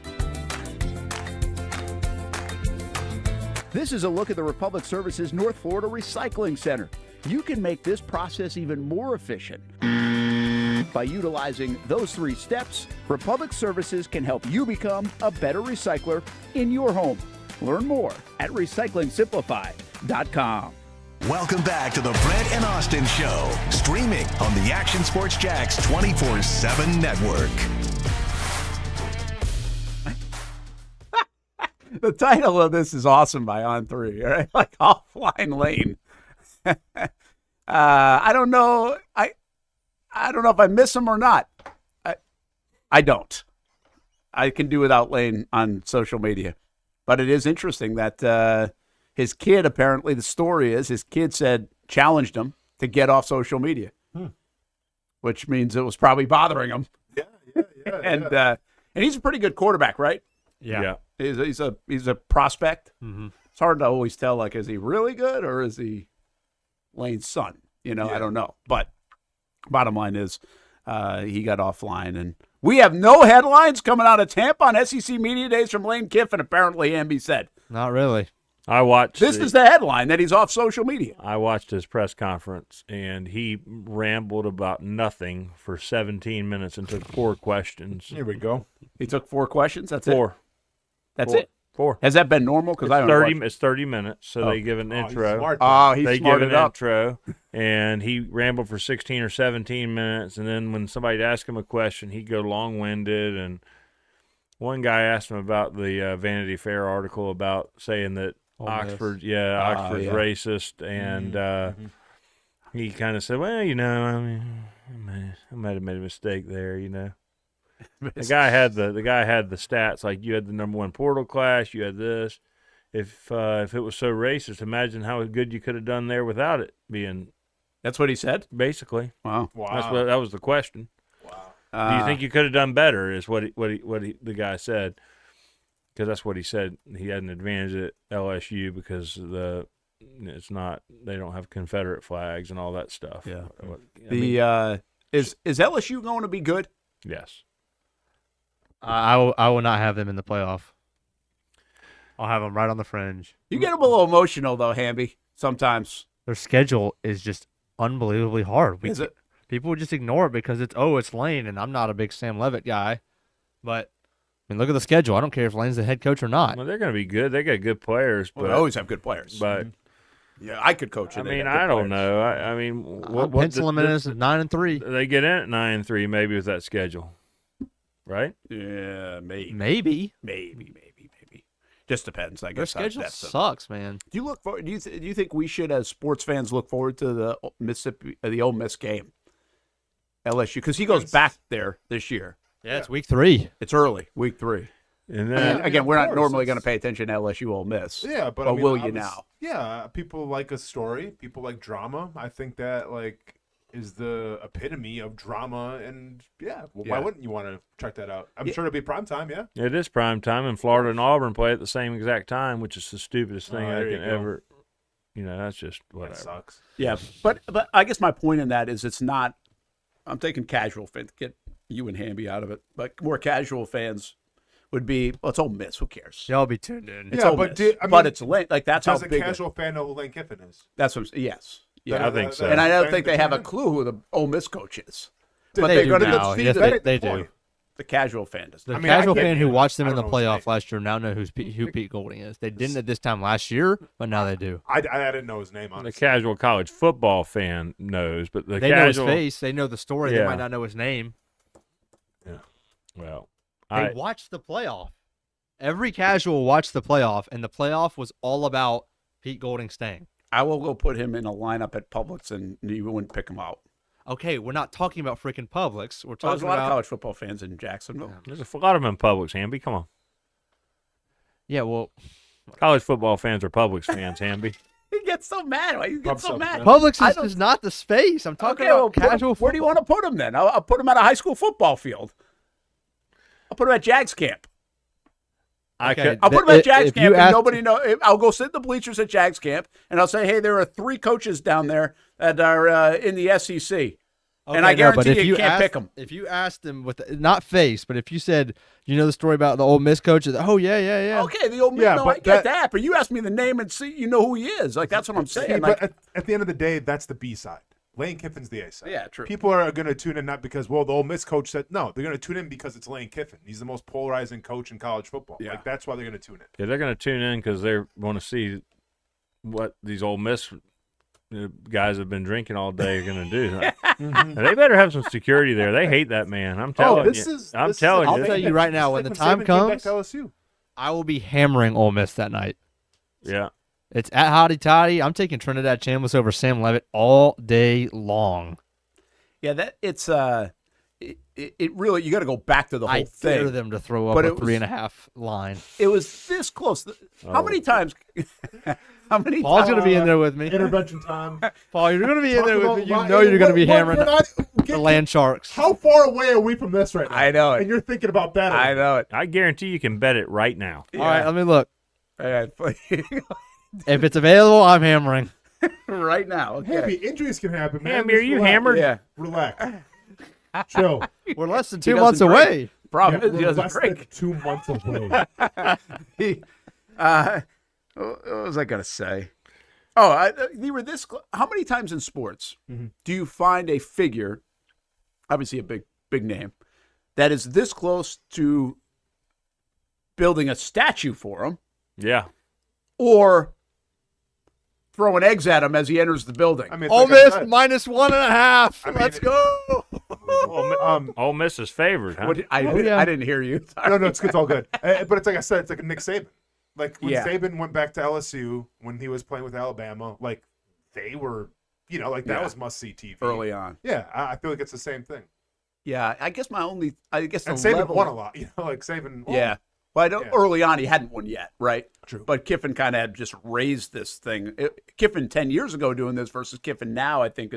[SPEAKER 2] This is a look at the Republic Services North Florida Recycling Center. You can make this process even more efficient. By utilizing those 3 steps, Republic Services can help you become a better recycler in your home. Learn more at recyclingsimplified.com.
[SPEAKER 1] Welcome back to the Brent and Austen Show, streaming on the Action Sports Jax 24/7 network.
[SPEAKER 2] The title of this is awesome by On3, right? Like Offline Lane. I don't know. I don't know if I miss him or not. I don't. I can do without Lane on social media. But it is interesting that his kid, apparently the story is, his kid challenged him to get off social media, which means it was probably bothering him.
[SPEAKER 4] Yeah.
[SPEAKER 2] And he's a pretty good quarterback, right?
[SPEAKER 3] Yeah.
[SPEAKER 2] He's a prospect.
[SPEAKER 3] Mm-hmm.
[SPEAKER 2] It's hard to always tell, like, is he really good or is he Lane's son? I don't know. But bottom line is he got offline. And we have no headlines coming out of Tampa on SEC Media Days from Lane Kiffin, apparently, Hamby said.
[SPEAKER 3] Not really.
[SPEAKER 7] I watched.
[SPEAKER 2] This is the headline, that he's off social media.
[SPEAKER 7] I watched his press conference, and he rambled about nothing for 17 minutes and took 4 questions.
[SPEAKER 4] Here we go.
[SPEAKER 2] He took 4 questions? That's
[SPEAKER 7] 4.
[SPEAKER 2] It? That's
[SPEAKER 7] 4.
[SPEAKER 2] it?
[SPEAKER 7] 4.
[SPEAKER 2] Has that been normal? Because I don't know.
[SPEAKER 7] It's 30 minutes, so they give an intro.
[SPEAKER 2] They give an
[SPEAKER 7] intro, and he rambled for 16 or 17 minutes, and then when somebody asked him a question, he'd go long-winded. And one guy asked him about the Vanity Fair article about saying that Oxford's racist, and he kind of said, well, I might have made a mistake there, The guy had the stats, like you had the #1 portal class, you had this. If it was so racist, imagine how good you could have done there without it being.
[SPEAKER 2] That's what he said?
[SPEAKER 7] Basically.
[SPEAKER 2] Wow.
[SPEAKER 7] That was the question.
[SPEAKER 4] Wow.
[SPEAKER 7] Do you think you could have done better? Is what the guy said. Because that's what he said. He had an advantage at LSU because they don't have Confederate flags and all that stuff.
[SPEAKER 2] Yeah. Is LSU going to be good?
[SPEAKER 7] Yes.
[SPEAKER 3] I will not have them in the playoff. I'll have them right on the fringe.
[SPEAKER 2] You get a little emotional, though, Hamby, sometimes.
[SPEAKER 3] Their schedule is just unbelievably hard.
[SPEAKER 2] Is it?
[SPEAKER 3] People would just ignore it because it's Lane, and I'm not a big Sam Levitt guy. But, look at the schedule. I don't care if Lane's the head coach or not.
[SPEAKER 7] Well, they're going to be good. They got good players.
[SPEAKER 2] They always have good players.
[SPEAKER 7] But
[SPEAKER 2] Yeah, I could coach it.
[SPEAKER 7] I mean, I don't know. I mean,
[SPEAKER 3] I'm penciling in as 9-3.
[SPEAKER 7] They get in at 9-3 maybe with that schedule, right?
[SPEAKER 2] Yeah, maybe.
[SPEAKER 3] Maybe.
[SPEAKER 2] Just depends, I
[SPEAKER 3] Their
[SPEAKER 2] guess.
[SPEAKER 3] schedule sucks, man.
[SPEAKER 2] Do you look for? Do you think we should, as sports fans, look forward to the Ole Miss game, LSU? Because he goes back there this year.
[SPEAKER 3] Yeah, it's week 3.
[SPEAKER 2] It's early, week 3.
[SPEAKER 7] And
[SPEAKER 2] then again, we're not normally going to pay attention to LSU Ole Miss.
[SPEAKER 4] Yeah, but I mean,
[SPEAKER 2] will you now?
[SPEAKER 4] Yeah, people like a story. People like drama. I think that is the epitome of drama, and why wouldn't you want to check that out? I'm sure it'll be prime time. Yeah,
[SPEAKER 7] it is prime time, and Florida and Auburn play at the same exact time, which is the stupidest thing I can ever. That's just whatever.
[SPEAKER 4] That sucks.
[SPEAKER 2] Yeah, but I guess my point in that is it's not. I'm taking casual fans. Get you and Hamby out of it, but more casual fans would be, well, it's Ole Miss. Who cares?
[SPEAKER 3] Y'all be tuned in.
[SPEAKER 2] It's Ole Miss. But it's late. Like that's how big.
[SPEAKER 4] Does a casual fan know who Lane Kiffin is?
[SPEAKER 2] That's what. Yes. Yeah,
[SPEAKER 7] I think so.
[SPEAKER 2] And I don't think they have a clue who the Ole Miss coach is. But
[SPEAKER 3] they
[SPEAKER 2] they're
[SPEAKER 3] do
[SPEAKER 2] going
[SPEAKER 3] now.
[SPEAKER 2] to
[SPEAKER 3] Yes, they do.
[SPEAKER 2] The casual fan does.
[SPEAKER 3] The casual fan who watched them in the playoff last year now know who Pete Golding is. They didn't at this time last year, but now they do.
[SPEAKER 4] I didn't know his name. Honestly.
[SPEAKER 7] The casual college football fan knows, but
[SPEAKER 3] they know his face. They know the story.
[SPEAKER 7] Yeah.
[SPEAKER 3] They might not know his name.
[SPEAKER 7] Yeah. Well,
[SPEAKER 3] they watched the playoff. Every casual watched the playoff, and the playoff was all about Pete Golding staying.
[SPEAKER 2] I will go put him in a lineup at Publix, and you wouldn't pick him out.
[SPEAKER 3] Okay, we're not talking about freaking Publix. We're talking
[SPEAKER 2] there's a lot
[SPEAKER 3] about
[SPEAKER 2] of college football fans in Jacksonville.
[SPEAKER 7] There's a lot of them in Publix, Hamby. Come on.
[SPEAKER 3] Yeah, well,
[SPEAKER 7] college football fans are Publix fans, Hamby.
[SPEAKER 2] He gets so mad. Why you get so mad?
[SPEAKER 3] Publix is not the space. I'm talking about casual.
[SPEAKER 2] Where do you want to put him then? I'll put him at a high school football field. I'll put him at Jags camp. I'll put him at Jags camp, and nobody know. I'll go sit in the bleachers at Jags camp, and I'll say, "Hey, there are 3 coaches down there that are in the SEC, and I guarantee you can't pick them."
[SPEAKER 3] If you asked them not face, but if you said, "You know the story about the Ole Miss coaches?" Oh yeah.
[SPEAKER 2] Okay, the Ole Miss. No, I get that, but you ask me the name and see, you know who he is. Like that's what I'm saying.
[SPEAKER 4] But at the end of the day, that's the B side. Lane Kiffin's the A side.
[SPEAKER 2] Yeah, true.
[SPEAKER 4] People are going to tune in not because, the Ole Miss coach said, no, they're going to tune in because it's Lane Kiffin. He's the most polarizing coach in college football.
[SPEAKER 2] Yeah.
[SPEAKER 4] That's why they're going to tune in.
[SPEAKER 7] Yeah, they're going to tune in because they want to see what these Ole Miss guys have been drinking all day are going to do. They better have some security there. They hate that man. I'm telling you. I'll tell
[SPEAKER 3] you right now, when the time comes, I will be hammering Ole Miss that night.
[SPEAKER 7] Yeah.
[SPEAKER 3] It's at Hotty Toddy. I'm taking Trinidad Chambliss over Sam Levitt all day long.
[SPEAKER 2] Yeah, it's it really, you got to go back to the whole thing.
[SPEAKER 3] I dare them to throw up a 3.5 line.
[SPEAKER 2] It was this close. How many times?
[SPEAKER 3] Paul's going to be in there with me.
[SPEAKER 4] Intervention time.
[SPEAKER 3] Paul, you're going to be in there with me. You know you're going to be hammering the Land Sharks.
[SPEAKER 4] How far away are we from this right now?
[SPEAKER 2] I know it.
[SPEAKER 4] And you're thinking about that.
[SPEAKER 2] I know it.
[SPEAKER 7] I guarantee you can bet it right now.
[SPEAKER 3] Yeah. All right, let me look.
[SPEAKER 2] All right.
[SPEAKER 3] If it's available, I'm hammering.
[SPEAKER 2] Right now. Okay.
[SPEAKER 4] Hammy, injuries can happen, man.
[SPEAKER 7] Hammy, are you hammered?
[SPEAKER 2] Yeah.
[SPEAKER 4] Relax. Chill.
[SPEAKER 3] We're less than 2 months away.
[SPEAKER 2] Problem is,
[SPEAKER 4] we're
[SPEAKER 2] he doesn't
[SPEAKER 4] less
[SPEAKER 2] drink.
[SPEAKER 4] than 2 months away.
[SPEAKER 2] What was I going to say? Oh, they were this. How many times in sports do you find a figure, obviously a big name, that is this close to building a statue for him?
[SPEAKER 7] Yeah.
[SPEAKER 2] Or throwing eggs at him as he enters the building.
[SPEAKER 4] I mean,
[SPEAKER 3] Ole Miss -1.5. Let's go.
[SPEAKER 7] Ole Miss is favored, huh?
[SPEAKER 2] I didn't hear you.
[SPEAKER 4] No, it's all good. But it's like I said, it's like Nick Saban. Like when Saban went back to LSU when he was playing with Alabama, like they were, that was must-see TV
[SPEAKER 2] early on.
[SPEAKER 4] Yeah, I feel like it's the same thing.
[SPEAKER 2] Yeah, I guess
[SPEAKER 4] and
[SPEAKER 2] the
[SPEAKER 4] Saban
[SPEAKER 2] level,
[SPEAKER 4] won a lot. Like Saban.
[SPEAKER 2] Yeah. Well, early on he hadn't won yet, right?
[SPEAKER 4] True.
[SPEAKER 2] But Kiffin kind of had just raised this thing. Kiffin 10 years ago doing this versus Kiffin now, I think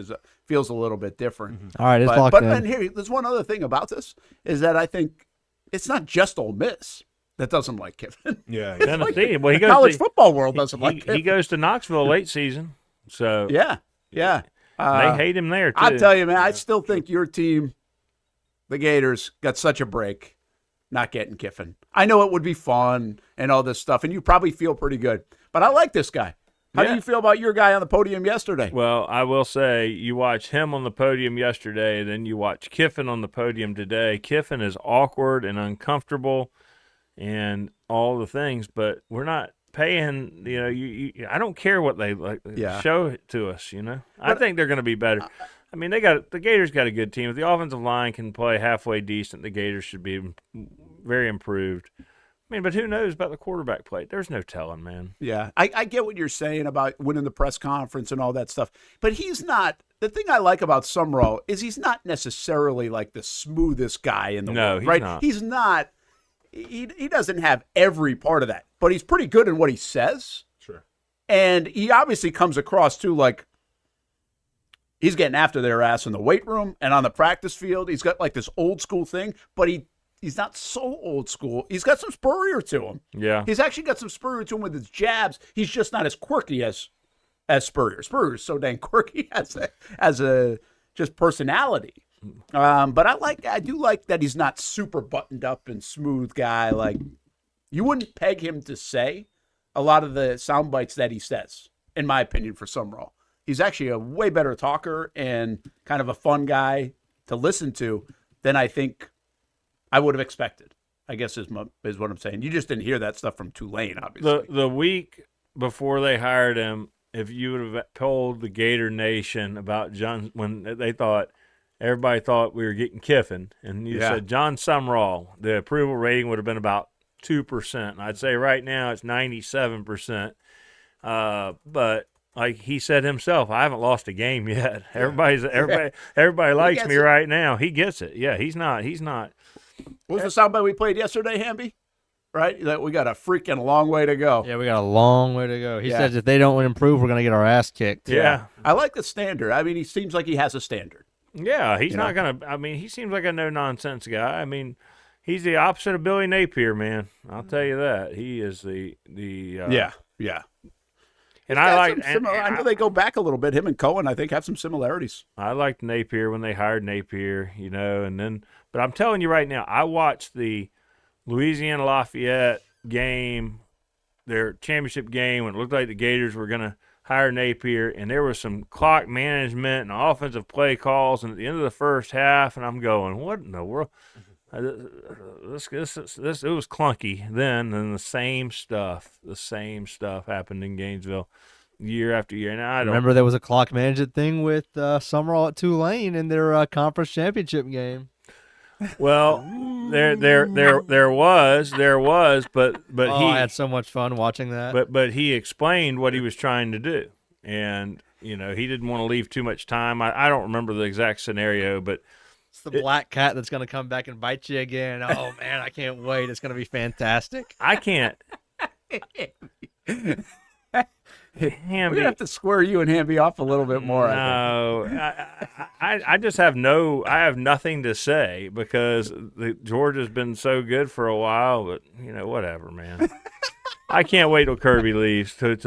[SPEAKER 2] feels a little bit different.
[SPEAKER 3] All right, it's locked in.
[SPEAKER 2] And here, there's one other thing about this is that I think it's not just Ole Miss that doesn't like Kiffin.
[SPEAKER 4] Yeah,
[SPEAKER 7] Tennessee.
[SPEAKER 2] Well, the college football world doesn't like Kiffin.
[SPEAKER 7] He goes to Knoxville late season, so
[SPEAKER 2] yeah.
[SPEAKER 7] They hate him there too.
[SPEAKER 2] I'll tell you, man. I still think your team, the Gators, got such a break not getting Kiffin. I know it would be fun and all this stuff, and you probably feel pretty good. But I like this guy. How do you feel about your guy on the podium yesterday?
[SPEAKER 7] Well, I will say you watch him on the podium yesterday, then you watch Kiffin on the podium today. Kiffin is awkward and uncomfortable and all the things, but we're not paying, I don't care what they show it to us, I think they're going to be better. I mean, the Gators got a good team. If the offensive line can play halfway decent, the Gators should be very improved. I mean, but who knows about the quarterback play? There's no telling, man.
[SPEAKER 2] Yeah, I get what you're saying about winning the press conference and all that stuff, but he's not. The thing I like about Sumrall is he's not necessarily like the smoothest guy in the world, right?
[SPEAKER 7] Not.
[SPEAKER 2] He's not. He doesn't have every part of that, but he's pretty good in what he says.
[SPEAKER 4] Sure.
[SPEAKER 2] And he obviously comes across too like he's getting after their ass in the weight room and on the practice field. He's got like this old school thing, but he's not so old school. He's got some Spurrier to him.
[SPEAKER 7] Yeah.
[SPEAKER 2] He's actually got some Spurrier to him with his jabs. He's just not as quirky as Spurrier. Spurrier's so dang quirky as a just personality. But I do like that he's not super buttoned up and smooth guy. Like you wouldn't peg him to say a lot of the sound bites that he says, in my opinion, for Sumrall. He's actually a way better talker and kind of a fun guy to listen to than I think I would have expected, I guess is what I'm saying. You just didn't hear that stuff from Tulane, obviously.
[SPEAKER 7] The week before they hired him, if you would have told the Gator Nation about John, when everybody thought we were getting Kiffin, and you said Jon Sumrall, the approval rating would have been about 2%. And I'd say right now it's 97%. But like he said himself, I haven't lost a game yet. Everybody likes me right now. He gets it. Yeah, he's not.
[SPEAKER 2] What was the soundbite we played yesterday, Hamby? Right? That we got a freaking long way to go.
[SPEAKER 3] Yeah, we got a long way to go. He says if they don't improve, we're going to get our ass kicked.
[SPEAKER 7] Yeah.
[SPEAKER 2] I like the standard. I mean, he seems like he has a standard.
[SPEAKER 7] Yeah, he's not going to – I mean, he seems like a no-nonsense guy. I mean, he's the opposite of Billy Napier, man. I'll tell you that. He is the
[SPEAKER 2] yeah.
[SPEAKER 7] And I
[SPEAKER 2] know they go back a little bit. Him and Cohen, I think, have some similarities.
[SPEAKER 7] I liked Napier when they hired Napier, and then – but I'm telling you right now, I watched the Louisiana Lafayette game, their championship game, when it looked like the Gators were going to hire Napier, and there was some clock management and offensive play calls, and at the end of the first half, and I'm going, what in the world? This it was clunky then, and the same stuff happened in Gainesville year after year. And I don't
[SPEAKER 3] remember there was a clock management thing with Sumrall at Tulane in their conference championship game.
[SPEAKER 7] Well, there was, but
[SPEAKER 3] I had so much fun watching that.
[SPEAKER 7] But he explained what he was trying to do, and he didn't want to leave too much time. I don't remember the exact scenario, but
[SPEAKER 3] it's the black cat that's going to come back and bite you again. Oh man, I can't wait! It's going to be fantastic.
[SPEAKER 7] I can't.
[SPEAKER 2] Hamby. We're gonna have to square you and Hamby off a little bit more.
[SPEAKER 7] No, I just have nothing to say because Georgia's been so good for a while. But whatever, man. I can't wait till Kirby leaves. Kirby's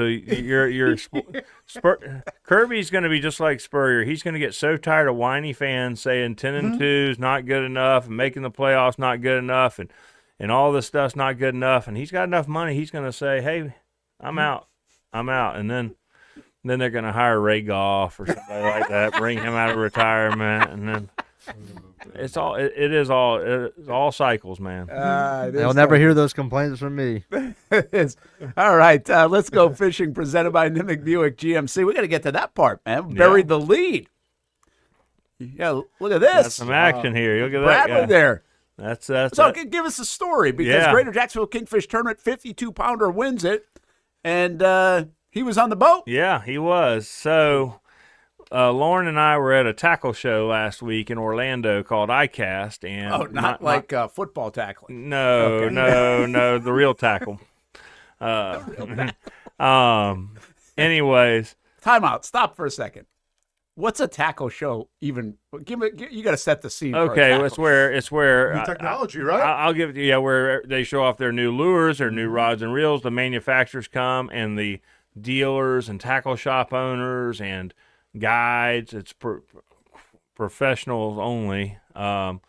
[SPEAKER 7] going to be just like Spurrier. He's going to get so tired of whiny fans saying 10-2 is not good enough, and making the playoffs not good enough, and all this stuff's not good enough. And he's got enough money. He's going to say, "Hey, I'm out," and then they're going to hire Ray Goff or somebody like that, bring him out of retirement, and then it's all cycles, man.
[SPEAKER 3] They'll never hear those complaints from me.
[SPEAKER 2] All right, let's go fishing. Presented by Nimick Buick GMC. We got to get to that part, man. We buried the lead. Yeah, look at this.
[SPEAKER 7] Got some action here. Look at
[SPEAKER 2] Bradley
[SPEAKER 7] that guy.
[SPEAKER 2] there.
[SPEAKER 7] So
[SPEAKER 2] give us a story because Greater Jacksonville Kingfish Tournament 52-pounder wins it, and he was on the boat.
[SPEAKER 7] Yeah, he was. So Lauren and I were at a tackle show last week in Orlando called ICAST, and
[SPEAKER 2] not football tackling.
[SPEAKER 7] No, no, the real tackle. Anyways,
[SPEAKER 2] time out. Stop for a second. What's a tackle show even? You got to set the scene.
[SPEAKER 7] Okay, it's where
[SPEAKER 4] new technology, right?
[SPEAKER 7] I'll give it to you. Where they show off their new lures, their new rods and reels. The manufacturers come, and the dealers and tackle shop owners and guides. It's professionals only. So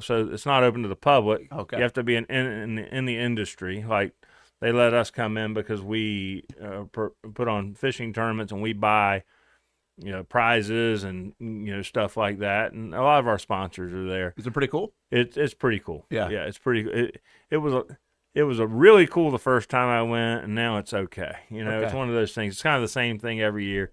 [SPEAKER 7] it's not open to the public.
[SPEAKER 2] Okay,
[SPEAKER 7] you have to be in the industry. Like they let us come in because we put on fishing tournaments and we buy prizes and stuff like that, and a lot of our sponsors are there.
[SPEAKER 2] Is it pretty cool?
[SPEAKER 7] It's pretty cool.
[SPEAKER 2] Yeah,
[SPEAKER 7] it's pretty. It was it was a really cool the first time I went, and now it's okay. You know, it's one of those things. It's kind of the same thing every year.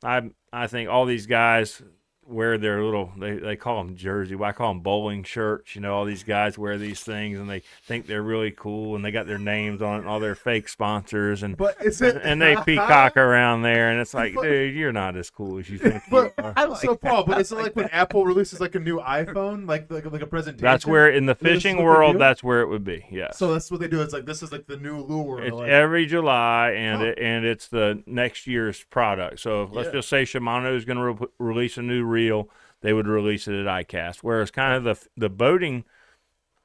[SPEAKER 7] I think all these guys wear their little, they call them jersey. Well, I call them bowling shirts. You know, all these guys wear these things, and they think they're really cool, and they got their names on it and all their fake sponsors, and they peacock around there, and it's like, dude, you're not as cool as you think you are.
[SPEAKER 4] Paul, but it's like when Apple releases like a new iPhone, like a presentation.
[SPEAKER 7] That's where, in the fishing world, that's where it would be, yes.
[SPEAKER 4] So that's what they do. It's like, this is like the new lure.
[SPEAKER 7] It's every July, and it's the next year's product. So let's just say Shimano is going to release a new reel, they would release it at ICAST. Whereas kind of the boating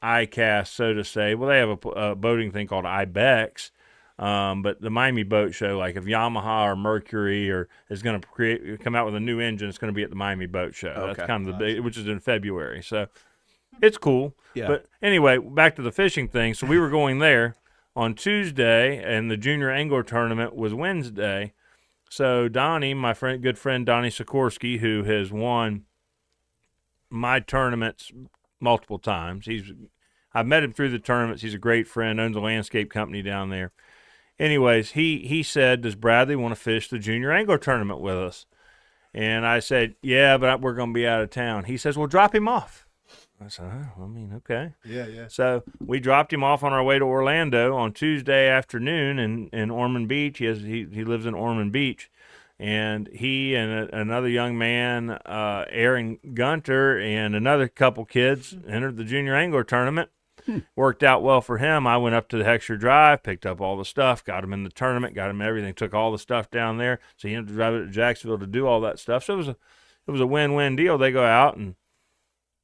[SPEAKER 7] ICAST, so to say, well, they have a boating thing called IBEX, but the Miami Boat Show, like if Yamaha or Mercury is going to come out with a new engine, it's going to be at the Miami Boat Show. Okay. That's kind of the big, which is in February. So it's cool. Yeah. But anyway, back to the fishing thing. So we were going there on Tuesday, and the junior angler tournament was Wednesday. So Donnie, my good friend Donnie Sikorsky, who has won my tournaments multiple times. I've met him through the tournaments. He's a great friend, owns a landscape company down there. Anyways, he said, does Bradley want to fish the junior angler tournament with us? And I said, yeah, but we're going to be out of town. He says, well, drop him off. I said, oh, I mean, okay.
[SPEAKER 4] Yeah.
[SPEAKER 7] So we dropped him off on our way to Orlando on Tuesday afternoon in Ormond Beach. He lives in Ormond Beach. And he and another young man, Aaron Gunter, and another couple kids entered the junior angler tournament. Worked out well for him. I went up to the Heckscher Drive, picked up all the stuff, got him in the tournament, got him everything, took all the stuff down there. So he ended up driving to Jacksonville to do all that stuff. So it was a win-win deal. They go out and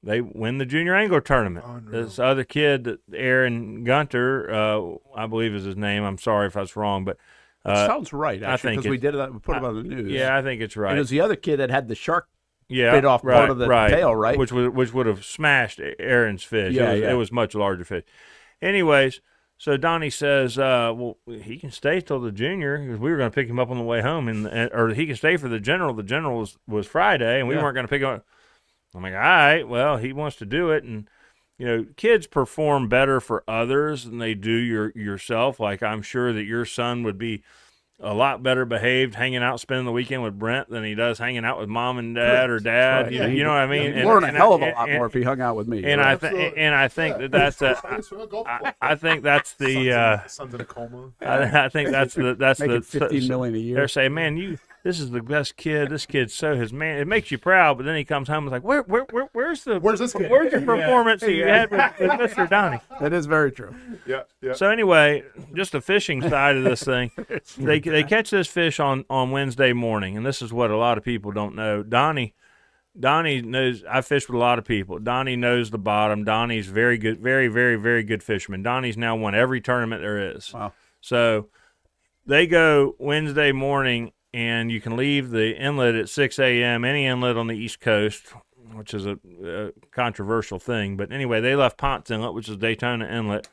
[SPEAKER 7] they win the junior angler tournament. Unreal. This other kid, Aaron Gunter, I believe is his name. I'm sorry if that's wrong, but
[SPEAKER 2] it sounds right, actually, because we put it on the news.
[SPEAKER 7] Yeah, I think it's right.
[SPEAKER 2] And it was the other kid that had the shark bit off part of the tail, right?
[SPEAKER 7] Which would have smashed Aaron's fish. It was much larger fish. Anyways, so Donnie says, well, he can stay till the junior, because we were going to pick him up on the way home, or he can stay for the general. The general was Friday, and we weren't going to pick him up. I'm like, all right, well, he wants to do it, and you know, kids perform better for others than they do yourself. Like, I'm sure that your son would be a lot better behaved hanging out spending the weekend with Brent than he does hanging out with mom and dad or dad. Right. You know what I mean?
[SPEAKER 2] He'd learn a hell of a lot more if he hung out with me.
[SPEAKER 7] And I think that's I think that's the
[SPEAKER 4] son's in a coma.
[SPEAKER 7] I think that's the
[SPEAKER 2] $15 million a year.
[SPEAKER 7] They're saying, man, this is the best kid. This kid's so his man. It makes you proud, but then he comes home and is like, where's this kid? Where's your performance you had with Mr. Donnie?
[SPEAKER 2] That is very true.
[SPEAKER 4] Yeah.
[SPEAKER 7] So anyway, just the fishing side of this thing, they catch this fish on Wednesday morning, and this is what a lot of people don't know. Donnie knows. I fished with a lot of people. Donnie knows the bottom. Donnie's very good, very, very, very good fisherman. Donnie's now won every tournament there is.
[SPEAKER 2] Wow.
[SPEAKER 7] So they go Wednesday morning, and you can leave the inlet at 6 a.m., any inlet on the East Coast, which is a controversial thing. But anyway, they left Ponce Inlet, which is Daytona Inlet,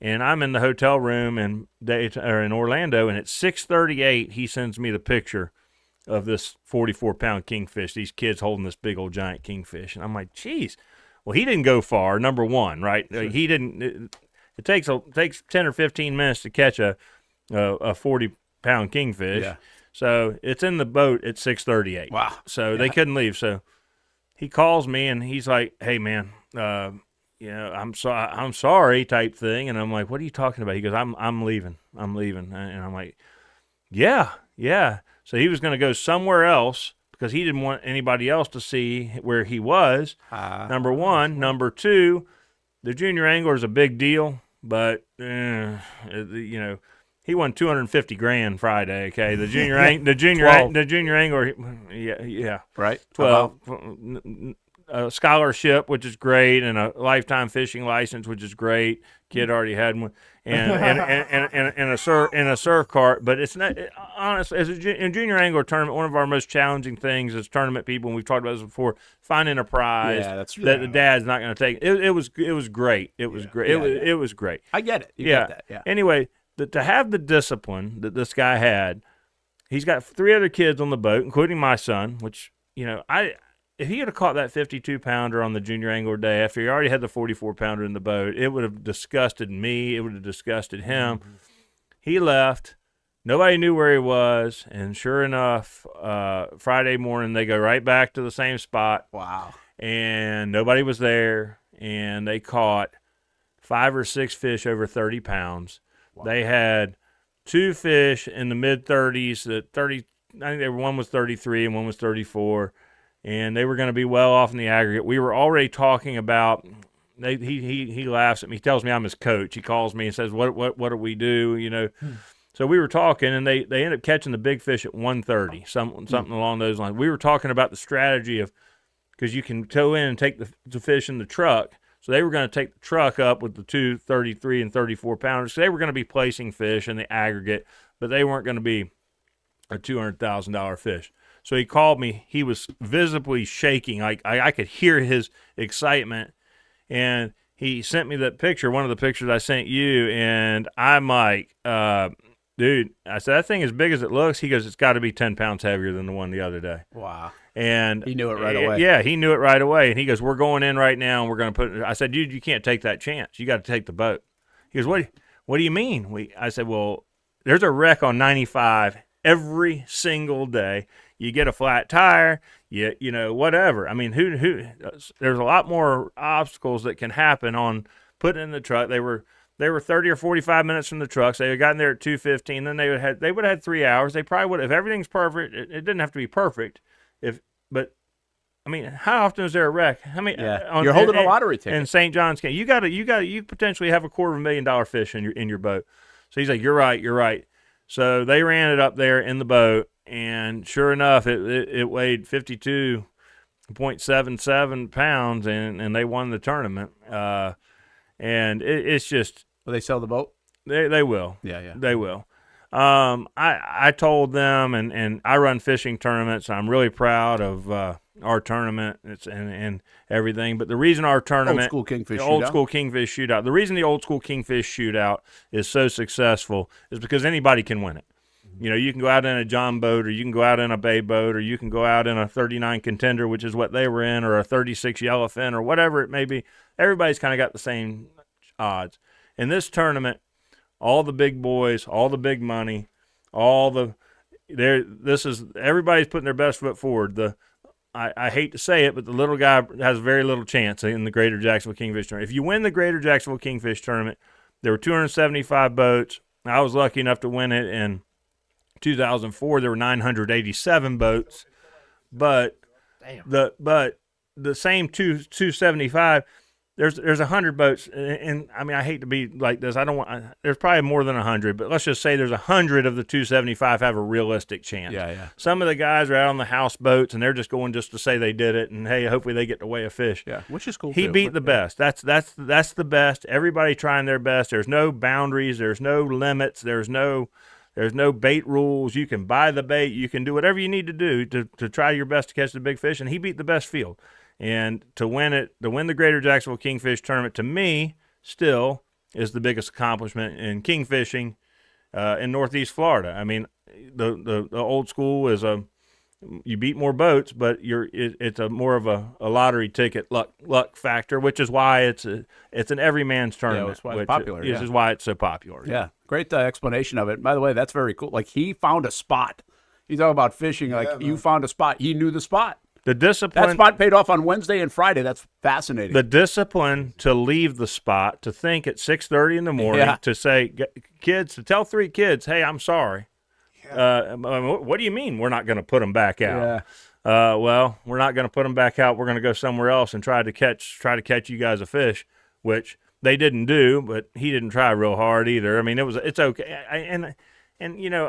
[SPEAKER 7] and I'm in the hotel room in Orlando, and at 6:38, he sends me the picture of this 44-pound kingfish, these kids holding this big old giant kingfish. And I'm like, geez. Well, he didn't go far, number one, right? Sure. He didn't. It takes 10 or 15 minutes to catch a 40-pound kingfish. Yeah. So it's in the boat at 6:38.
[SPEAKER 2] Wow.
[SPEAKER 7] So they couldn't leave. So he calls me and he's like, "Hey man, I'm sorry," type thing. And I'm like, "What are you talking about?" He goes, "I'm leaving. And I'm like, "Yeah." So he was going to go somewhere else because he didn't want anybody else to see where he was. Number one. Number two, the junior angler is a big deal, but he won $250,000 Friday. Okay, the junior angler, yeah,
[SPEAKER 2] right,
[SPEAKER 7] 12, a scholarship, which is great, and a lifetime fishing license, which is great. Kid already had one, and a surf cart. But it's not honestly, in junior angler tournament, one of our most challenging things as tournament people, and we've talked about this before, finding a prize that the dad's not going to take. It was great. It was great. It was great.
[SPEAKER 2] I get it. You get that. Yeah.
[SPEAKER 7] Anyway. To have the discipline that this guy had, he's got 3 other kids on the boat, including my son, which, if he had caught that 52-pounder on the junior angler day after he already had the 44-pounder in the boat, it would have disgusted me. It would have disgusted him. He left. Nobody knew where he was, and sure enough, Friday morning they go right back to the same spot.
[SPEAKER 2] Wow.
[SPEAKER 7] And nobody was there, and they caught 5 or 6 fish over 30 pounds. Wow. They had 2 fish in the mid-30s. I think one was 33 and one was 34, and they were going to be well off in the aggregate. We were already talking about. He laughs at me. He tells me I'm his coach. He calls me and says, "What do we do?" You know. So we were talking, and they ended up catching the big fish at 130, something along those lines. We were talking about the strategy of, because you can tow in and take the fish in the truck. So they were going to take the truck up with the 2 33 and 34 pounders. So they were going to be placing fish in the aggregate, but they weren't going to be a $200,000 fish. So he called me. He was visibly shaking. I could hear his excitement, and he sent me that picture, one of the pictures I sent you, and I'm like, dude, I said, that thing as big as it looks. He goes, it's got to be 10 pounds heavier than the one the other day.
[SPEAKER 2] Wow.
[SPEAKER 7] And
[SPEAKER 2] he knew it right away.
[SPEAKER 7] Yeah, he knew it right away. And he goes, we're going in right now, and we're going to put it. I said, dude, you can't take that chance. You got to take the boat. He goes, what do you mean? I said, well, there's a wreck on 95 every single day. You get a flat tire, you know, whatever. I mean, there's a lot more obstacles that can happen on putting in the truck. They were 30 or 45 minutes from the trucks. They had gotten there at 2:15. Then they would have had 3 hours. They probably would, if everything's perfect. It didn't have to be perfect. But I mean, how often is there a wreck? I mean,
[SPEAKER 2] you're holding a lottery ticket
[SPEAKER 7] in St. John's County. You potentially have a $250,000 fish in your boat. So he's like, you're right. So they ran it up there in the boat, and sure enough, it weighed 52.77 pounds, and they won the tournament. And it's just.
[SPEAKER 2] Will they sell the boat?
[SPEAKER 7] They will.
[SPEAKER 2] Yeah.
[SPEAKER 7] They will. I told them, and I run fishing tournaments. I'm really proud of our tournament and everything. But the reason our tournament,
[SPEAKER 2] Old School Kingfish
[SPEAKER 7] Shootout, the reason the Old School Kingfish Shootout is so successful is because anybody can win it. You know, you can go out in a John boat, or you can go out in a Bay boat, or you can go out in a 39 Contender, which is what they were in, or a 36 Yellowfin, or whatever it may be. Everybody's kind of got the same odds. In this tournament, all the big boys, all the big money, everybody's putting their best foot forward. I hate to say it, but the little guy has very little chance in the Greater Jacksonville Kingfish Tournament. If you win the Greater Jacksonville Kingfish Tournament, there were 275 boats. I was lucky enough to win it in 2004. There were 987 boats, but the same 275. There's 100 boats, and I mean, I hate to be like this. There's probably more than 100, but let's just say there's 100 of the 275 have a realistic chance.
[SPEAKER 2] Yeah.
[SPEAKER 7] Some of the guys are out on the houseboats, and they're just going just to say they did it, and hey, hopefully they get to weigh a fish.
[SPEAKER 2] Yeah, which is cool.
[SPEAKER 7] He beat the best. That's the best. Everybody trying their best. There's no boundaries. There's no limits. There's no bait rules. You can buy the bait. You can do whatever you need to do to try your best to catch the big fish, and he beat the best field. And to win the Greater Jacksonville Kingfish Tournament, to me, still is the biggest accomplishment in kingfishing in Northeast Florida. I mean, the Old School is you beat more boats, but it's a more of a lottery ticket luck factor, which is why it's an everyman's tournament.
[SPEAKER 2] Yeah, that's why it's popular.
[SPEAKER 7] This is why it's so popular.
[SPEAKER 2] Yeah, great explanation of it. By the way, that's very cool. Like, he found a spot. You talk about fishing, you found a spot. He knew the spot.
[SPEAKER 7] The discipline.
[SPEAKER 2] That spot paid off on Wednesday and Friday. That's fascinating.
[SPEAKER 7] The discipline to leave the spot, to think at 6:30 in the morning, to say, kids, to tell 3 kids, hey, I'm sorry. Yeah. What do you mean we're not going to put them back out? Yeah. Well, we're not going to put them back out. We're going to go somewhere else and try to catch you guys a fish, which they didn't do, but he didn't try real hard either. I mean, it's okay. And you know,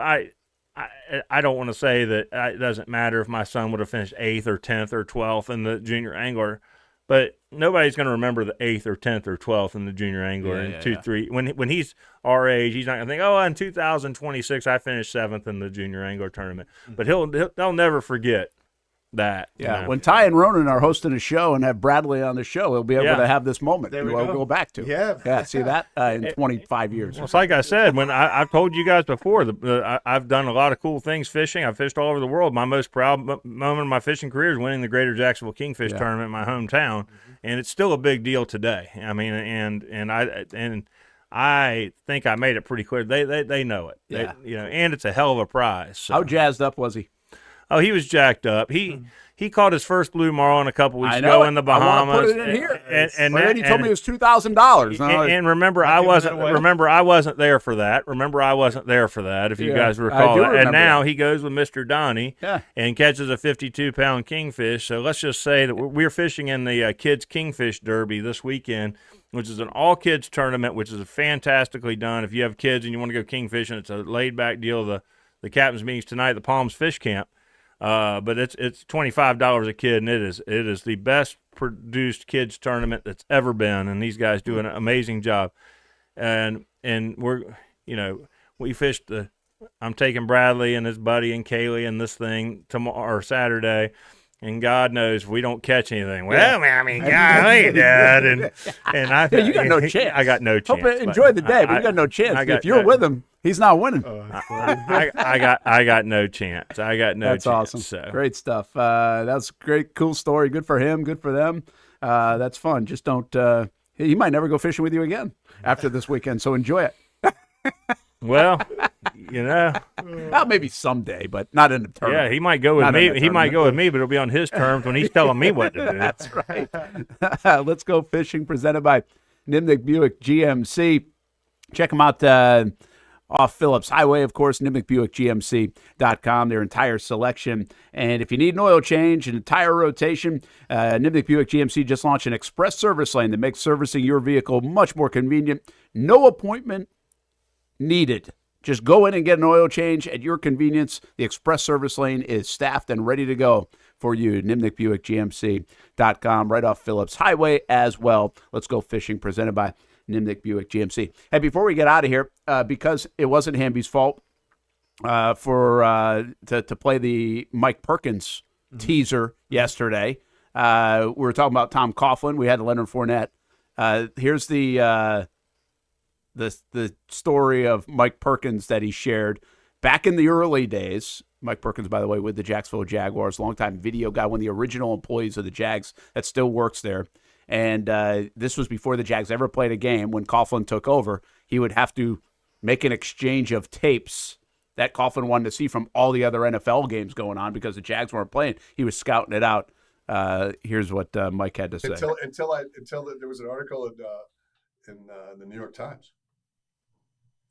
[SPEAKER 7] I don't want to say that it doesn't matter if my son would have finished 8th or 10th or 12th in the junior angler, but nobody's going to remember the 8th or 10th or 12th in the junior angler in 2-3. When he's our age, he's not going to think, oh, in 2026 I finished 7th in the junior angler tournament. Mm-hmm. But they'll never forget that.
[SPEAKER 2] Yeah,
[SPEAKER 7] you know.
[SPEAKER 2] when Ty and Ronan are hosting a show and have Bradley on the show, he'll be able
[SPEAKER 7] Yeah.
[SPEAKER 2] to have this moment.
[SPEAKER 4] There we
[SPEAKER 2] we'll
[SPEAKER 4] go.
[SPEAKER 2] go back to.
[SPEAKER 4] Yeah.
[SPEAKER 2] See that in 25 years.
[SPEAKER 7] Well, it's like I said, when I've told you guys before, I've done a lot of cool things fishing. I've fished all over the world. My most proud moment of my fishing career is winning the Greater Jacksonville Kingfish Tournament in my hometown, and it's still a big deal today. I mean, and I think I made it pretty clear. They know it.
[SPEAKER 2] Yeah.
[SPEAKER 7] And it's a hell of a prize. So.
[SPEAKER 2] How jazzed up was he?
[SPEAKER 7] Oh, he was jacked up. He caught his first blue marlin a couple weeks
[SPEAKER 2] I know
[SPEAKER 7] ago
[SPEAKER 2] it.
[SPEAKER 7] in the
[SPEAKER 2] I wanna
[SPEAKER 7] Bahamas.
[SPEAKER 2] put it in here.
[SPEAKER 7] And
[SPEAKER 2] But then he told me it was $2,000.
[SPEAKER 7] And remember, I wasn't there for that. If you guys recall that. And now he goes with Mr. Donnie and catches a 52-pound kingfish. So let's just say that we're fishing in the Kids Kingfish Derby this weekend, which is an all-kids tournament, which is fantastically done. If you have kids and you want to go kingfishing, it's a laid-back deal. The captain's meeting's tonight at the Palms Fish Camp. But it's $25 a kid, and it is the best produced kids tournament that's ever been, and these guys do an amazing job. And we fished I'm taking Bradley and his buddy and Kaylee and this thing tomorrow or Saturday, and God knows if we don't catch anything. Well, I mean, golly, Dad, and
[SPEAKER 2] you got no chance.
[SPEAKER 7] I got no chance.
[SPEAKER 2] Hope enjoy the day, but you got no chance. If you're with him, he's not winning.
[SPEAKER 7] I got no chance.
[SPEAKER 2] That's awesome.
[SPEAKER 7] So.
[SPEAKER 2] Great stuff. That's a great, cool story. Good for him. Good for them. That's fun. Just don't. He might never go fishing with you again after this weekend. So enjoy it.
[SPEAKER 7] Well,
[SPEAKER 2] maybe someday, but not in the tournament.
[SPEAKER 7] Yeah, he might go with me. He might go with me, but it'll be on his terms when he's telling me what to do.
[SPEAKER 2] That's right. Let's go fishing. Presented by Nimnick Buick GMC. Check them out off Phillips Highway, of course, NimnickBuickGMC.com, their entire selection. And if you need an oil change, an entire rotation, Nimnick Buick GMC just launched an express service lane that makes servicing your vehicle much more convenient. No appointment needed. Just go in and get an oil change at your convenience. The express service lane is staffed and ready to go for you. NimnickBuickGMC.com, right off Phillips Highway as well. Let's go fishing, presented by Nimnick Buick GMC. Hey, before we get out of here, because it wasn't Hamby's fault to play the Mike Perkins teaser yesterday, we were talking about Tom Coughlin. We had Leonard Fournette. Here's the story of Mike Perkins that he shared back in the early days. Mike Perkins, by the way, with the Jacksonville Jaguars, longtime video guy, one of the original employees of the Jags that still works there. And this was before the Jags ever played a game. When Coughlin took over, he would have to make an exchange of tapes that Coughlin wanted to see from all the other NFL games going on because the Jags weren't playing. He was scouting it out. Here's what Mike had to say.
[SPEAKER 8] Until there was an article in the New York Times,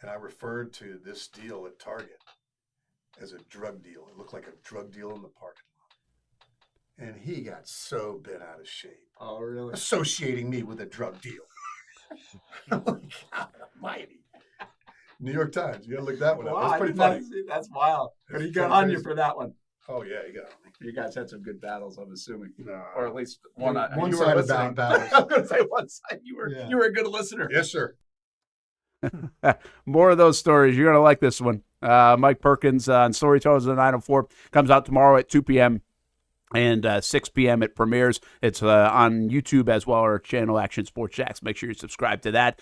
[SPEAKER 8] and I referred to this deal at Target as a drug deal. It looked like a drug deal in the parking lot. And he got so bent out of shape.
[SPEAKER 2] Oh, really?
[SPEAKER 8] Associating me with a drug deal. I'm like, God almighty. New York Times. You got to look that one up. That's pretty funny.
[SPEAKER 2] That's wild. But he got on you for that one.
[SPEAKER 8] Oh, yeah, he got on me.
[SPEAKER 2] You guys had some good battles, I'm assuming.
[SPEAKER 8] No.
[SPEAKER 2] Or at least one
[SPEAKER 8] side of battles.
[SPEAKER 2] I was going to say one side. You were a good listener.
[SPEAKER 8] Yes, sir.
[SPEAKER 2] More of those stories. You're going to like this one. Mike Perkins on Storytellers of the 904 comes out tomorrow at 2 p.m. and 6 p.m. it premieres. It's on YouTube as well, our channel Action Sports Jacks. Make sure you subscribe to that.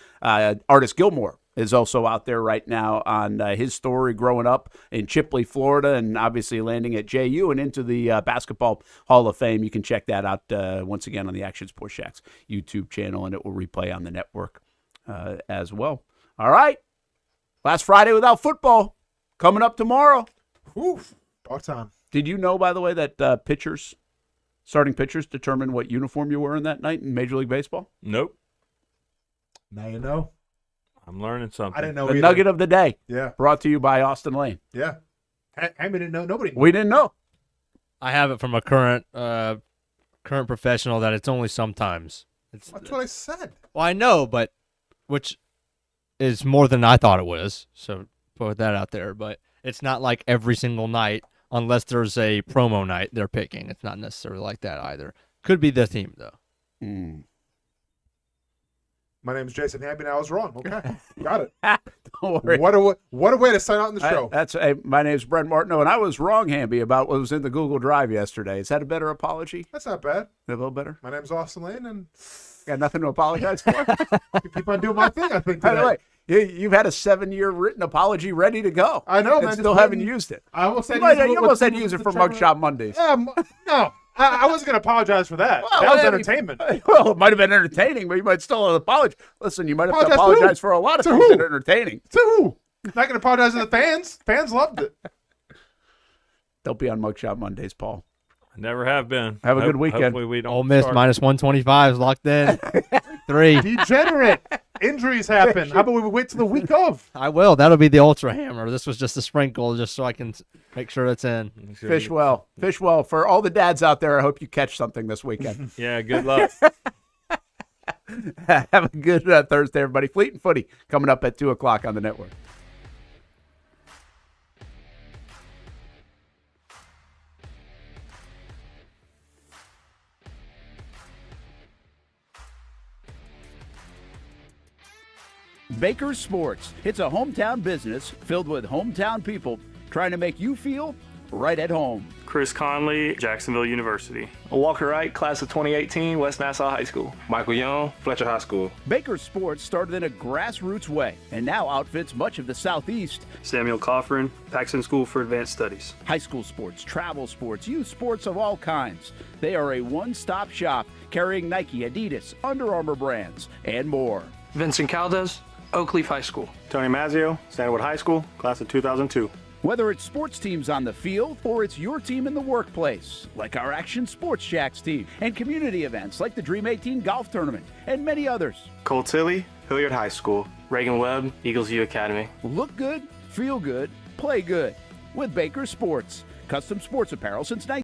[SPEAKER 2] Artist Gilmore is also out there right now on his story growing up in Chipley, Florida, and obviously landing at JU and into the Basketball Hall of Fame. You can check that out once again on the Action Sports Jacks YouTube channel, and it will replay on the network as well. All right. Last Friday without football coming up tomorrow.
[SPEAKER 4] Oof. Talk time.
[SPEAKER 2] Did you know, by the way, that starting pitchers determine what uniform you were in that night in Major League Baseball?
[SPEAKER 7] Nope.
[SPEAKER 4] Now you know.
[SPEAKER 7] I'm learning something.
[SPEAKER 4] I didn't know
[SPEAKER 2] The
[SPEAKER 4] either.
[SPEAKER 2] nugget of the day.
[SPEAKER 4] Yeah.
[SPEAKER 2] Brought to you by Austen Lane.
[SPEAKER 4] Yeah. I didn't know. Nobody knew.
[SPEAKER 2] We didn't know.
[SPEAKER 3] I have it from a current professional that it's only sometimes.
[SPEAKER 4] That's what I said.
[SPEAKER 3] Well, I know, but which is more than I thought it was. So put that out there. But it's not like every single night, unless there's a promo night they're picking. It's not necessarily like that either. Could be the theme, though.
[SPEAKER 4] My name's Jason Hamby, and I was wrong. Okay, got it.
[SPEAKER 2] Don't worry.
[SPEAKER 4] What a way to sign out in the show.
[SPEAKER 2] My name's Brent Martineau, and I was wrong, Hamby, about what was in the Google Drive yesterday. Is that a better apology?
[SPEAKER 4] That's not bad.
[SPEAKER 2] A little better?
[SPEAKER 4] My name's Austen Lane, and
[SPEAKER 2] got nothing to apologize for?
[SPEAKER 4] keep on doing my thing, I think,
[SPEAKER 2] By the
[SPEAKER 4] today.
[SPEAKER 2] way, you've had a 7-year written apology ready to go.
[SPEAKER 4] I know,
[SPEAKER 2] and
[SPEAKER 4] man.
[SPEAKER 2] still haven't used it.
[SPEAKER 4] I almost said
[SPEAKER 2] You almost said use it for
[SPEAKER 4] Trevor.
[SPEAKER 2] Mugshot Mondays.
[SPEAKER 4] Yeah, no. I wasn't going to apologize for that. That was entertainment.
[SPEAKER 2] Well, it might have been entertaining, but you might still apologize. Listen, you might have to
[SPEAKER 4] Apologize to
[SPEAKER 2] apologize
[SPEAKER 4] who?
[SPEAKER 2] for a lot of
[SPEAKER 4] To
[SPEAKER 2] things
[SPEAKER 4] who?
[SPEAKER 2] that are entertaining.
[SPEAKER 4] To who? Not going to apologize to the fans. Fans loved it.
[SPEAKER 2] Don't be on Mugshot Mondays, Paul.
[SPEAKER 7] I never have been.
[SPEAKER 2] Have a good weekend.
[SPEAKER 7] Hopefully we don't
[SPEAKER 3] Ole Miss
[SPEAKER 7] start.
[SPEAKER 3] minus 125 is locked in. 3.
[SPEAKER 4] Degenerate. Injuries happen. How about we wait till the week of?
[SPEAKER 3] I will. That'll be the ultra hammer. This was just a sprinkle, just so I can make sure it's in.
[SPEAKER 2] Fish well. Fish well. For all the dads out there, I hope you catch something this weekend.
[SPEAKER 7] Yeah, good luck.
[SPEAKER 2] Have a good Thursday, everybody. Fleet and Footy coming up at 2 o'clock on the network. Baker Sports. It's a hometown business filled with hometown people trying to make you feel right at home.
[SPEAKER 9] Chris Conley, Jacksonville University.
[SPEAKER 10] Walker Wright, class of 2018, West Nassau High School.
[SPEAKER 11] Michael Young, Fletcher High School.
[SPEAKER 2] Baker Sports started in a grassroots way and now outfits much of the Southeast.
[SPEAKER 9] Samuel Coffrin, Paxton School for Advanced Studies.
[SPEAKER 2] High school sports, travel sports, youth sports of all kinds. They are a one-stop shop carrying Nike, Adidas, Under Armour brands, and more.
[SPEAKER 10] Vincent Caldes, Oakleaf High School.
[SPEAKER 12] Tony Mazzio, Sandwood High School, class of 2002.
[SPEAKER 2] Whether it's sports teams on the field or it's your team in the workplace, like our Action Sports Jacks team, and community events like the Dream 18 Golf Tournament, and many others.
[SPEAKER 12] Cole Tilly, Hilliard High School.
[SPEAKER 9] Reagan Webb, Eagles View Academy.
[SPEAKER 2] Look good, feel good, play good with Baker Sports. Custom sports apparel since